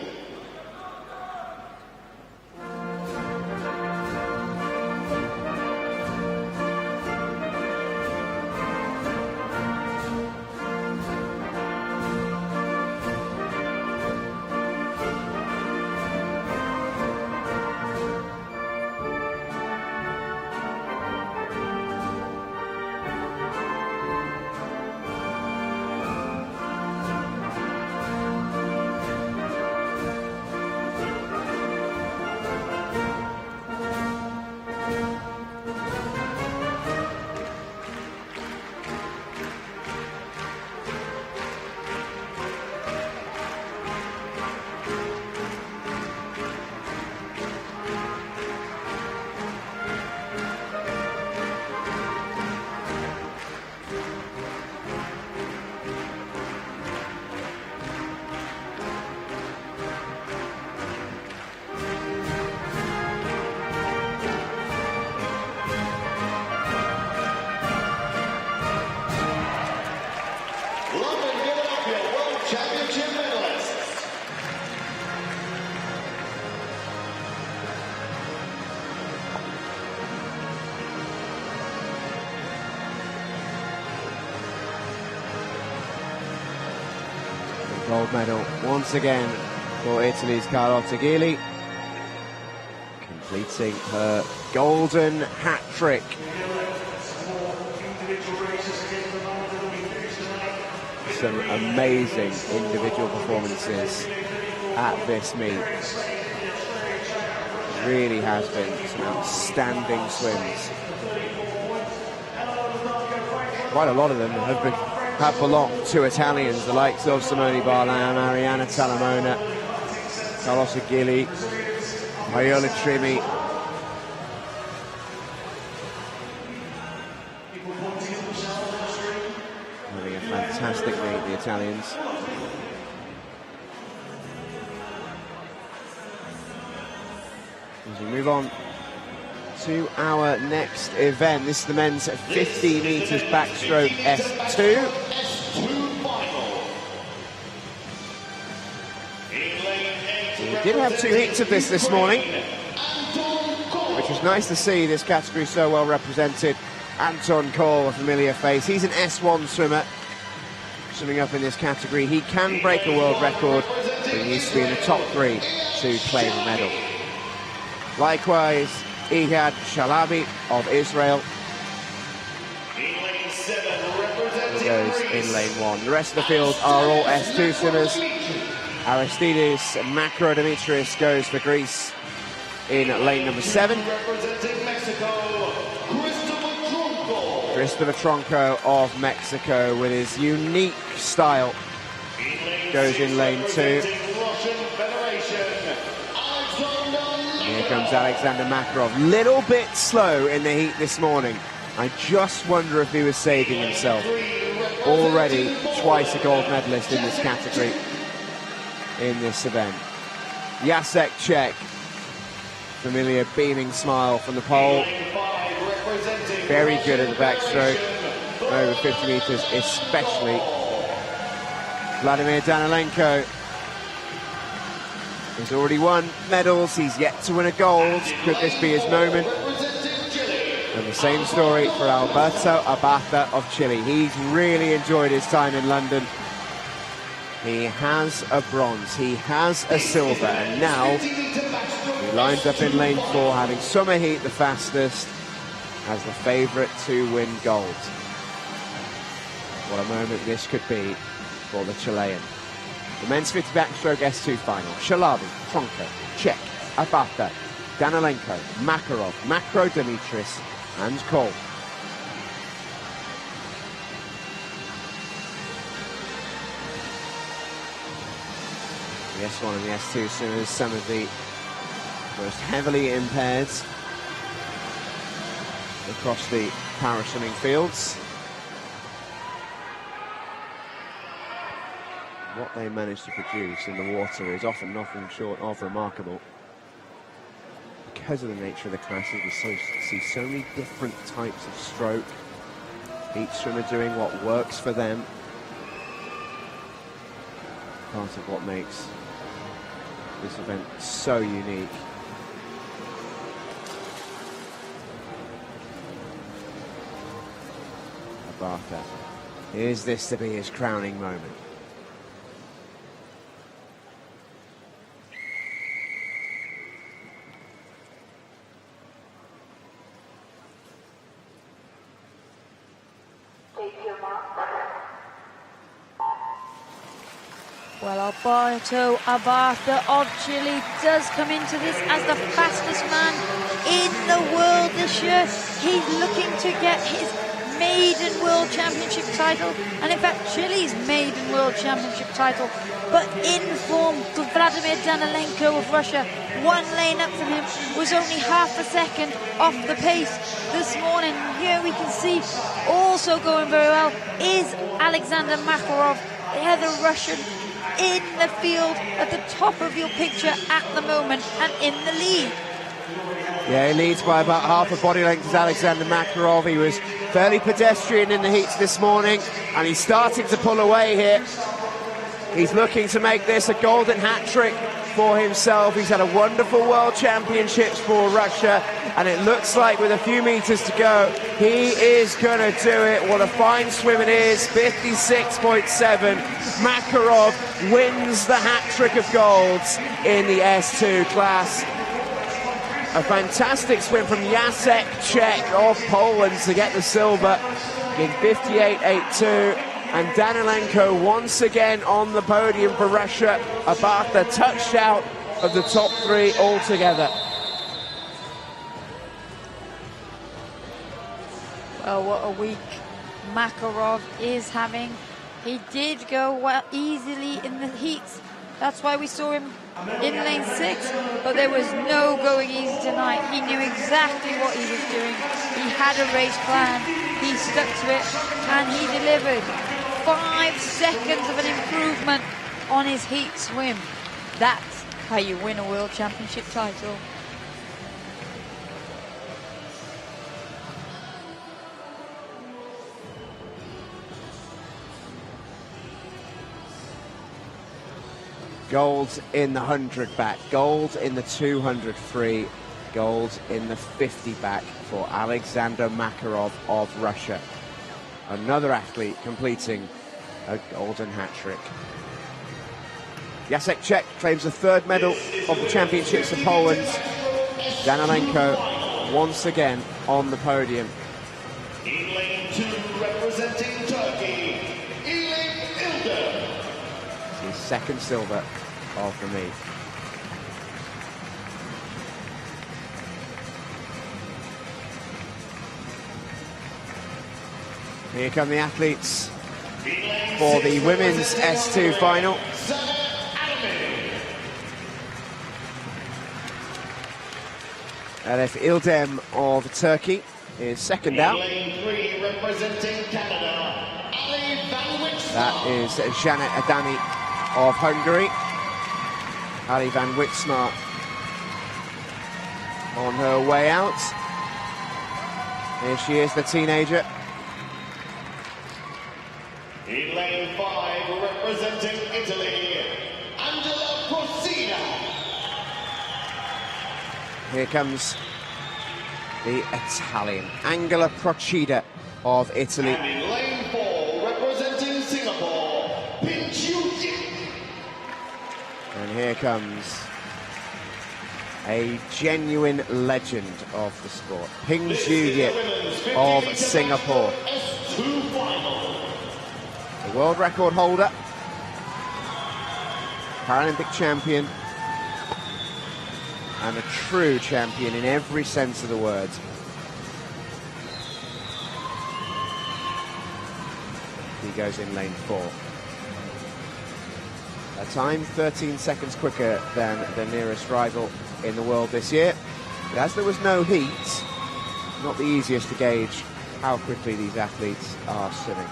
Gold medal once again for Italy's Carlotta Gili, completing her golden hat-trick. Some amazing individual performances at this meet. Really has been some outstanding swims. Quite a lot of them have belonged to Italians, the likes of Simone Barlam, Mariana Talamona, Carlotta Gili, Viola Trimi. Having a fantastic meet, the Italians. As we move on to our next event, this is the men's 50 metres backstroke S2. We did have two heats of this morning, which was nice to see this category so well represented. Anton Cole, a familiar face. He's an S1 swimmer, swimming up in this category. He can break a world record, but he needs to be in the top 3 to claim a medal. Likewise, Ihad Shalabi of Israel. He goes in lane 1. The rest of the field are all S2 swimmers. Aristides Makrodimitrios goes for Greece in lane number 7. Christopher Tronco of Mexico, with his unique style, goes in lane 2. And here comes Alexander Makarov. Little bit slow in the heat this morning. I just wonder if he was saving himself. Already twice a gold medalist in this category in this event. Jacek Czech, familiar beaming smile from the pole. Very good at the backstroke, over 50 metres especially. Vladimir Danilenko has already won medals, he's yet to win a gold. Could this be his moment? And the same story for Alberto Abata of Chile. He's really enjoyed his time in London. He has a bronze, he has a silver, and now he lines up in lane 4, having summer heat the fastest, as the favourite to win gold. What a moment this could be for the Chilean. The men's 50 backstroke S2 final. Shalabi, Tronco, Czech, Abata, Danilenko, Makarov, Makrodimitrios and Cole. The S1 and the S2 swimmers, some of the most heavily impaired across the para-swimming fields. What they manage to produce in the water is often nothing short of remarkable. Because of the nature of the classes, we see so many different types of stroke, each swimmer doing what works for them. Part of what makes this event so unique. Abartha, is this to be his crowning moment? Well, Alberto Abartha of Chile does come into this as the fastest man in the world this year. He's looking to get his maiden World Championship title, and in fact Chile's maiden World Championship title. But in form, Vladimir Danilenko of Russia, one lane up from him, was only half a second off the pace this morning. Here we can see also going very well is Alexander Makarov, the other Russian in the field at the top of your picture at the moment and in the lead. Yeah, he leads by about half a body length as Alexander Makarov. He was fairly pedestrian in the heats this morning, and he's starting to pull away here. He's looking to make this a golden hat-trick for himself. He's had a wonderful World Championships for Russia, and it looks like with a few meters to go, he is going to do it. What a fine swim it is, 56.7. Makarov wins the hat-trick of golds in the S2 class. A fantastic swim from Jacek Czech of Poland to get the silver in 58.82. And Danilenko once again on the podium for Russia. Abartha touched out of the top three altogether. Well, what a week Makarov is having. He did go well easily in the heats. That's why we saw him in lane 6, but there was no going easy tonight. He knew exactly what he was doing. He had a race plan, he stuck to it, and he delivered. 5 seconds of an improvement on his heat swim. That's how you win a World Championship title. Gold in the 100 back, gold in the 200 free, gold in the 50 back for Alexander Makarov of Russia. Another athlete completing a golden hat-trick. Jacek Czech claims the 3rd medal of the Championships of Poland. Danilenko once again on the podium. In lane 2, representing Turkey, His 2nd silver of the meet. Here come the athletes for the women's S2 final. Elif İldem of Turkey is 2nd out. lane 3, representing Canada, Ali Van Witsma. That is Janet Adami of Hungary. Ali Van Witsma on her way out. Here she is, the teenager. In lane 5, representing Italy, Angela Procida. Here comes the Italian, Angela Procida of Italy. And in lane 4, representing Singapore, Pin Chiu Jin. And here comes a genuine legend of the sport, Ping Zhu of Singapore. S2 final. The world record holder, Paralympic champion, and a true champion in every sense of the word. He goes in lane 4. A time 13 seconds quicker than the nearest rival in the world this year. But as there was no heat, not the easiest to gauge how quickly these athletes are swimming.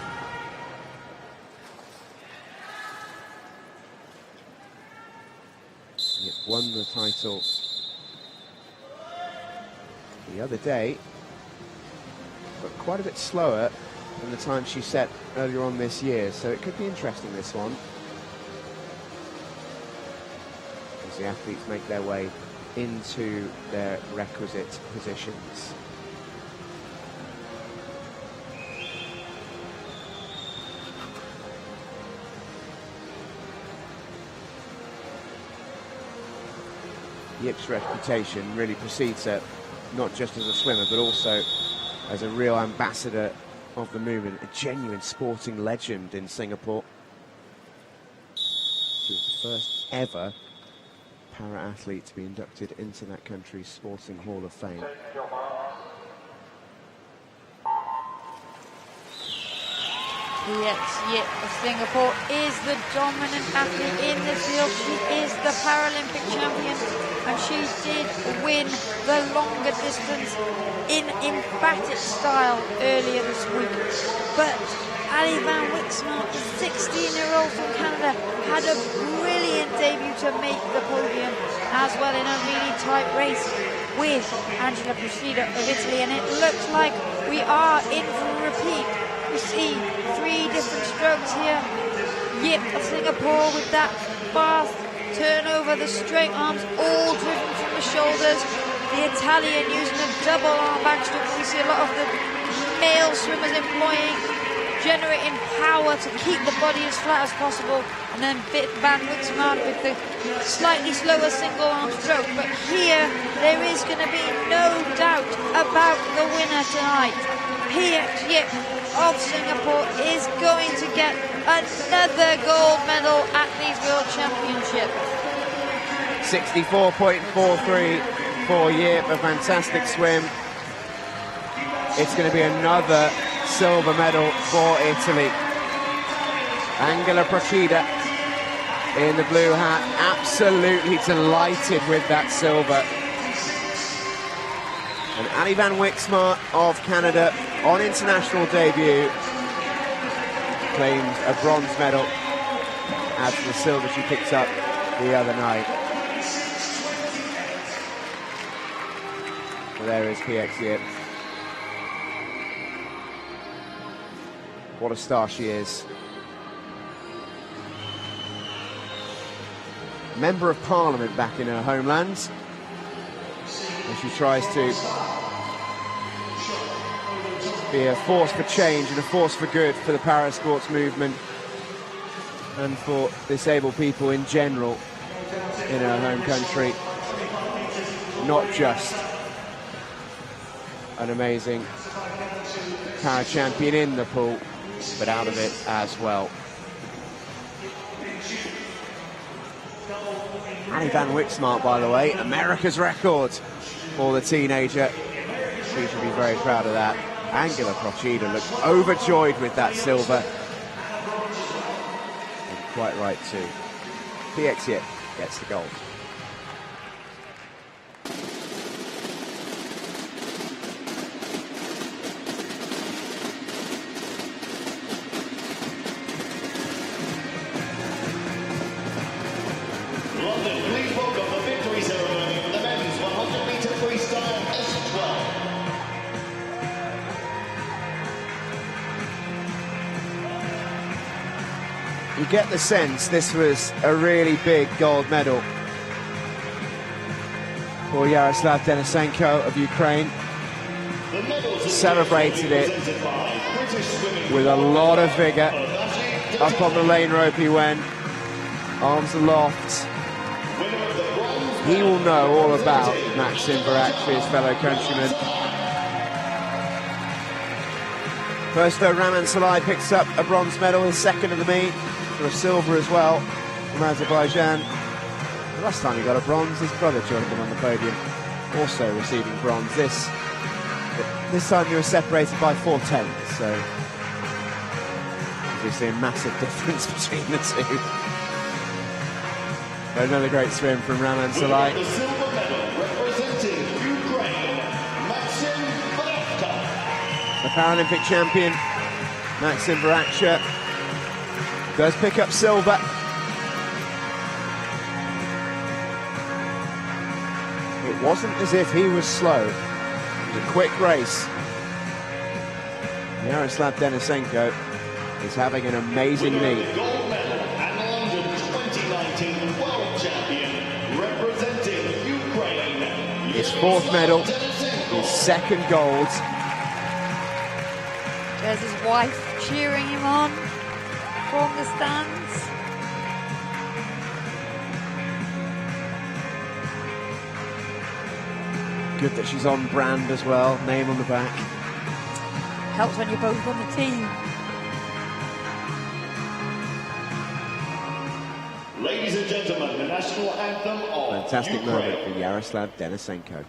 Yep, won the title the other day, but quite a bit slower than the time she set earlier on this year, so it could be interesting, this one, as the athletes make their way into their requisite positions. Yip's reputation really precedes her, not just as a swimmer, but also as a real ambassador of the movement, a genuine sporting legend in Singapore. She was the first ever para-athlete to be inducted into that country's Sporting Hall of Fame. Yes, Yip of Singapore is the dominant athlete in this field. She is the Paralympic champion, and she did win the longer distance in emphatic style earlier this week. But Ali Van Wixmart, the 16-year-old from Canada, had a brilliant debut to make the podium as well in a really tight race with Angela Procida of Italy, and it looks like we are in for a repeat. We see 3 different strokes here. Yip of Singapore with that fast turnover, the straight arms all driven from the shoulders. The Italian using a double arm backstroke. We see a lot of the male swimmers employing, generating power to keep the body as flat as possible. And then Van Wixmart with the slightly slower single arm stroke. But here, there is going to be no doubt about the winner tonight. PX Yip of Singapore is going to get another gold medal at these World Championships. 64.43 for Yip, a fantastic swim. It's going to be another silver medal for Italy. Angela Procida in the blue hat, absolutely delighted with that silver. And Ali Van Wixmart of Canada, on international debut, claims a bronze medal after the silver she picked up the other night. So there is PX Yip. What a star she is. Member of Parliament back in her homeland, and she tries to be a force for change and a force for good for the parasports movement and for disabled people in general in her home country. Not just an amazing para champion in the pool, but out of it as well. Ali Van Wixmart, by the way, America's record for the teenager. She should be very proud of that. Angela Procida looks overjoyed with that silver. And quite right too. PX Yip gets the gold. London, please welcome the victory ceremony for the men's 100-meter freestyle S12. You get the sense this was a really big gold medal for Yaroslav Denisenko of Ukraine. Celebrated it with a lot of vigour. Up on the lane rope he went, arms aloft. He will know all about Maxim Baratri, his fellow countryman. First though, Raman Salai picks up a bronze medal, his second of the meet, for a silver as well from Azerbaijan. The last time he got a bronze, his brother joined him on the podium, also receiving bronze. This time they were separated by 4/10, so obviously a massive difference between the two. Another great swim from Raman Winner Salai. of the silver medal representing Ukraine, Maxim Varavka. The Paralympic champion, Maxim Varavka, does pick up silver. It wasn't as if he was slow. It was a quick race. Yaroslav Denisenko is having an amazing Winner of meet. the gold medal and London 2019 world champion representing Ukraine. His fourth medal, Denisenko. his second gold. There's his wife cheering him on from the stands. Good that she's on brand as well, name on the back. Helps when you're both on the team. Ladies and gentlemen, the national anthem of Fantastic Ukraine. moment for Yaroslav Denisenko.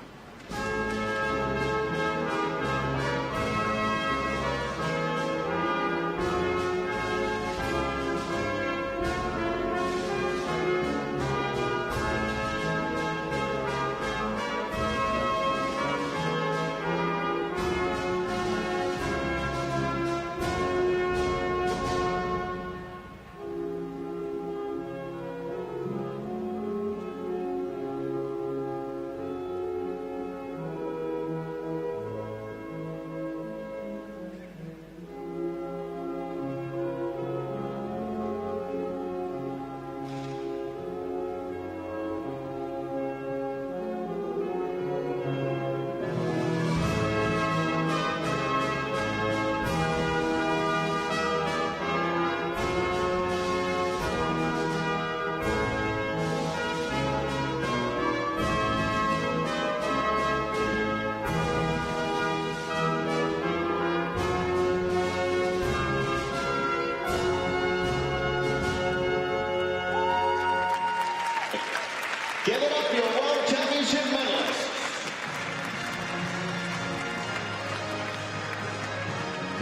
Give it up, your World Championship medalists.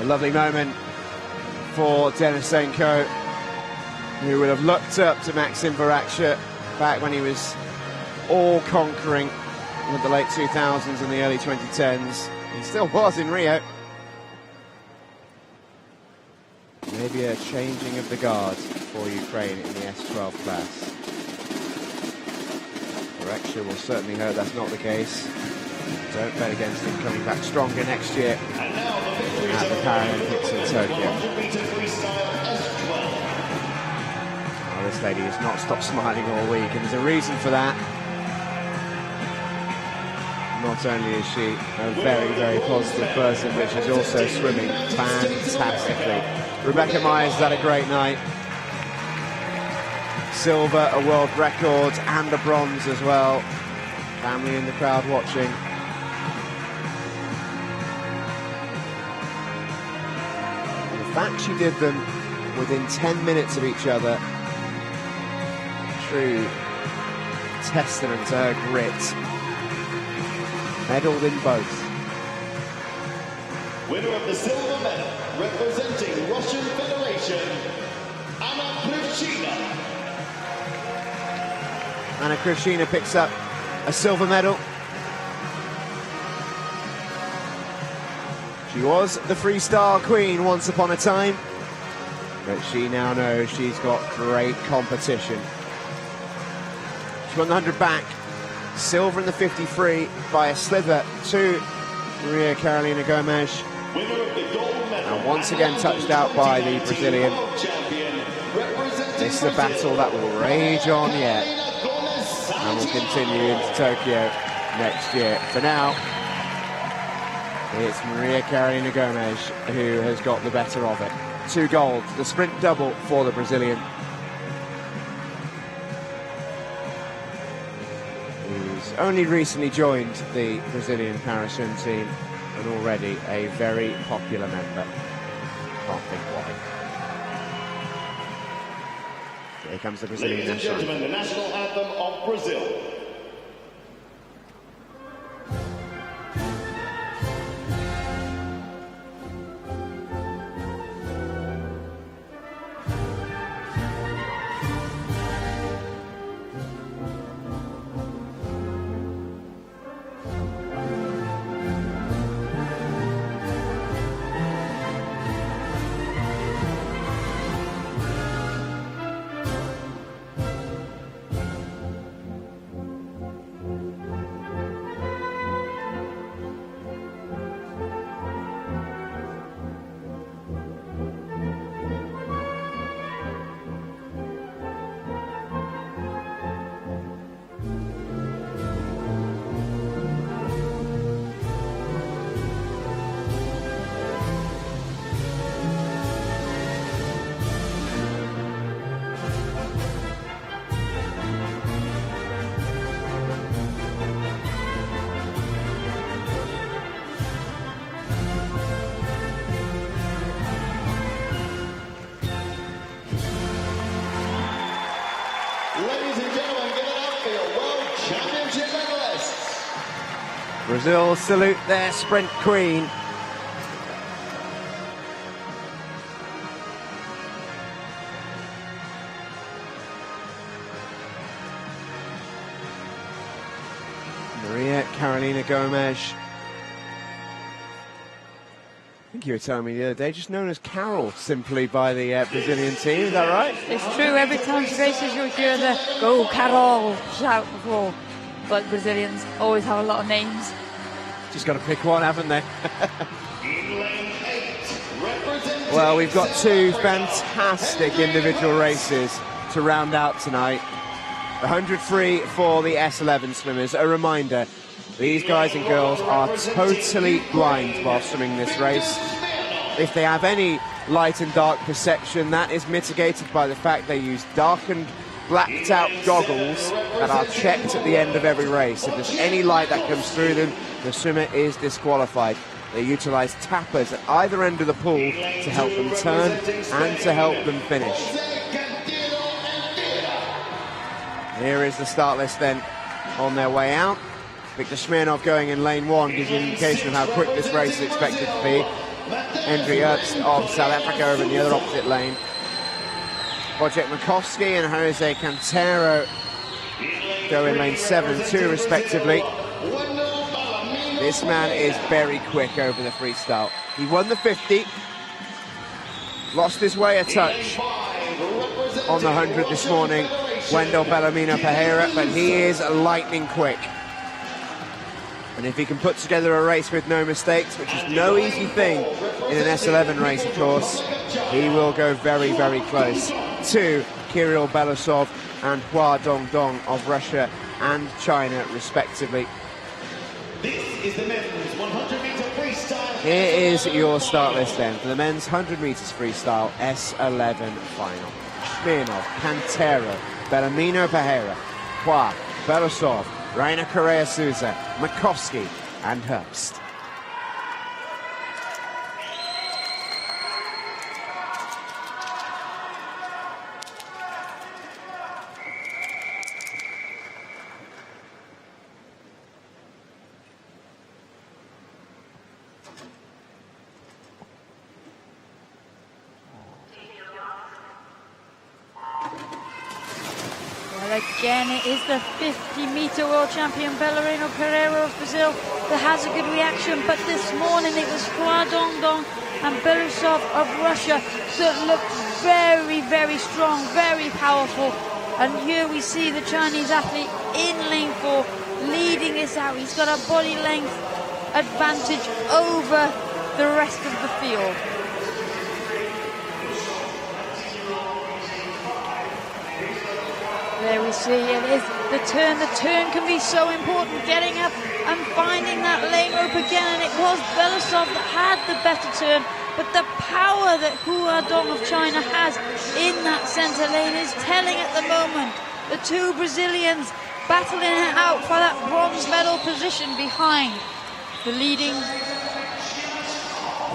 A lovely moment for Denisenko, who would have looked up to Maxim Varavka back when he was all-conquering with the late 2000s and the early 2010s. He still was in Rio. Maybe a changing of the guard for Ukraine in the S12 class. Varavka will certainly hope that's not the case. Don't bet against him coming back stronger next year And now the victory at the Paralympics in Tokyo. 100-meter freestyle S12. Well, this lady has not stopped smiling all week, and there's a reason for that. Not only is she a very, very positive person, but she's also swimming fantastically. Rebecca Myers had a great night. Silver, a world record, and a bronze as well. Family in the crowd watching. And the fact she did them within 10 minutes of each other, true testament to her grit. Medalled in both. Winner of the silver medal, representing Russian Federation, Anna Krivchina. Anna Krivchina picks up a silver medal. She was the freestyle queen once upon a time, but she now knows she's got great competition. She won the 100 back, silver in the 50 free by a sliver to Maria Carolina Gomes, Winner of the gold medal, and once again touched out by the Brazilian. world champion, representing This is a battle that will rage on yet, and will continue into Tokyo next year. For now, it's Maria Carolina Gomes who has got the better of it. 2 gold, the sprint double for the Brazilian, who's only recently joined the Brazilian paraswim team and already a very popular member. Can't think why. Here comes the Brazilian Ladies and national. gentlemen, the national anthem of Brazil. gentlemen, give it up for your World Championship medalists. Brazil salute their sprint queen. Maria Carolina Gomes. I think you were telling me the other day, just known as Carol simply by the Brazilian team, is that right? It's true, every time she races you'll hear the "Go Carol" shout before. But Brazilians always have a lot of names. Just got to pick one, haven't they? In lane 8, representing... Well, we've got two fantastic individual races to round out tonight. The 100 free for the S11 swimmers. A reminder, these guys and girls are totally blind while swimming this race. If they have any light and dark perception, that is mitigated by the fact they use darkened, blacked out goggles that are checked at the end of every race. If there's any light that comes through them, the swimmer is disqualified. They utilize tappers at either end of the pool to help them turn and to help them finish. Here is the start list then on their way out. Viktor Smirnov going in lane 1 gives you an indication of how quick this race is expected to be. Hendry Ernst of South Africa over in the other opposite lane. Wojciech Makowski and Jose Cantero go in lane 7 and 2 respectively. This man is very quick over the freestyle. He won the 50, lost his way a touch on the 100 this morning, Wendell Bellarmino Pereira, but he is lightning quick. And if he can put together a race with no mistakes, which is no easy thing in an S11 race, of course, he will go very, very close to Kirill Belousov and Hua Dongdong of Russia and China, respectively. This is the men's 100-meter freestyle. Here is your start list then for the men's 100 meters freestyle S11 final. Smirnov, Cantero, Bellarmino Pereira, Hua, Belousov, Rainer Correa Souza, Makowski and Herbst. Again, it is the 50-meter world champion Bellarmino Pereira of Brazil that has a good reaction, but this morning it was Hua Dongdong and Belousov of Russia that looked very, very strong, very powerful. And here we see the Chinese athlete in lane 4 leading this out. He's got a body length advantage over the rest of the field. There we see it is the turn. The turn can be so important, getting up and finding that lane rope again. And it was Belousov that had the better turn, but the power that Hua Dong of China has in that center lane is telling at the moment. The two Brazilians battling it out for that bronze medal position behind the leading.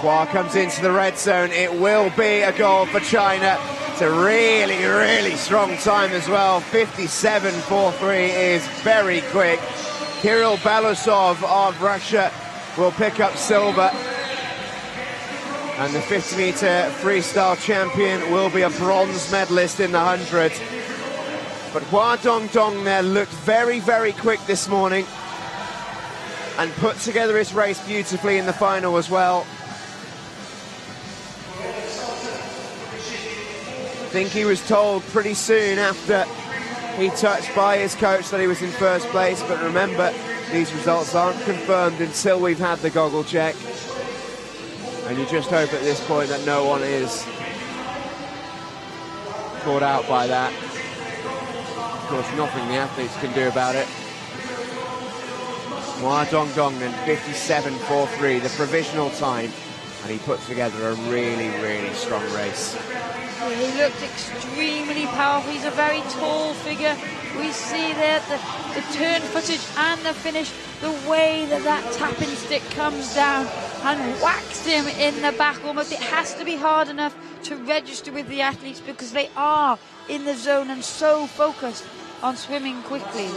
Hua comes into the red zone. It will be a goal for China. It's a really, really strong time as well. 57.43 is very quick. Kirill Belousov of Russia will pick up silver. And the 50-meter freestyle champion will be a bronze medalist in the 100. But Hua Dongdong there looked very, very quick this morning and put together his race beautifully in the final as well. I think he was told pretty soon after he touched by his coach that he was in first place, but remember, these results aren't confirmed until we've had the goggle check. And you just hope at this point that no one is caught out by that. Of course, nothing the athletes can do about it. Hua Dongdong then 57.43, the provisional time, and he put together a really, really strong race. He looked extremely powerful. He's a very tall figure. We see there the turn footage and the finish, the way that that tapping stick comes down and whacks him in the back. Almost it has to be hard enough to register with the athletes because they are in the zone and so focused on swimming quickly.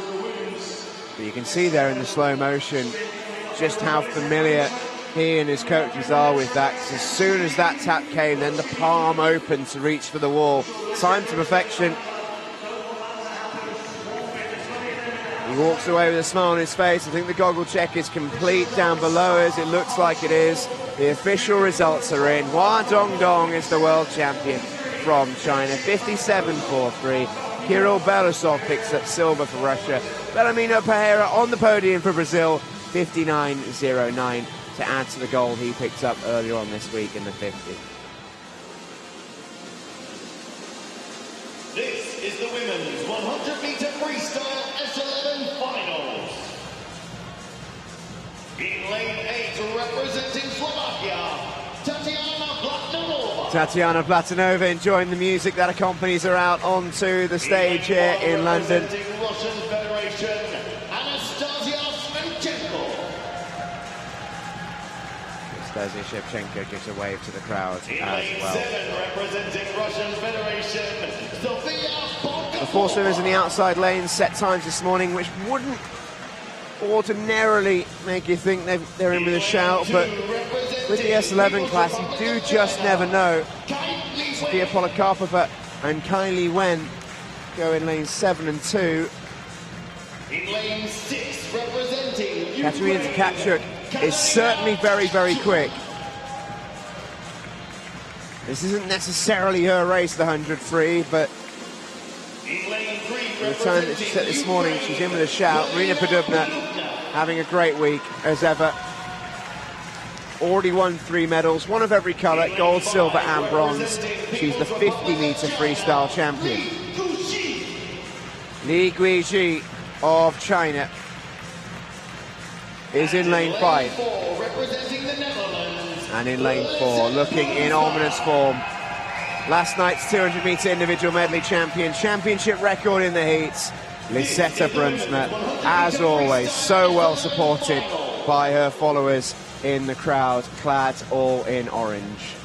But you can see there in the slow motion just how familiar he and his coaches are with that. 'Cause as soon as that tap came, then the palm open to reach for the wall. Time to perfection. He walks away with a smile on his face. I think the goggle check is complete down below us. It looks like it is. The official results are in. Hua Dongdong is the world champion from China. 57.43. Kirill Belousov picks up silver for Russia. Bellarmino Pereira on the podium for Brazil. 59.09 to add to the gold he picked up earlier on this week in the 50. This is the women's 100-meter freestyle S11 finals. In lane 8, representing Slovakia, Tatiana Blatanova. Tatiana Blatanova enjoying the music that accompanies her out onto the stage here in London. Representing Russian Federation, Anastasia Shevchenko. Anastasia Shevchenko gives a wave to the crowd In as lane well. 7, representing Russian Federation, Sofia Polkova. The four swimmers in the outside lanes set times this morning, which wouldn't ordinarily make you think they're in with a shout, but with the S11 class, you do just never know. Sofia Polikarpova and Kylie Wen go in lanes 7 and 2. In lane 6, representing Katerina Tkachuk is certainly very, very quick. This isn't necessarily her race, the 100 free, but in lane 3, the time that she set this morning, she's in with a shout. Marina Podubna having a great week as ever. Already won 3 medals, one of every colour, gold, silver and bronze. She's the 50-metre freestyle champion. Li Guizhi of China is in lane 5. representing the Netherlands. And in lane 4, looking in ominous form. Last night's 200-metre individual medley champion, championship record in the heats, Lisetta Brunsma, as always, so well supported by her followers in the crowd, clad all in orange.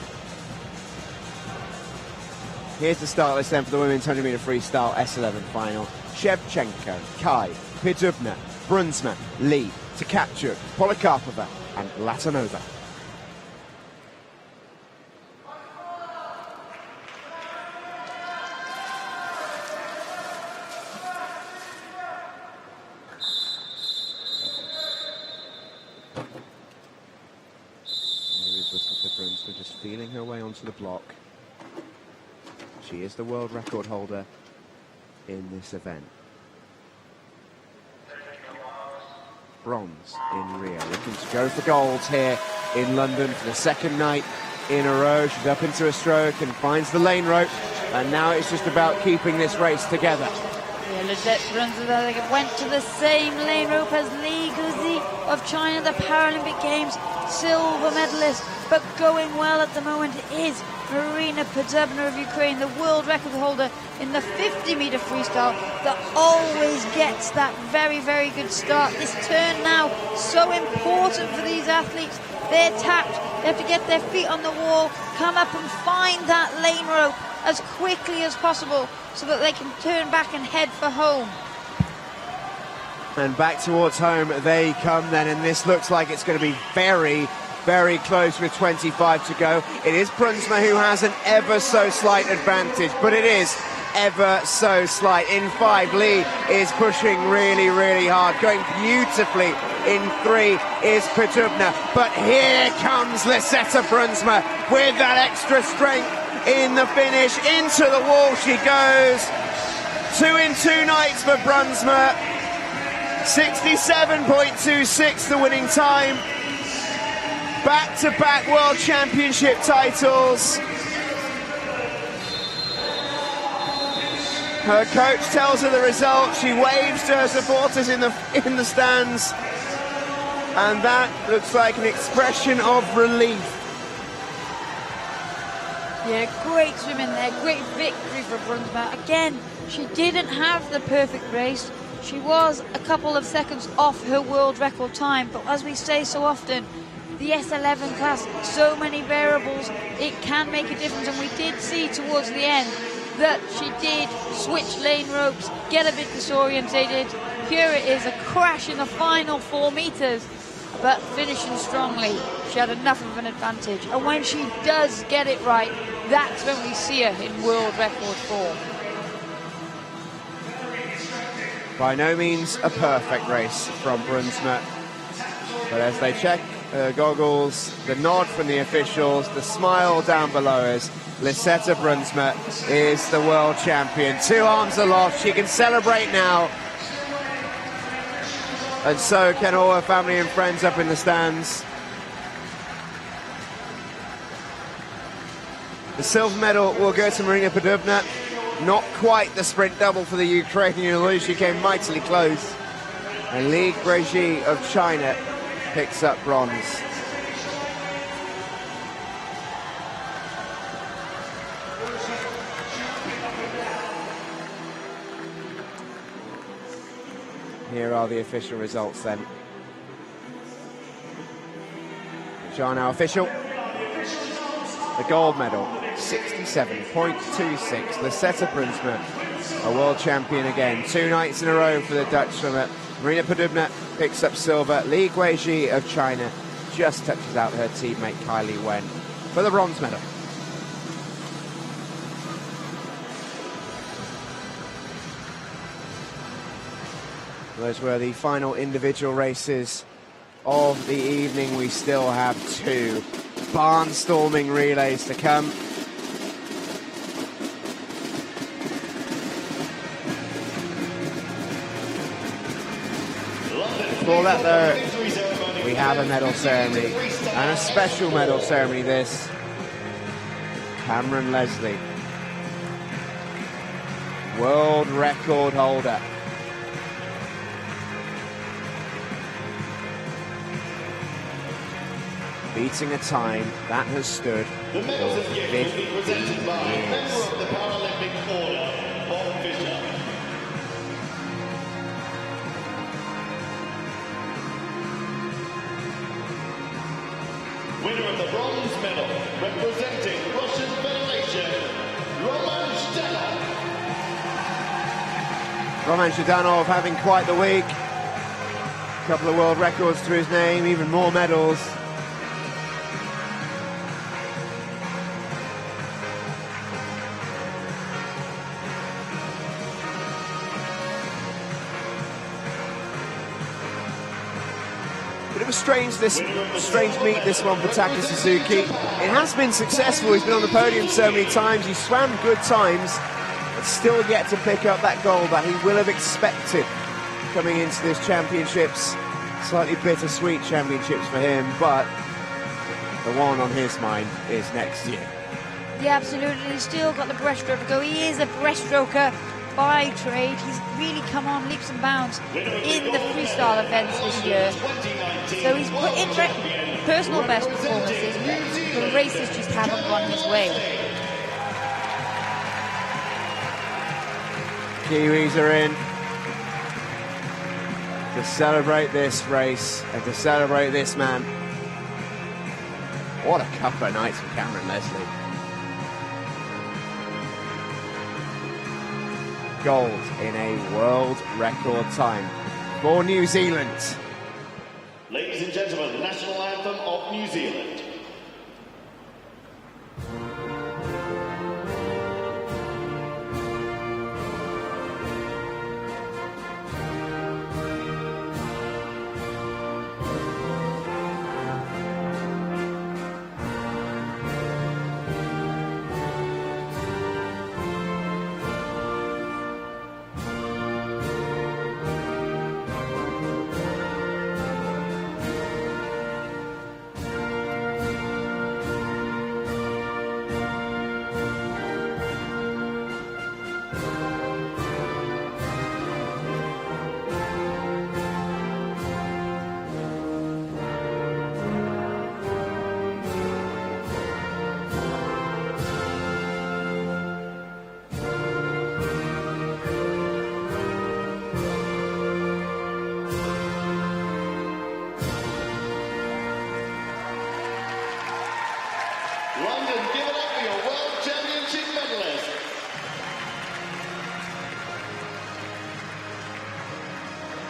Here's the start list then for the women's 100-metre freestyle S11 final. Shevchenko, Kai, Podubna, Brunsma, Lee, Tkachuk, Polikarpova and Blatanova. Brunsma just feeling her way onto the block. She is the world record holder in this event. Bronze in Rio, looking to go for gold here in London for the second night in a row. She's up into a stroke and finds the lane rope, and now it's just about keeping this race together. Yeah, Lisette Brunsma went to the same lane rope as Li Guizhi of China, the Paralympic Games silver medalist, but going well at the moment is Marina Podubna of Ukraine, the world record holder in the 50-metre freestyle, that always gets that very, very good start. This turn now, so important for these athletes. They're tapped, they have to get their feet on the wall, come up and find that lane rope as quickly as possible so that they can turn back and head for home. And back towards home they come then, and this looks like it's going to be very, very close with 25 to go. It is Brunsma who has an ever so slight advantage, but it is ever so slight. In 5, Lee is pushing really, really hard, going beautifully. In 3 is Podubna, but here comes Lisetta Brunsma with that extra strength in the finish. Into the wall she goes. 2 in 2 nights for Brunsma. 67.26 the winning time. Back-to-back World Championship titles. Her coach tells her the result. She waves to her supporters in the stands, and that looks like an expression of relief. Yeah, great swimming there, great victory for Brunsma. Again, she didn't have the perfect race. She was a couple of seconds off her world record time, but as we say so often, the S11 class, so many variables, it can make a difference, and we did see towards the end that she did switch lane ropes, get a bit disorientated. Here it is, a crash in the final 4 meters, but finishing strongly. She had enough of an advantage. And when she does get it right, that's when we see her in world record form. By no means a perfect race from Brunsma, but as they check her goggles, the nod from the officials, the smile down below us, Lisetta Brunsma is the world champion. 2 arms aloft, she can celebrate now. And so can all her family and friends up in the stands. The silver medal will go to Marina Podubna. Not quite the sprint double for the Ukrainian, although she came mightily close. And Li Guizhi of China picks up bronze. Here are the official results then, which are now official. The gold medal, 67.26. Lisetta Brunsma, a world champion again. 2 nights in a row for the Dutch swimmer. Marina Podubna picks up silver. Li Guizhi of China just touches out her teammate Kylie Wen for the bronze medal. Those were the final individual races of the evening. We still have 2 barnstorming relays to come. Before that though, we have a medal ceremony, and a special medal ceremony this. Cameron Leslie, world record holder. Beating a time that has stood The medals for of the 50 will be presented by a member years. of the Paralympic Order, Bob Fisher. Winner of the bronze medal, representing Russian Federation, Roman Zhdanov. Roman Zhdanov having quite the week. A couple of world records to his name, even more medals. Bit of a strange meet this one for Taka Suzuki. It has been successful. He's been on the podium so many times. He's swam good times, but still yet to pick up that gold that he will have expected coming into this championships. Slightly bittersweet championships for him, but the one on his mind is next year. Yeah, absolutely. He's still got the breaststroke to go. He is a breaststroker by trade. He's really come on leaps and bounds in the freestyle events this year. So he's put in personal best performances. The races just haven't gone his way. Kiwis are in to celebrate this race and to celebrate this man. What a couple of nights for Cameron Leslie. Gold in a world record time for New Zealand. Ladies and gentlemen, the national anthem of New Zealand.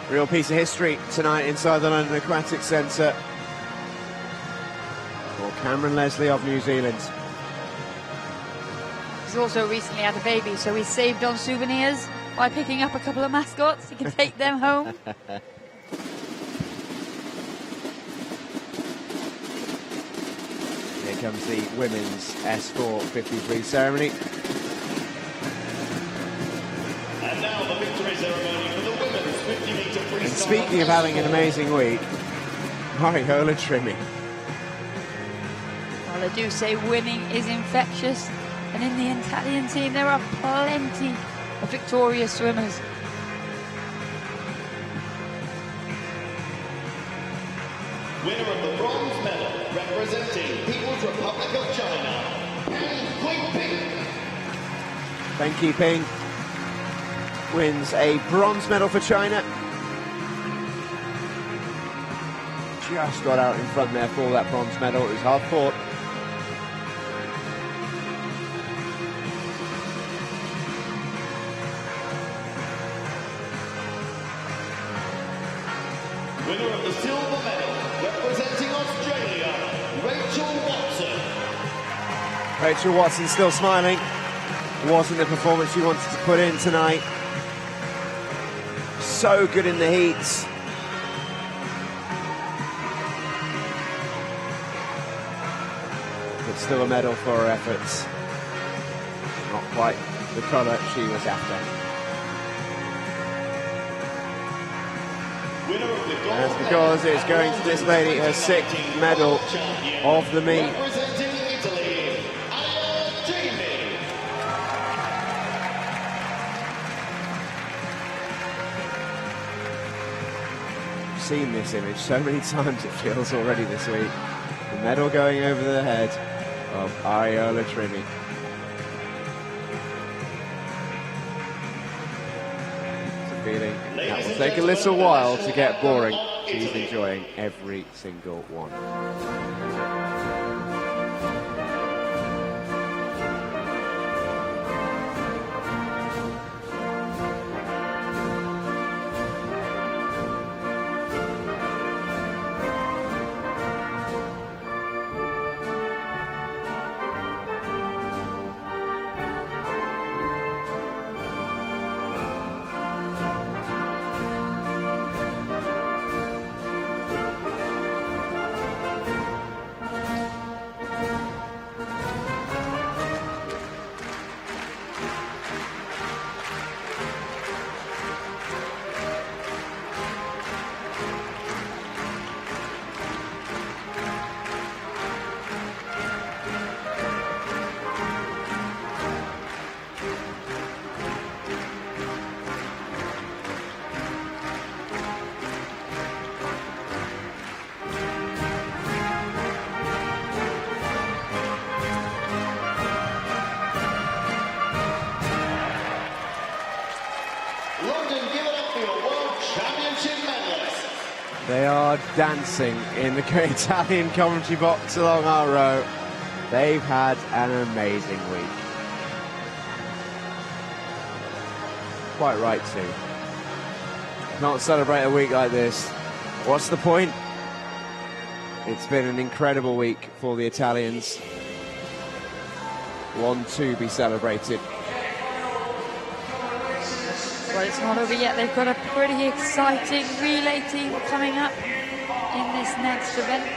Real piece of history tonight inside the London Aquatic Centre for Cameron Leslie of New Zealand. He's also recently had a baby, so he's saved on souvenirs by picking up a couple of mascots. He can take them home. Here comes the women's S4 53 ceremony. And now the victory ceremony for the women's 50-metre freestyle. And speaking of having an amazing week, Mariola Trimmy. Well, they do say winning is infectious, and in the Italian team there are plenty of victorious swimmers. Winner of the bronze medal, representing People's Republic of China, Peng Peng wins a bronze medal for China. Just got out in front there for that bronze medal. It was hard fought. Winner of the silver medal, representing Australia, Rachel Watson still smiling. Wasn't the performance she wanted to put in tonight. So good in the heats. But still a medal for her efforts. Not quite the colour she was after. And that's because it's going to this lady, her 6th medal of the meet. I've seen this image so many times, it feels, already this week. The medal going over the head of Mariola Trimmy. Feeling that will take a little while to get boring. She's enjoying every single one. They are dancing in the Italian commentary box along our row. They've had an amazing week. Quite right too. Not celebrate a week like this. What's the point? It's been an incredible week for the Italians. One to be celebrated. Well, it's not over yet. They've got a pretty exciting relay team coming up in this next event.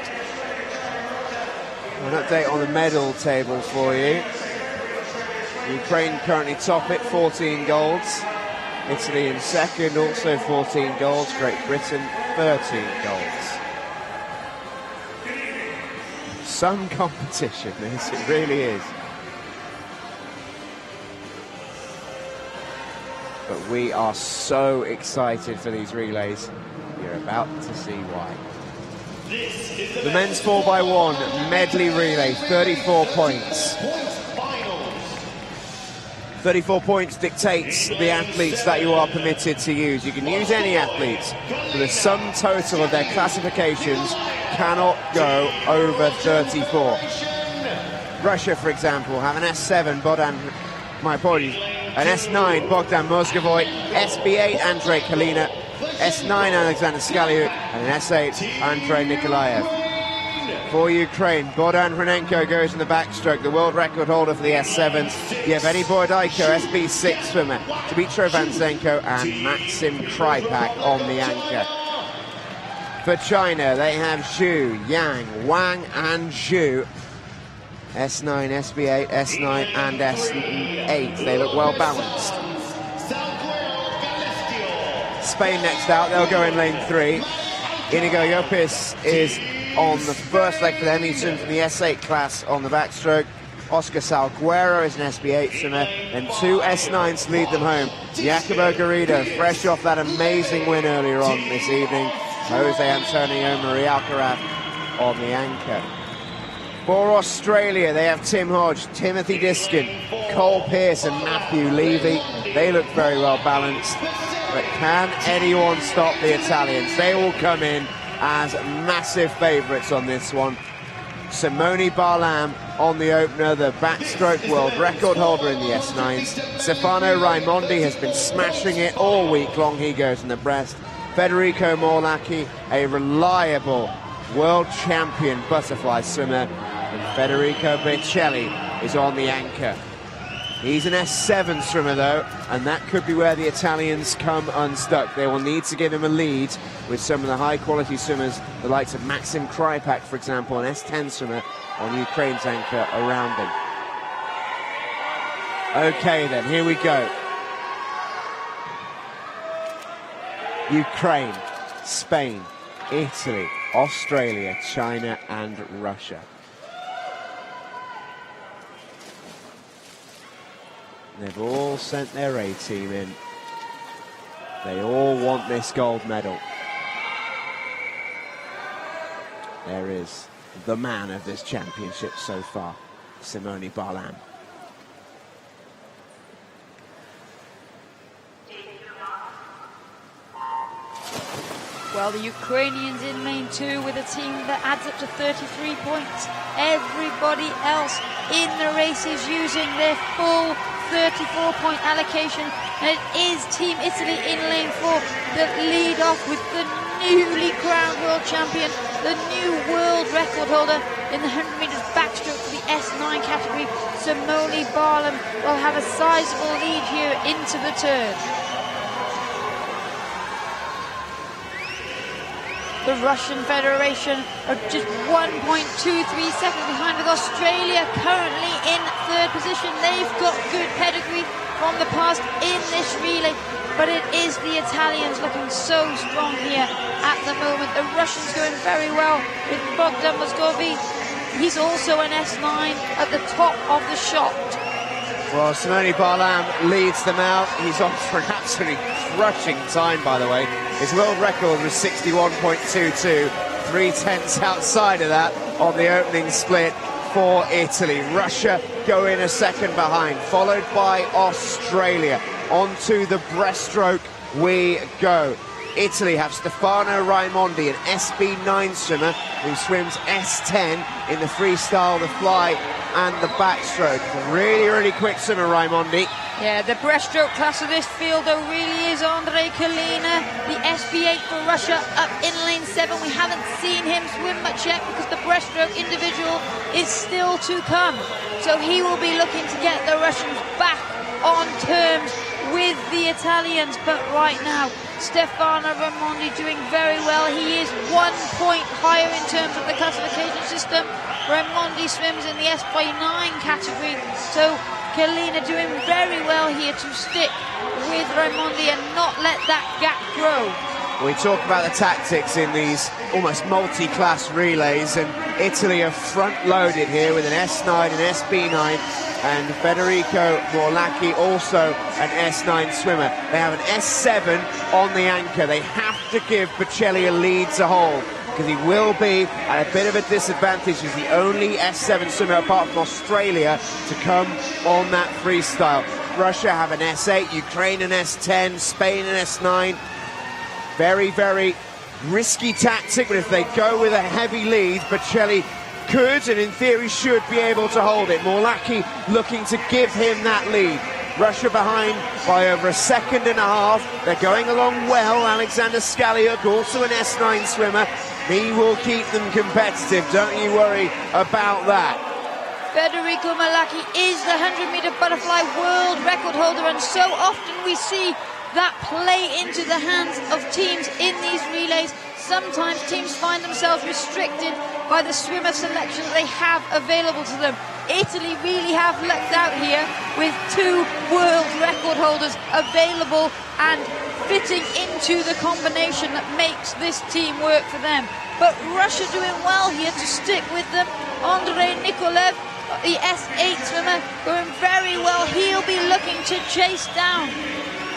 An update on the medal table for you. Ukraine currently top it, 14 golds. Italy in second, also 14 golds. Great Britain, 13 golds. Some competition, this, it really is. But we are so excited for these relays. You're about to see why. The men's 4x1 medley relay, 34 points. 34 points dictates the athletes that you are permitted to use. You can use any athletes, but the sum total of their classifications cannot go over 34. Russia, for example, have an S7, my apologies, an S9, Bogdan Moscovoy, SB8, Andrei Kalina, S9 Alexander Skaliuk, and an S8 Andrei Nikolaev. For Ukraine, Bogdan Hronenko goes in the backstroke, the world record holder for the S7s. Yevgeny Borodayko, SB6 swimmer, Dmitry Vanzenko and Maxim Krypak on the anchor. For China, they have Zhu, Yang, Wang and Zhu. S9, SB8, S9 and S8. They look well balanced. Spain next out, they'll go in lane 3. Inigo Llopis is on the first leg for them. He's in from the S8 class on the backstroke. Oscar Salguero is an SB8 swimmer, and 2 S9s lead them home. Jacobo Garrido, fresh off that amazing win earlier on this evening. Jose Antonio Maria Alcaraz on the anchor. For Australia, they have Tim Hodge, Timothy Diskin, Cole Pearce and Matthew Levy. They look very well balanced. But can anyone stop the Italians? They will come in as massive favourites on this one. Simone Barlam on the opener, the backstroke world record holder in the S9s. Stefano Raimondi has been smashing it all week long. He goes in the breast. Federico Morlacchi, a reliable world champion butterfly swimmer. And Federico Biccelli is on the anchor. He's an S7 swimmer though, and that could be where the Italians come unstuck. They will need to give him a lead with some of the high quality swimmers, the likes of Maxim Krypak, for example, an S10 swimmer on Ukraine's anchor around him. Okay then, here we go. Ukraine, Spain, Italy, Australia, China and Russia. They've all sent their A-team in. They all want this gold medal. There is the man of this championship so far, Simone Barlam. Well, the Ukrainians in lane 2 with a team that adds up to 33 points. Everybody else in the race is using their full 34-point allocation, and it is Team Italy in lane 4 that lead off with the newly crowned world champion, the new world record holder in the 100 meters backstroke for the S9 category. Simone Barlam will have a sizable lead here into the turn. The Russian Federation are just 1.23 seconds behind, with Australia currently in third position. They've got good pedigree from the past in this relay, but it is the Italians looking so strong here at the moment. The Russians going very well with Bogdan Moscovi. He's also an S9 at the top of the shot. Well, Simone Barlam leads them out. He's on for an absolutely crushing time, by the way. His world record was 61.22, 3/10 outside of that on the opening split for Italy. Russia go in a second behind, followed by Australia. Onto the breaststroke we go. Italy have Stefano Raimondi, an SB9 swimmer who swims S10 in the freestyle, the fly and the backstroke. Really, really quick swimmer, Raimondi. Yeah, the breaststroke class of this field though really is Andrei Kalina, the SB8 for Russia, up in lane 7. We haven't seen him swim much yet because the breaststroke individual is still to come. So he will be looking to get the Russians back on terms with the Italians. But right now, Stefano Raimondi doing very well. He is 1 point higher in terms of the classification system. Raimondi swims in the SB9 category, so Kalina doing very well here to stick with Raimondi and not let that gap grow. We talk about the tactics in these almost multi-class relays, and Italy are front-loaded here with an S9 and SB9, and Federico Morlacchi also an S9 swimmer. They have an S7 on the anchor. They have to give Biccelli a lead to hold, because he will be at a bit of a disadvantage. He's the only S7 swimmer apart from Australia to come on that freestyle. Russia have an S8, Ukraine an S10, Spain an S9. Very, very risky tactic, but if they go with a heavy lead, Biccelli could and in theory should be able to hold it. Morlacchi looking to give him that lead. Russia behind by over a second and a half. They're going along well. Alexander Skaliuk, also an S9 swimmer. He will keep them competitive, don't you worry about that. Federico Malacchi is the 100-meter butterfly world record holder, and so often we see that play into the hands of teams in these relays. Sometimes teams find themselves restricted by the swimmer selection that they have available to them. Italy really have lucked out here with 2 world record holders available and fitting into the combination that makes this team work for them. But Russia doing well here to stick with them. Andrei Nikolev, the S8 swimmer, going very well. He'll be looking to chase down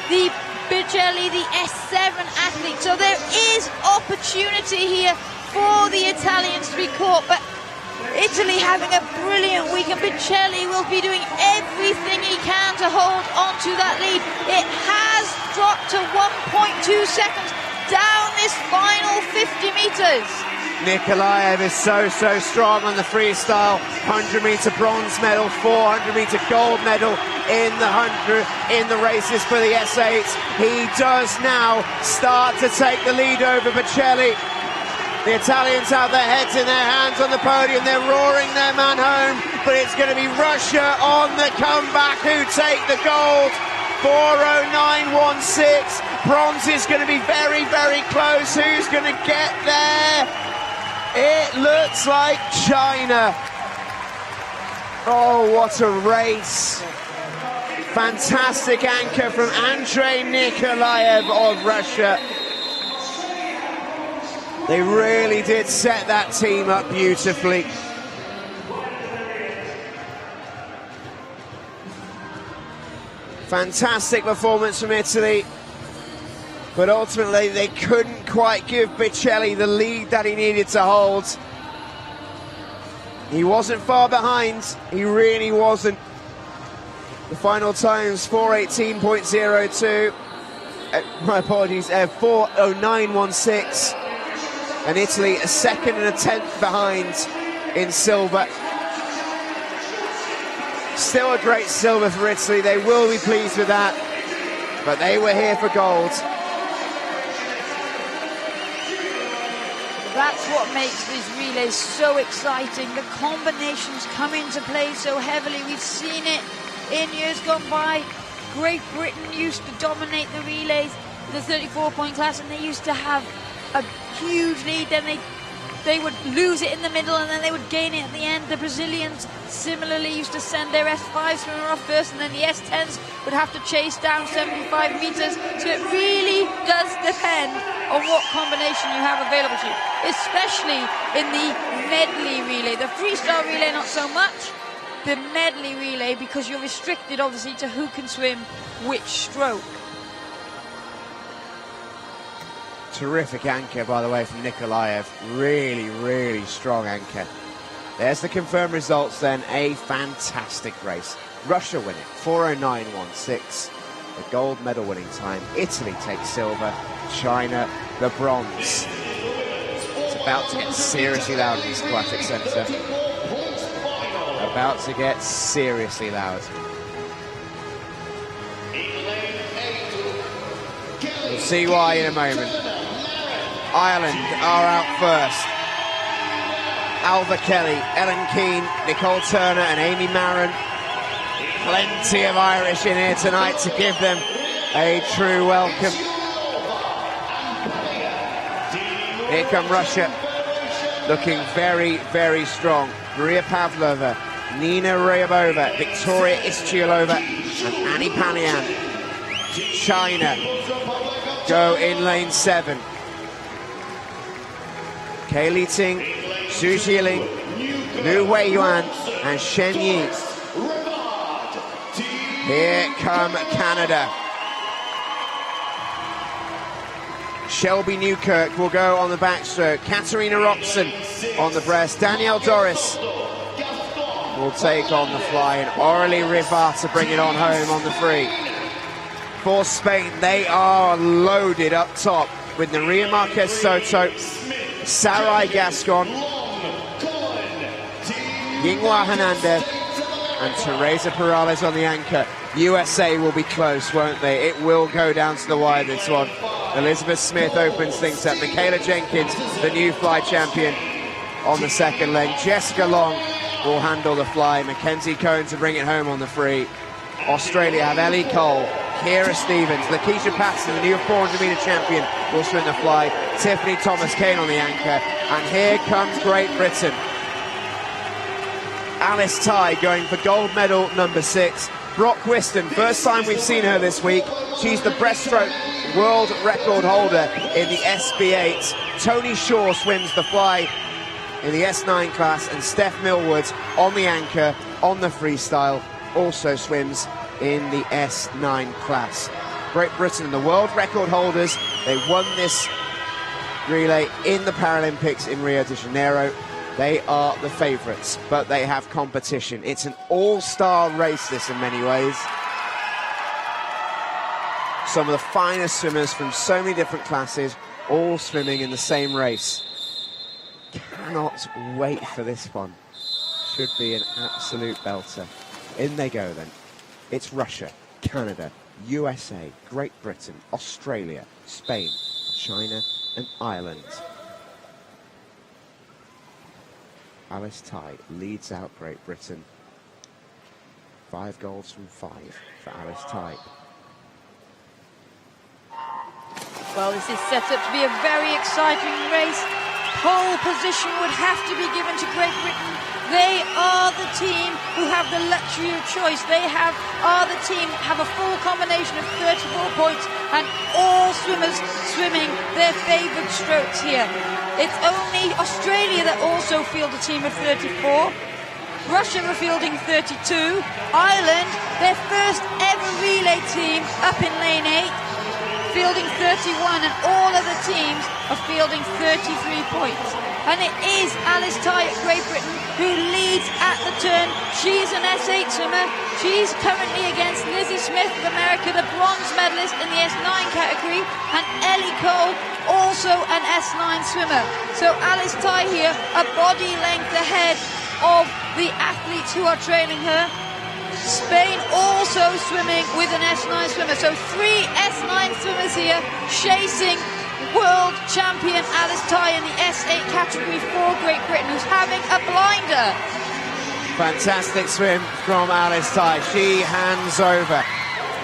the Bicelli, the S7 athlete. So there is opportunity here for the Italians to be caught, but Italy having a brilliant week, and Bicelli will be doing everything he can to hold on to that lead. It has dropped to 1.2 seconds down this final 50 meters. Nikolaev is so strong on the freestyle. 100-meter bronze medal, 400-meter gold medal in the 100 in the races for the S8. He does now start to take the lead over Bicelli. The Italians have their heads in their hands on the podium. They're roaring their man home, but it's going to be Russia on the comeback who take the gold. 4:09.16. Bronze is going to be very close. Who's going to get there? It looks like China. Oh, what a race. Fantastic anchor from Andrei Nikolaev of Russia. They really did set that team up beautifully. Fantastic performance from Italy, but ultimately they couldn't quite give Bicelli the lead that he needed to hold. He wasn't far behind, he really wasn't. The final times 4:18.02, my apologies, 4:09.16. And Italy a second and a 10th behind in silver. Still a great silver for Italy. They will be pleased with that. But they were here for gold. That's what makes these relays so exciting. The combinations come into play so heavily. We've seen it in years gone by. Great Britain used to dominate the relays, the 34-point class, and they used to have a huge lead. Then they would lose it in the middle, and then they would gain it at the end. The Brazilians similarly used to send their S5 swimmer off first, and then the S10s would have to chase down 75 meters. So it really does depend on what combination you have available to you, especially in the medley relay. The freestyle relay, not so much. The medley relay, because you're restricted obviously to who can swim which stroke. Terrific anchor, by the way, from Nikolaev. Really strong anchor. There's the confirmed results then. A fantastic race. Russia win it, 4:09.16. The gold medal winning time. Italy takes silver. China, the bronze. It's about to get seriously loud in this aquatic centre. About to get seriously loud. We'll see why in a moment. Ireland are out first. Alva Kelly, Ellen Keane, Nicole Turner and Amy Marin. Plenty of Irish in here tonight to give them a true welcome. Here come Russia, looking very strong. Maria Pavlova, Nina Ryabova, Victoria Istiulova and Annie Panian. China go in lane 7. Kaylee Ting, Xu Xiling, Liu Weiyuan and Shen Yi. Here come Canada. Shelby Newkirk will go on the backstroke. Katarina Robson on the breast. Danielle Doris will take on the fly. And Aurélie Rivard to bring it on home on the free. For Spain, they are loaded up top with Maria Marquez Soto, Sarai Gascon, Yinghua Hernandez, and Teresa Perales on the anchor. USA will be close, won't they? It will go down to the wire, this one. Elizabeth Smith opens things up. Michaela Jenkins, the new fly champion, on the second leg. Jessica Long will handle the fly. Mackenzie Cohen to bring it home on the free. Australia have Ellie Cole, Kira Stevens, Lakeisha Patterson, the new 400-metre champion, will swim the fly. Tiffany Thomas-Kane on the anchor. And here comes Great Britain. Alice Ty going for gold medal number 6. Brock Whiston, first time we've seen her this week. She's the breaststroke world record holder in the SB8. Tony Shaw swims the fly in the S9 class, and Steph Millward on the anchor on the freestyle also swims in the S9 class. Great Britain, the world record holders. They won this relay in the Paralympics in Rio de Janeiro. They are the favourites, but they have competition. It's an all-star race, this, in many ways. Some of the finest swimmers from so many different classes, all swimming in the same race. Cannot wait for this one. Should be an absolute belter. In they go then. It's Russia, Canada, USA, Great Britain, Australia, Spain, China and Ireland. Alice Ty leads out Great Britain. 5 goals from 5 for Alice Ty. Well, this is set up to be a very exciting race. Pole position would have to be given to Great Britain. They are the team who have the luxury of choice. They have a full combination of 34 points, and all swimmers swimming their favoured strokes here. It's only Australia that also field a team of 34. Russia are fielding 32. Ireland, their first ever relay team, up in lane 8, fielding 31, and all other teams are fielding 33 points. And it is Alice Ty at Great Britain who leads at the turn. She's an S8 swimmer. She's currently against Lizzie Smith of America, the bronze medalist in the S9 category, and Ellie Cole, also an S9 swimmer. So Alice Ty here, a body length ahead of the athletes who are trailing her. Spain also swimming with an S9 swimmer. So 3 S9 swimmers here chasing world champion Alice Ty in the S8 category for Great Britain, who's having a blinder. Fantastic swim from Alice Ty. She hands over.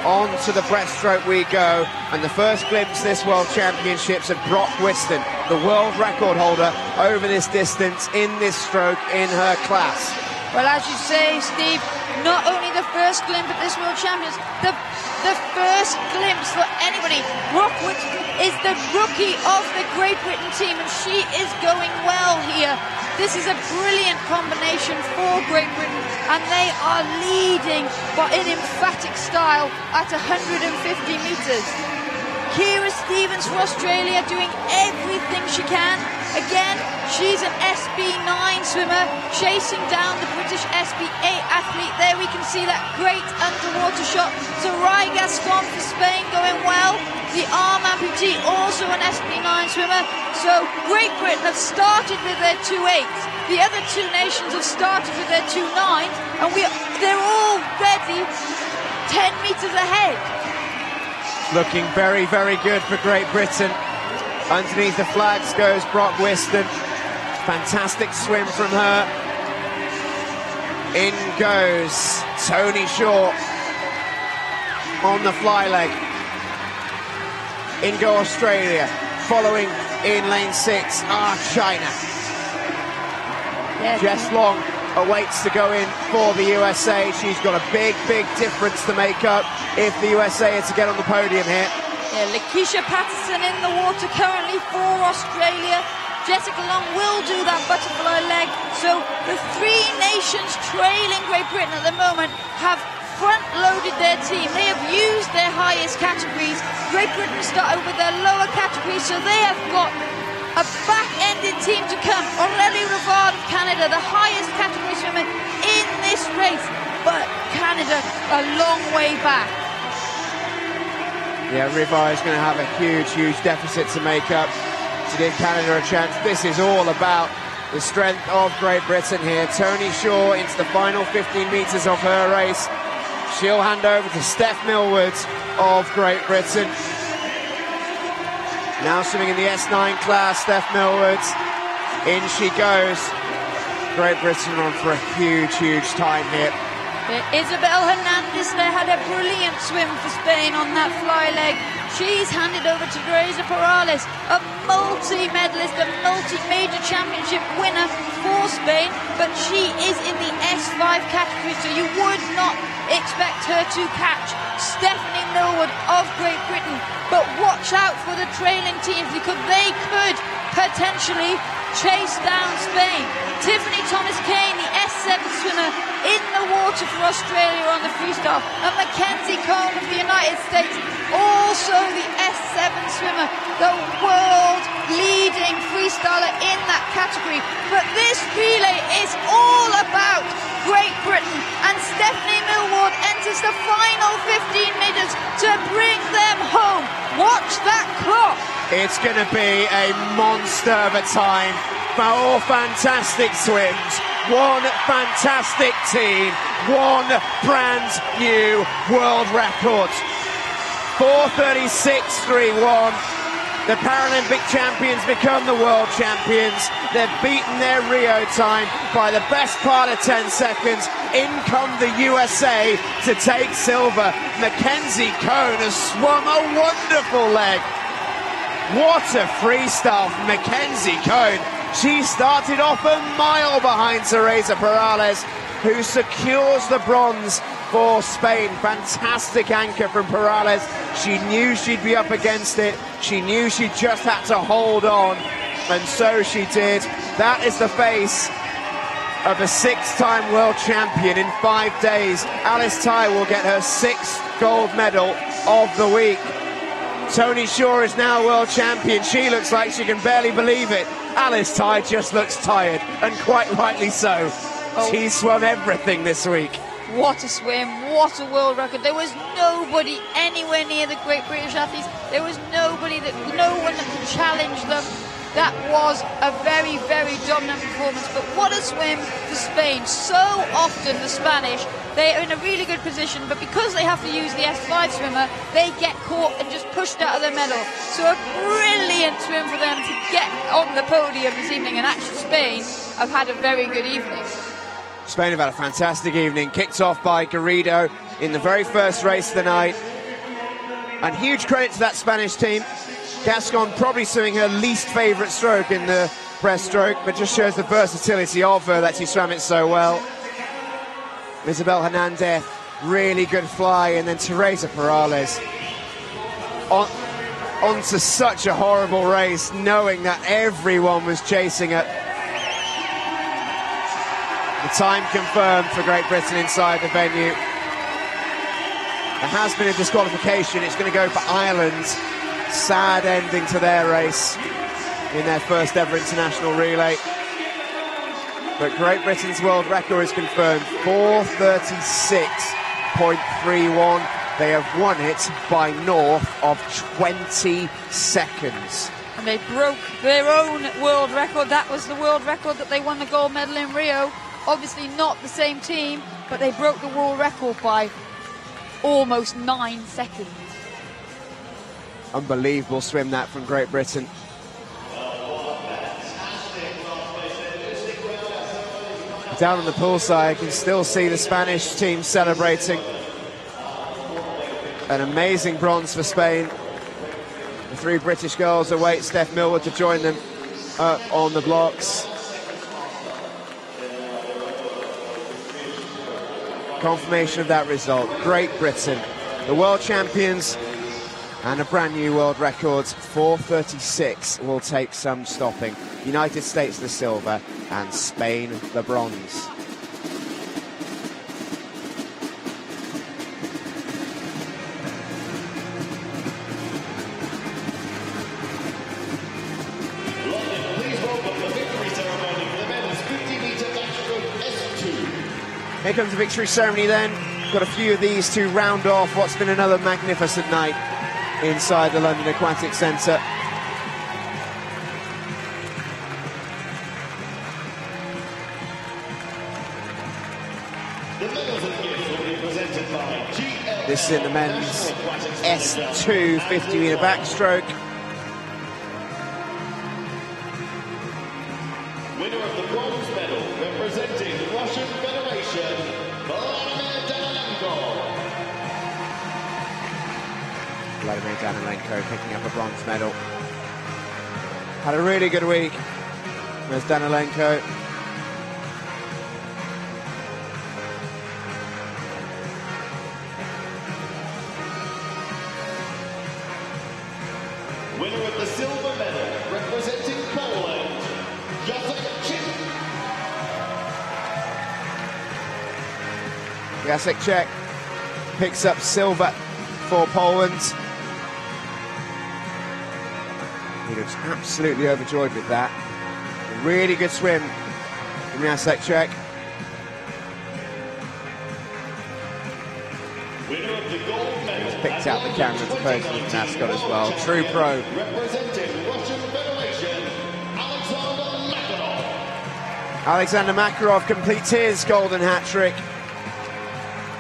On to the breaststroke we go, and the first glimpse this World Championships of Brock Whiston, the world record holder over this distance in this stroke in her class. Well, as you say, Steve, not only the first glimpse at this World Champions, the first glimpse for anybody. Brock Whiston is the rookie of the Great Britain team, and she is going well here. This is a brilliant combination for Great Britain, and they are leading by an emphatic style at 150 metres. Kira Stevens for Australia doing everything she can. Again, she's an SB9 swimmer chasing down the British SB8 athlete. There we can see that great underwater shot. Sarai Gascon for Spain going well. The arm amputee, also an SB9 swimmer. So Great Britain have started with their 2.8s. The other 2 nations have started with their 2.9s, and they're already 10 metres ahead. Looking very, very good for Great Britain. Underneath the flags goes Brock Whiston. Fantastic swim from her. In goes Tony Shaw on the fly leg. In go Australia. Following in lane 6 are China. Yes. Jess Long awaits to go in for the USA. She's got a big, big difference to make up if the USA are to get on the podium here. Yeah, Lakeisha Patterson in the water currently for Australia. Jessica Long will do that butterfly leg. So the 3 nations trailing Great Britain at the moment have front-loaded their team. They have used their highest categories. Great Britain started with their lower categories, so they have got a back-ended team to come. Aurélie Rivard of Canada, the highest category swimmer in this race, but Canada a long way back. Yeah, Rivard is going to have a huge, huge deficit to make up to give Canada a chance. This is all about the strength of Great Britain here. Tony Shaw into the final 15 metres of her race. She'll hand over to Steph Millward of Great Britain. Now swimming in the S9 class, Steph Millward. In she goes. Great Britain on for a huge, huge time here. Isabel Hernandez there had a brilliant swim for Spain on that fly leg. She's handed over to Teresa Perales, a multi-medalist, a multi-major championship winner for Spain, but she is in the S5 category, so you would not expect her to catch Stephanie Millward of Great Britain. But watch out for the trailing teams, because they could potentially chase down Spain. Tiffany Thomas-Kane, the S7 swimmer, in the water for Australia on the freestyle, and Mackenzie Cohn of the United States, also the S7 swimmer, the world leading freestyler in that category. But this relay is all about Great Britain, and Stephanie Millward enters the final 15 metres to bring them home. Watch that clock. It's going to be a monster of a time. Four fantastic swims, one fantastic team, one brand new world record. 4:36.31. The Paralympic champions become the world champions. They've beaten their Rio time by the best part of 10 seconds. In come the USA to take silver. Mackenzie Cohn has swum a wonderful leg. What a freestyle from Mackenzie Cohn. She started off a mile behind Teresa Perales, who secures the bronze for Spain. Fantastic anchor from Perales. She knew she'd be up against it. She knew she just had to hold on, and so she did. That is the face of a six-time world champion in 5 days. Alice Ty will get her 6th gold medal of the week. Tony Shaw is now world champion. She looks like she can barely believe it. Alice Ty just looks tired, and quite rightly so. She swum everything this week. What a swim, what a world record. There was nobody anywhere near the Great British athletes. There was no one that could challenge them. That was a very, very dominant performance. But what a swim for Spain. So often the Spanish, they are in a really good position, but because they have to use the S5 swimmer, they get caught and just pushed out of their medal. So a brilliant swim for them to get on the podium this evening, and actually Spain have had a very good evening. Spain have had a fantastic evening, kicked off by Garrido in the very first race of the night. And huge credit to that Spanish team. Gascon probably swimming her least favourite stroke in the breaststroke, but just shows the versatility of her that she swam it so well. Isabel Hernandez, really good fly, and then Teresa Perales onto such a horrible race, knowing that everyone was chasing it. The time confirmed for Great Britain inside the venue. There has been a disqualification. It's going to go for Ireland. Sad ending to their race in their first ever international relay. But Great Britain's world record is confirmed, 4:36.31. They have won it by north of 20 seconds. And they broke their own world record. That was the world record that they won the gold medal in Rio. Obviously not the same team, but they broke the world record by almost 9 seconds. Unbelievable swim that from Great Britain. Down on the poolside, you can still see the Spanish team celebrating. An amazing bronze for Spain. The 3 British girls await Steph Millward to join them up on the blocks. Confirmation of that result. Great Britain, the world champions, and a brand new world record. 4:36 will take some stopping. United States the silver and Spain the bronze. Please welcome the victory ceremony for the men's 50-metre backstroke S2. Here comes the victory ceremony then. Got a few of these to round off what's been another magnificent night inside the London Aquatic Centre. medals and gifts will be presented by GL. This is in the men's S2 50-meter backstroke. Winner of the bronze medal, representing the Russian Federation, Vladimir Danilenko picking up a bronze medal. Had a really good week. There's Danilenko. Winner of the silver medal, representing Poland, Jacek Czech picks up silver for Poland. He looks absolutely overjoyed with that. A really good swim from Jacek Czech. Winner of the gold medal. He's picked out the Cameron's personal mascot as well. True pro. Representing Russian Federation, Alexander Makarov completes his golden hat-trick.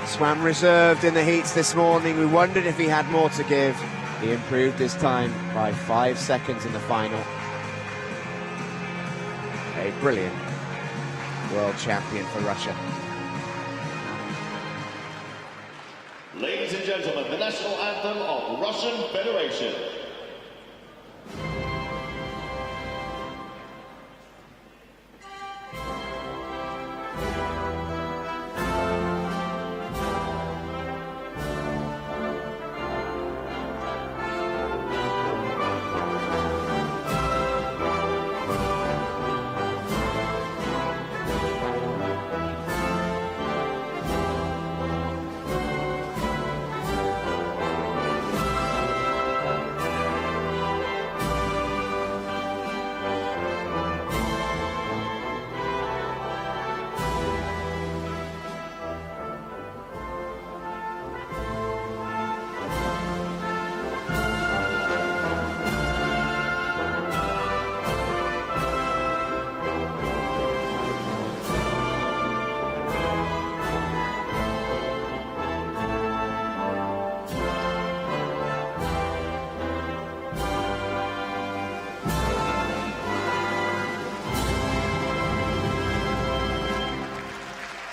Swam reserved in the heats this morning. We wondered if he had more to give. He improved his time by 5 seconds in the final. A brilliant world champion for Russia. Ladies and gentlemen, the national anthem of Russian Federation.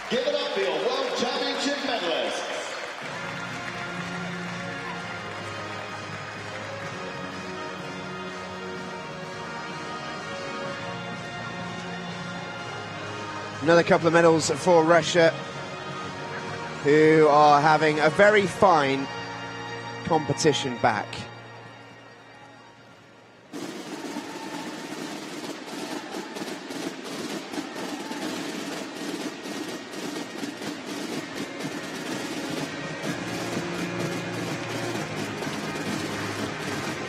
Give it up for your World Championship medalists. Another couple of medals for Russia, who are having a very fine competition back.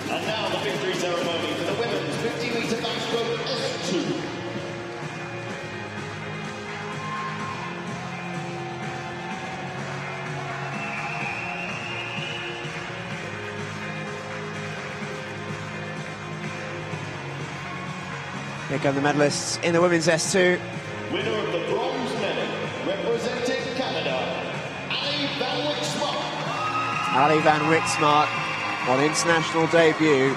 And now the victory ceremony for the women's 50-meter backstroke S2. Here come the medalists in the women's S2. Winner of the bronze medal, representing Canada, Ali van Wixmark, on international debut,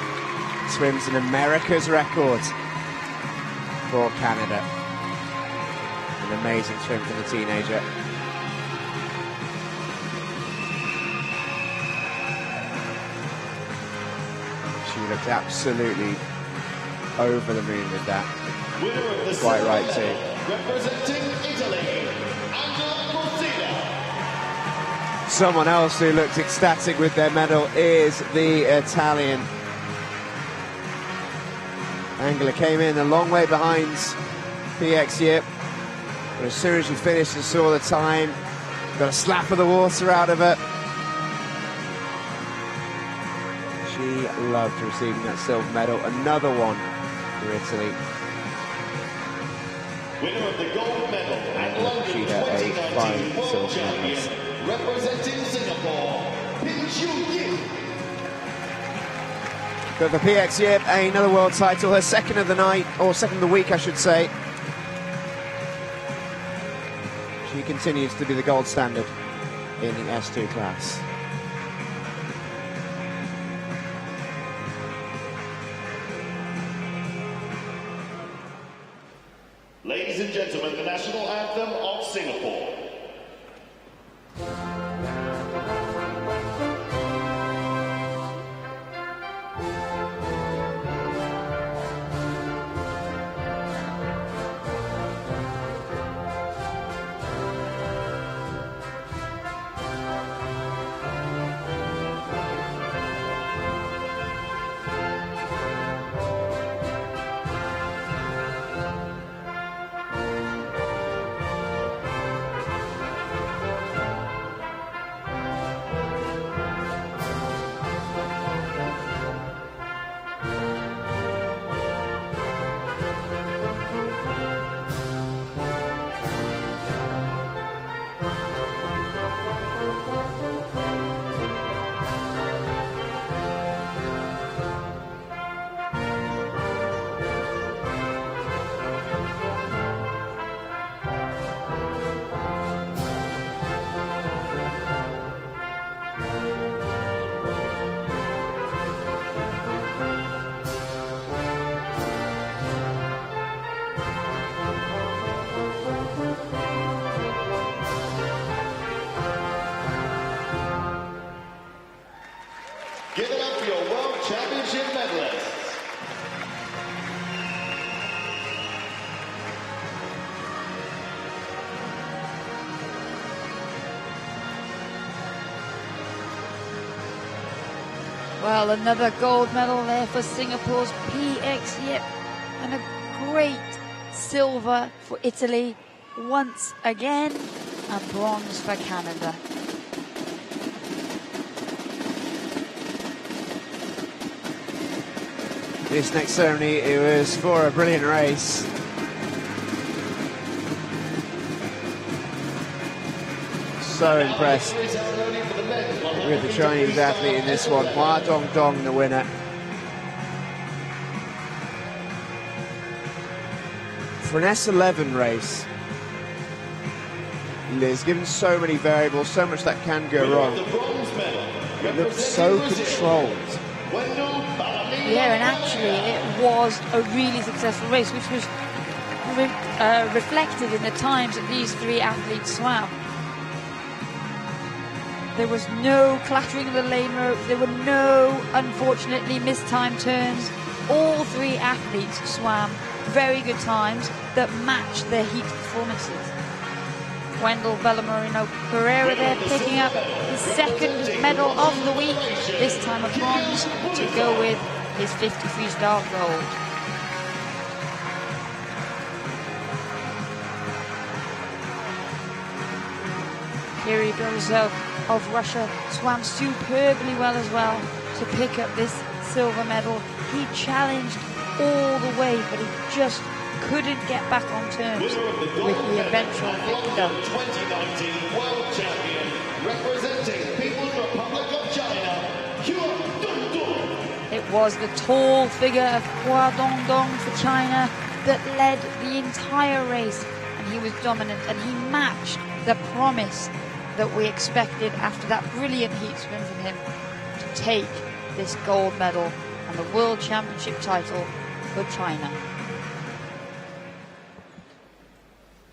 swims an America's record for Canada. An amazing swim for the teenager. She looked absolutely over the moon with that. Winner of the Quite right silver too. medal, representing Italy, Someone else who looked ecstatic with their medal is the Italian. Angela came in a long way behind PX Yip, but as soon as she finished and saw the time, got a slap of the water out of her. She loved receiving that silver medal. Another one for Italy. Winner of the gold medal at London She had a 2019 fine World silver Champion, medalist. representing Singapore, But for PX Yip, another world title, her second of the night, or second of the week, I should say. She continues to be the gold standard in the S2 class. Ladies and gentlemen, the national anthem of Singapore. Give it up for your World Championship medalists. Well, another gold medal there for Singapore's PX Yip, and a great silver for Italy once again, and bronze for Canada. This next ceremony, it was for a brilliant race. So impressed with the Chinese athlete in this one. Hua Dongdong, the winner. For an S11 race, Liz, given so many variables, so much that can go wrong, it looked so controlled. Yeah, and actually it was a really successful race, which was reflected in the times that these three athletes swam. There was no clattering of the lane ropes, there were no, unfortunately, mistimed turns. All three athletes swam very good times that matched their heat performances. Wendell Bellamorino Pereira there picking up his second medal of the week, this time a bronze, to go with his 50 freestyle gold. Kiri Borisov of Russia swam superbly well as well to pick up this silver medal. He challenged all the way, but he just couldn't get back on terms with the eventual victor. 2019 World Champion, representing People's Republic of China, Hua Dongdong. It was the tall figure of Hua Dongdong for China that led the entire race, and he was dominant, and he matched the promise that we expected after that brilliant heat swim from him to take this gold medal and the World Championship title for China.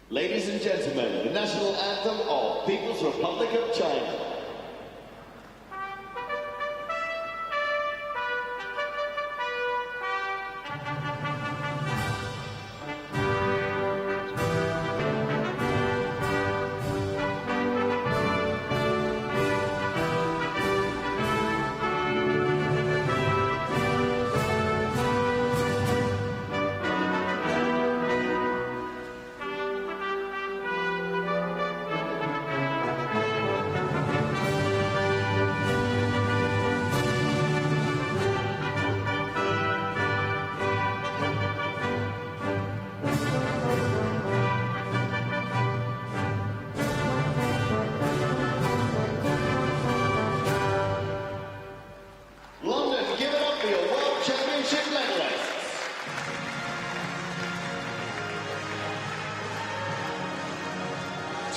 Ladies and gentlemen, the national anthem of People's Republic of China.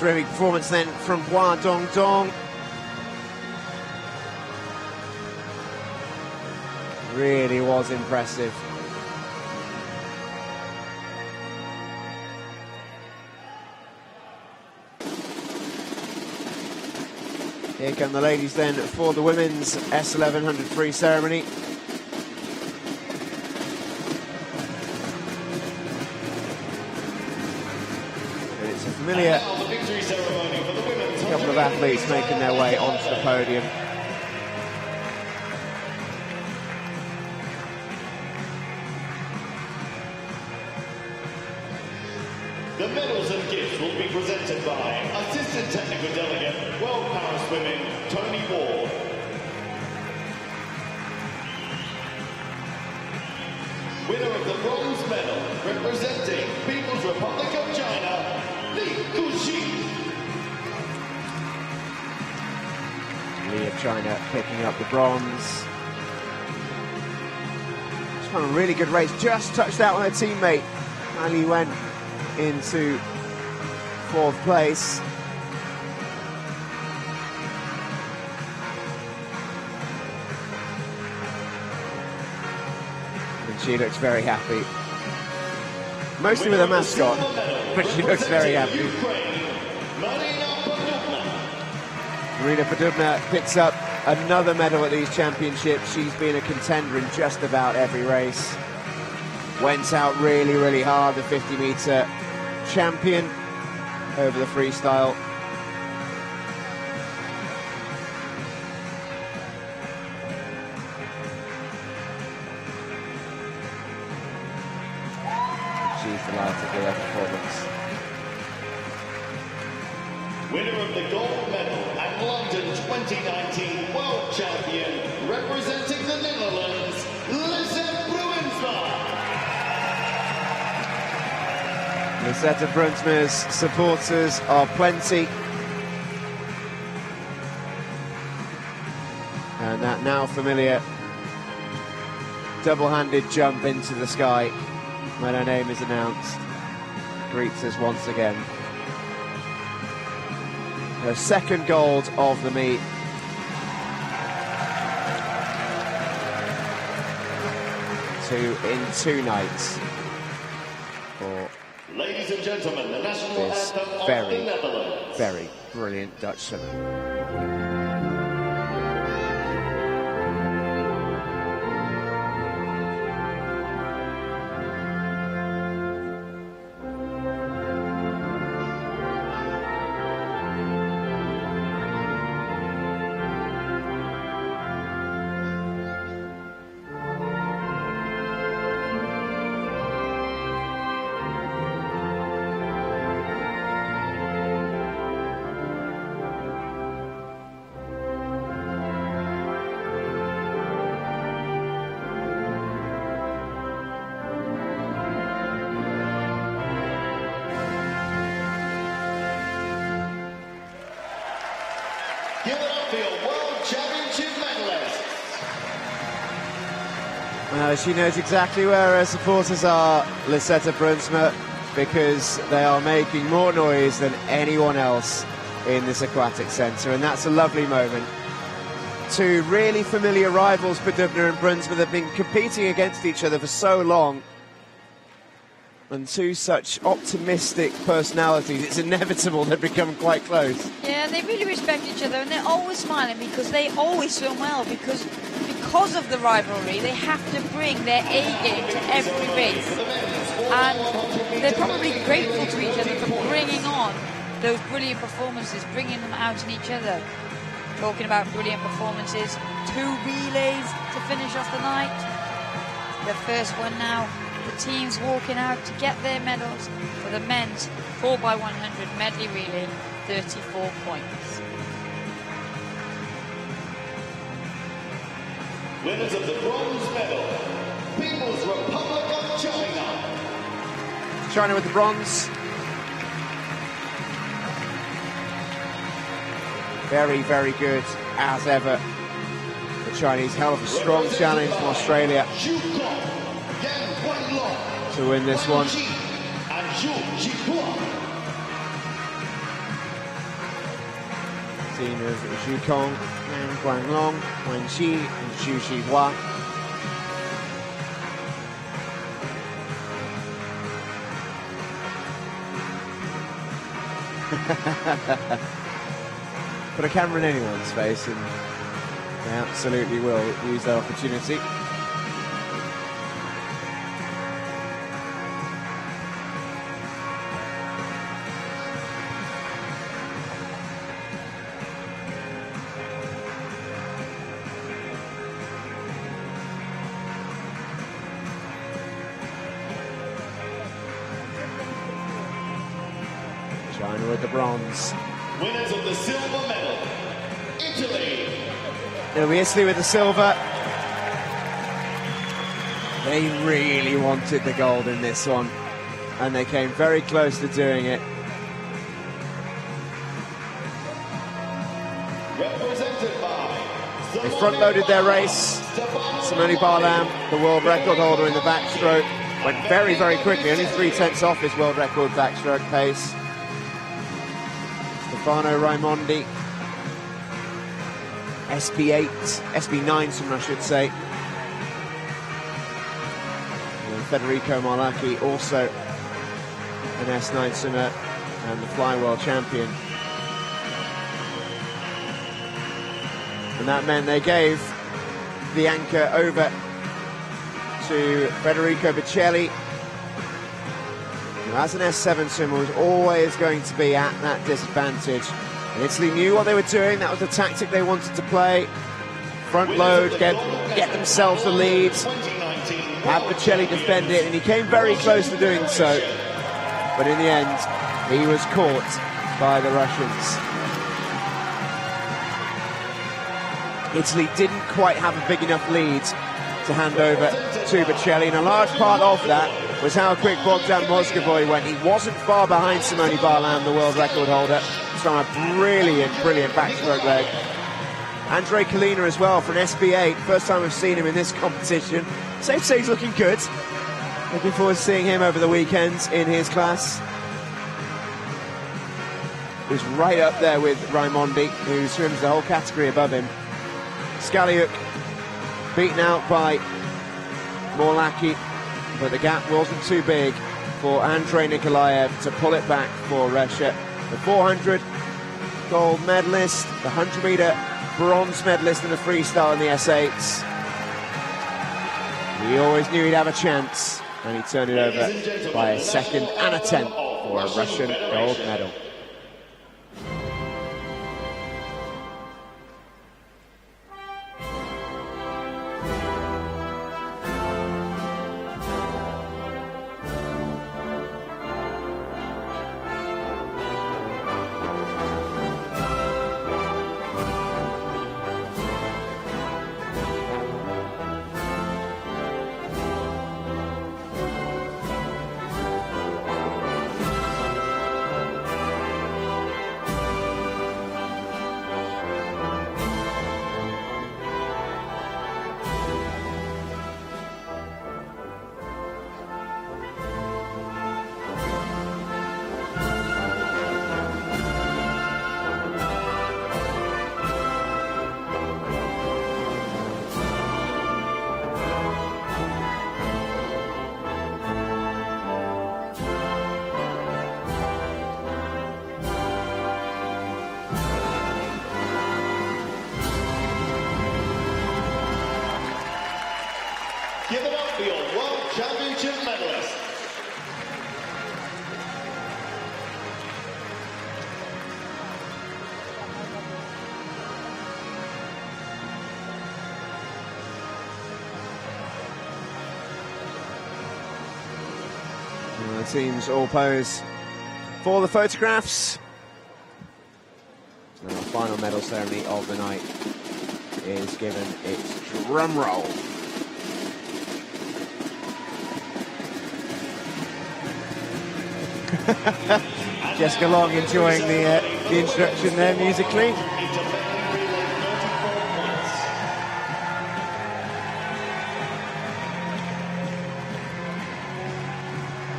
Terrific performance then from Hua Dongdong. Really was impressive. Here come the ladies then for the women's S1100 free ceremony. And it's a familiar couple of athletes making their way onto the podium. The medals and gifts will be presented by Assistant Technical Delegate, World Power Swimming, Tony Ward. Winner of the bronze medal, representing People's Republic of China, Li Guxi. Li of China picking up the bronze. She's run a really good race, just touched out on her teammate. Ali went into 4th place. And she looks very happy. Mostly with her mascot, but she looks very happy. Marina Podubna picks up another medal at these championships. She's been a contender in just about every race. Went out really, really hard, the 50-meter champion over the freestyle. She's delighted with her performance. Winner of the gold medal and London 2019 world champion, representing the Netherlands, Lisette Brunsma's supporters are plenty. And that now familiar double-handed jump into the sky when her name is announced greets us once again. Her second gold of the meet. In two nights for ladies and gentlemen, the national this anthem of very, the Netherlands. very brilliant Dutch swimmer. Give it up for your World Championship medalists. She knows exactly where her supporters are, Lisette Brunsma, because they are making more noise than anyone else in this aquatic centre, and that's a lovely moment. Two really familiar rivals, Podubna and Brunsma, that have been competing against each other for so long, and two such optimistic personalities, it's inevitable they've become quite close. Yeah, they really respect each other, and they're always smiling because they always swim well, because of the rivalry, they have to bring their A game to every race. And they're probably grateful to each other for bringing on those brilliant performances, bringing them out in each other. Talking about brilliant performances, 2 relays to finish off the night. The first one now, the teams walking out to get their medals for the men's 4x100 medley relay, 34 points. Winners of the bronze medal, People's Republic of China. China with the bronze. Very, very good, as ever. The Chinese, hell of a strong challenge from Australia to win this one. team of Zhu Kong, Wang Guanglong, Wang Xi, and Xu Xihua. Put a camera in anyone's face and they absolutely will use their opportunity. China with the bronze. Winners of the silver medal, Italy. It'll be Italy with the silver. They really wanted the gold in this one, and they came very close to doing it. Represented by They front-loaded their race. Simone Barlam, the world record holder in the backstroke, went very, very quickly, only 3/10 off his world record backstroke pace. Stefano Raimondi, SB9 swimmer, I should say. And Federico Marlacchi, also an S9 swimmer and the fly world champion. And that meant they gave the anchor over to Federico Biccelli, who as an S7 swimmer was always going to be at that disadvantage. And Italy knew what they were doing. That was the tactic they wanted to play. Front load, get themselves the lead, have Biccelli defend it, and he came very close to doing so. But in the end, he was caught by the Russians. Italy didn't quite have a big enough lead to hand over to Biccelli, and a large part of that was how quick Bogdan Moscovoy went. He wasn't far behind Simone Barlam, the world record holder. He's on a brilliant backstroke leg. Andrei Kalina as well for an SB8. First time we've seen him in this competition. Safe to say he's looking good. Looking forward to seeing him over the weekends in his class. He's right up there with Raimondi, who swims the whole category above him. Skaliuk beaten out by Morlacki, but the gap wasn't too big for Andrei Nikolaev to pull it back for Russia. The 400 gold medalist, the 100-meter bronze medalist in the freestyle in the S8s. We always knew he'd have a chance, and he turned it over by a second and a tenth for a Russian gold medal. Give it up for your World Championship medalist. The teams all pose for the photographs. And our final medal ceremony of the night is given its drum roll. Jessica Long enjoying the introduction there musically.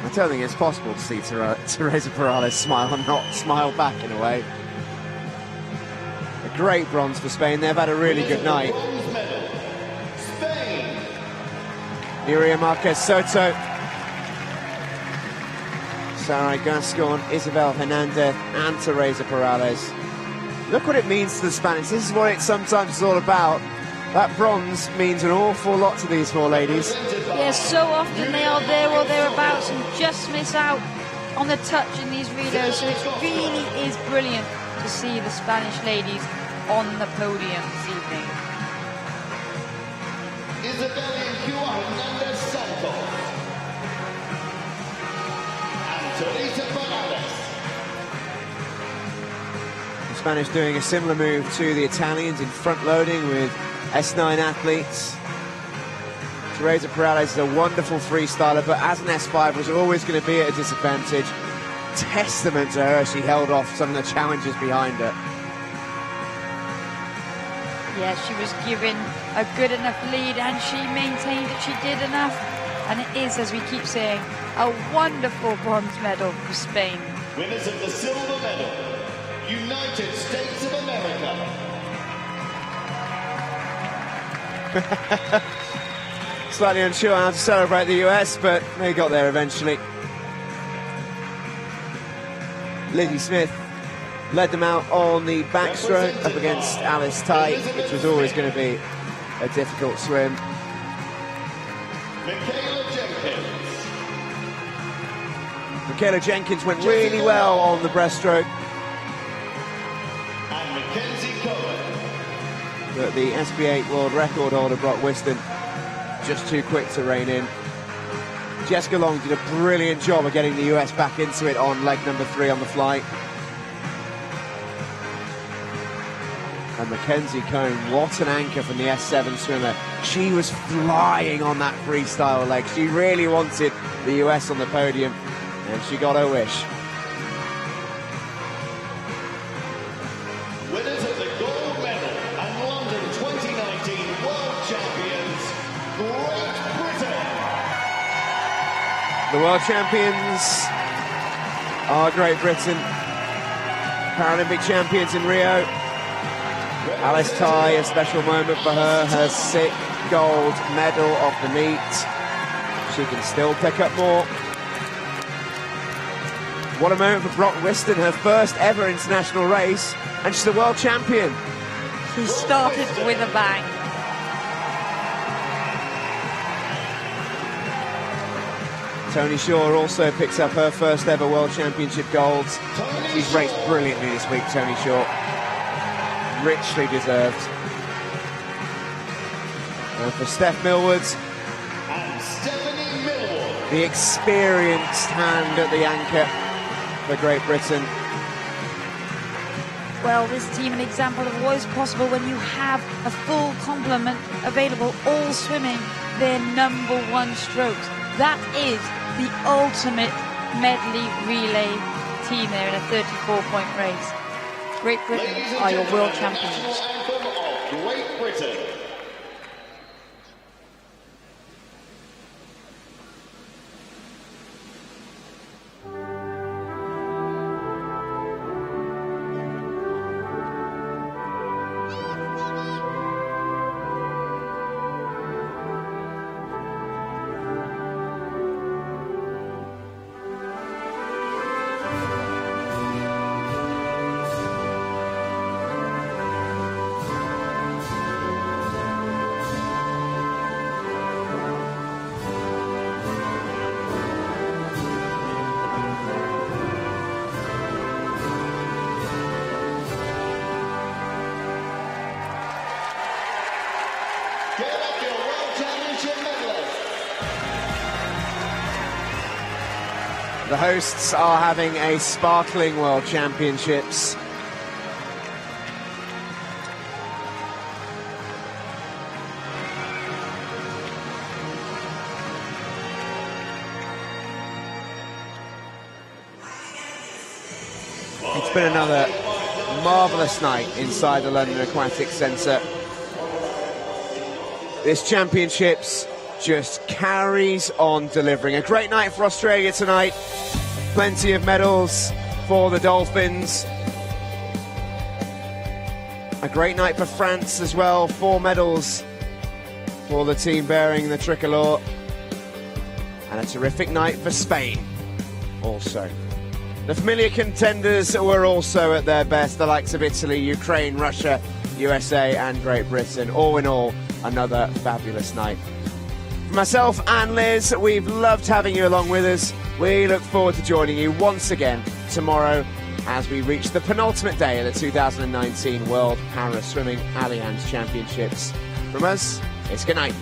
I don't think it's possible to see Teresa Perales smile and not smile back in a way. great bronze for Spain. They've had a really good night. Bronze medal, Spain. Nuria Marquez Soto, Sarai Gascon, Isabel Hernandez, and Teresa Perales. Look what it means to the Spanish. This is what it sometimes is all about. That bronze means an awful lot to these four ladies. Yeah, so often they are there or thereabouts and just miss out on the touch in these relays. So it really is brilliant to see the Spanish ladies on the podium this evening. Isabel Hernandez Santos and Teresa Perales. The Spanish doing a similar move to the Italians in front loading with S9 athletes. Teresa Perales is a wonderful freestyler, but as an S5 was always going to be at a disadvantage. Testament to her, she held off some of the challenges behind her. Yeah, she was given a good enough lead and she maintained that she did enough. And it is, as we keep saying, a wonderful bronze medal for Spain. Winners of the silver medal, United States of America. Slightly unsure how to celebrate the US, but they got there eventually. Lizzie Smith led them out on the backstroke up against Alice Tighe, which was always going to be a difficult swim. Michaela Jenkins went really well on the breaststroke. But the SB8 world record holder Brock Whiston just too quick to rein in. Jessica Long did a brilliant job of getting the US back into it on leg number 3 on the flight. And Mackenzie Cohn, what an anchor from the S7 swimmer. She was flying on that freestyle leg. She really wanted the US on the podium, and she got her wish. Winners of the gold medal and London 2019 World Champions, Great Britain. The world champions are Great Britain. Paralympic champions in Rio. Alice Tighe, a special moment for her 6th gold medal of the meet. She can still pick up more. What a moment for Brock Whiston, her first ever international race, and she's the world champion. She started with a bang. Tony Shaw also picks up her first ever World Championship golds. She's raced brilliantly this week, Tony Shaw. Richly deserved. And for Steph Millward, And Stephanie Millward. the experienced hand at the anchor for Great Britain. Well, this team an example of what is possible when you have a full complement available, all swimming their #1 strokes. That is the ultimate medley relay team there in a 34-point race. Great Britain Ladies and are your world gentlemen, the champions. national anthem of Great Britain. Get up your World Championship medalist. The hosts are having a sparkling World Championships. It's been another marvellous night inside the London Aquatics Centre. This Championships just carries on delivering. A great night for Australia tonight. Plenty of medals for the Dolphins. A great night for France as well. 4 medals for the team bearing the tricolour. And a terrific night for Spain also. The familiar contenders were also at their best, the likes of Italy, Ukraine, Russia, USA and Great Britain. All in all, another fabulous night. For myself and Liz, we've loved having you along with us. We look forward to joining you once again tomorrow as we reach the penultimate day of the 2019 World Para Swimming Allianz Championships. From us, it's good night.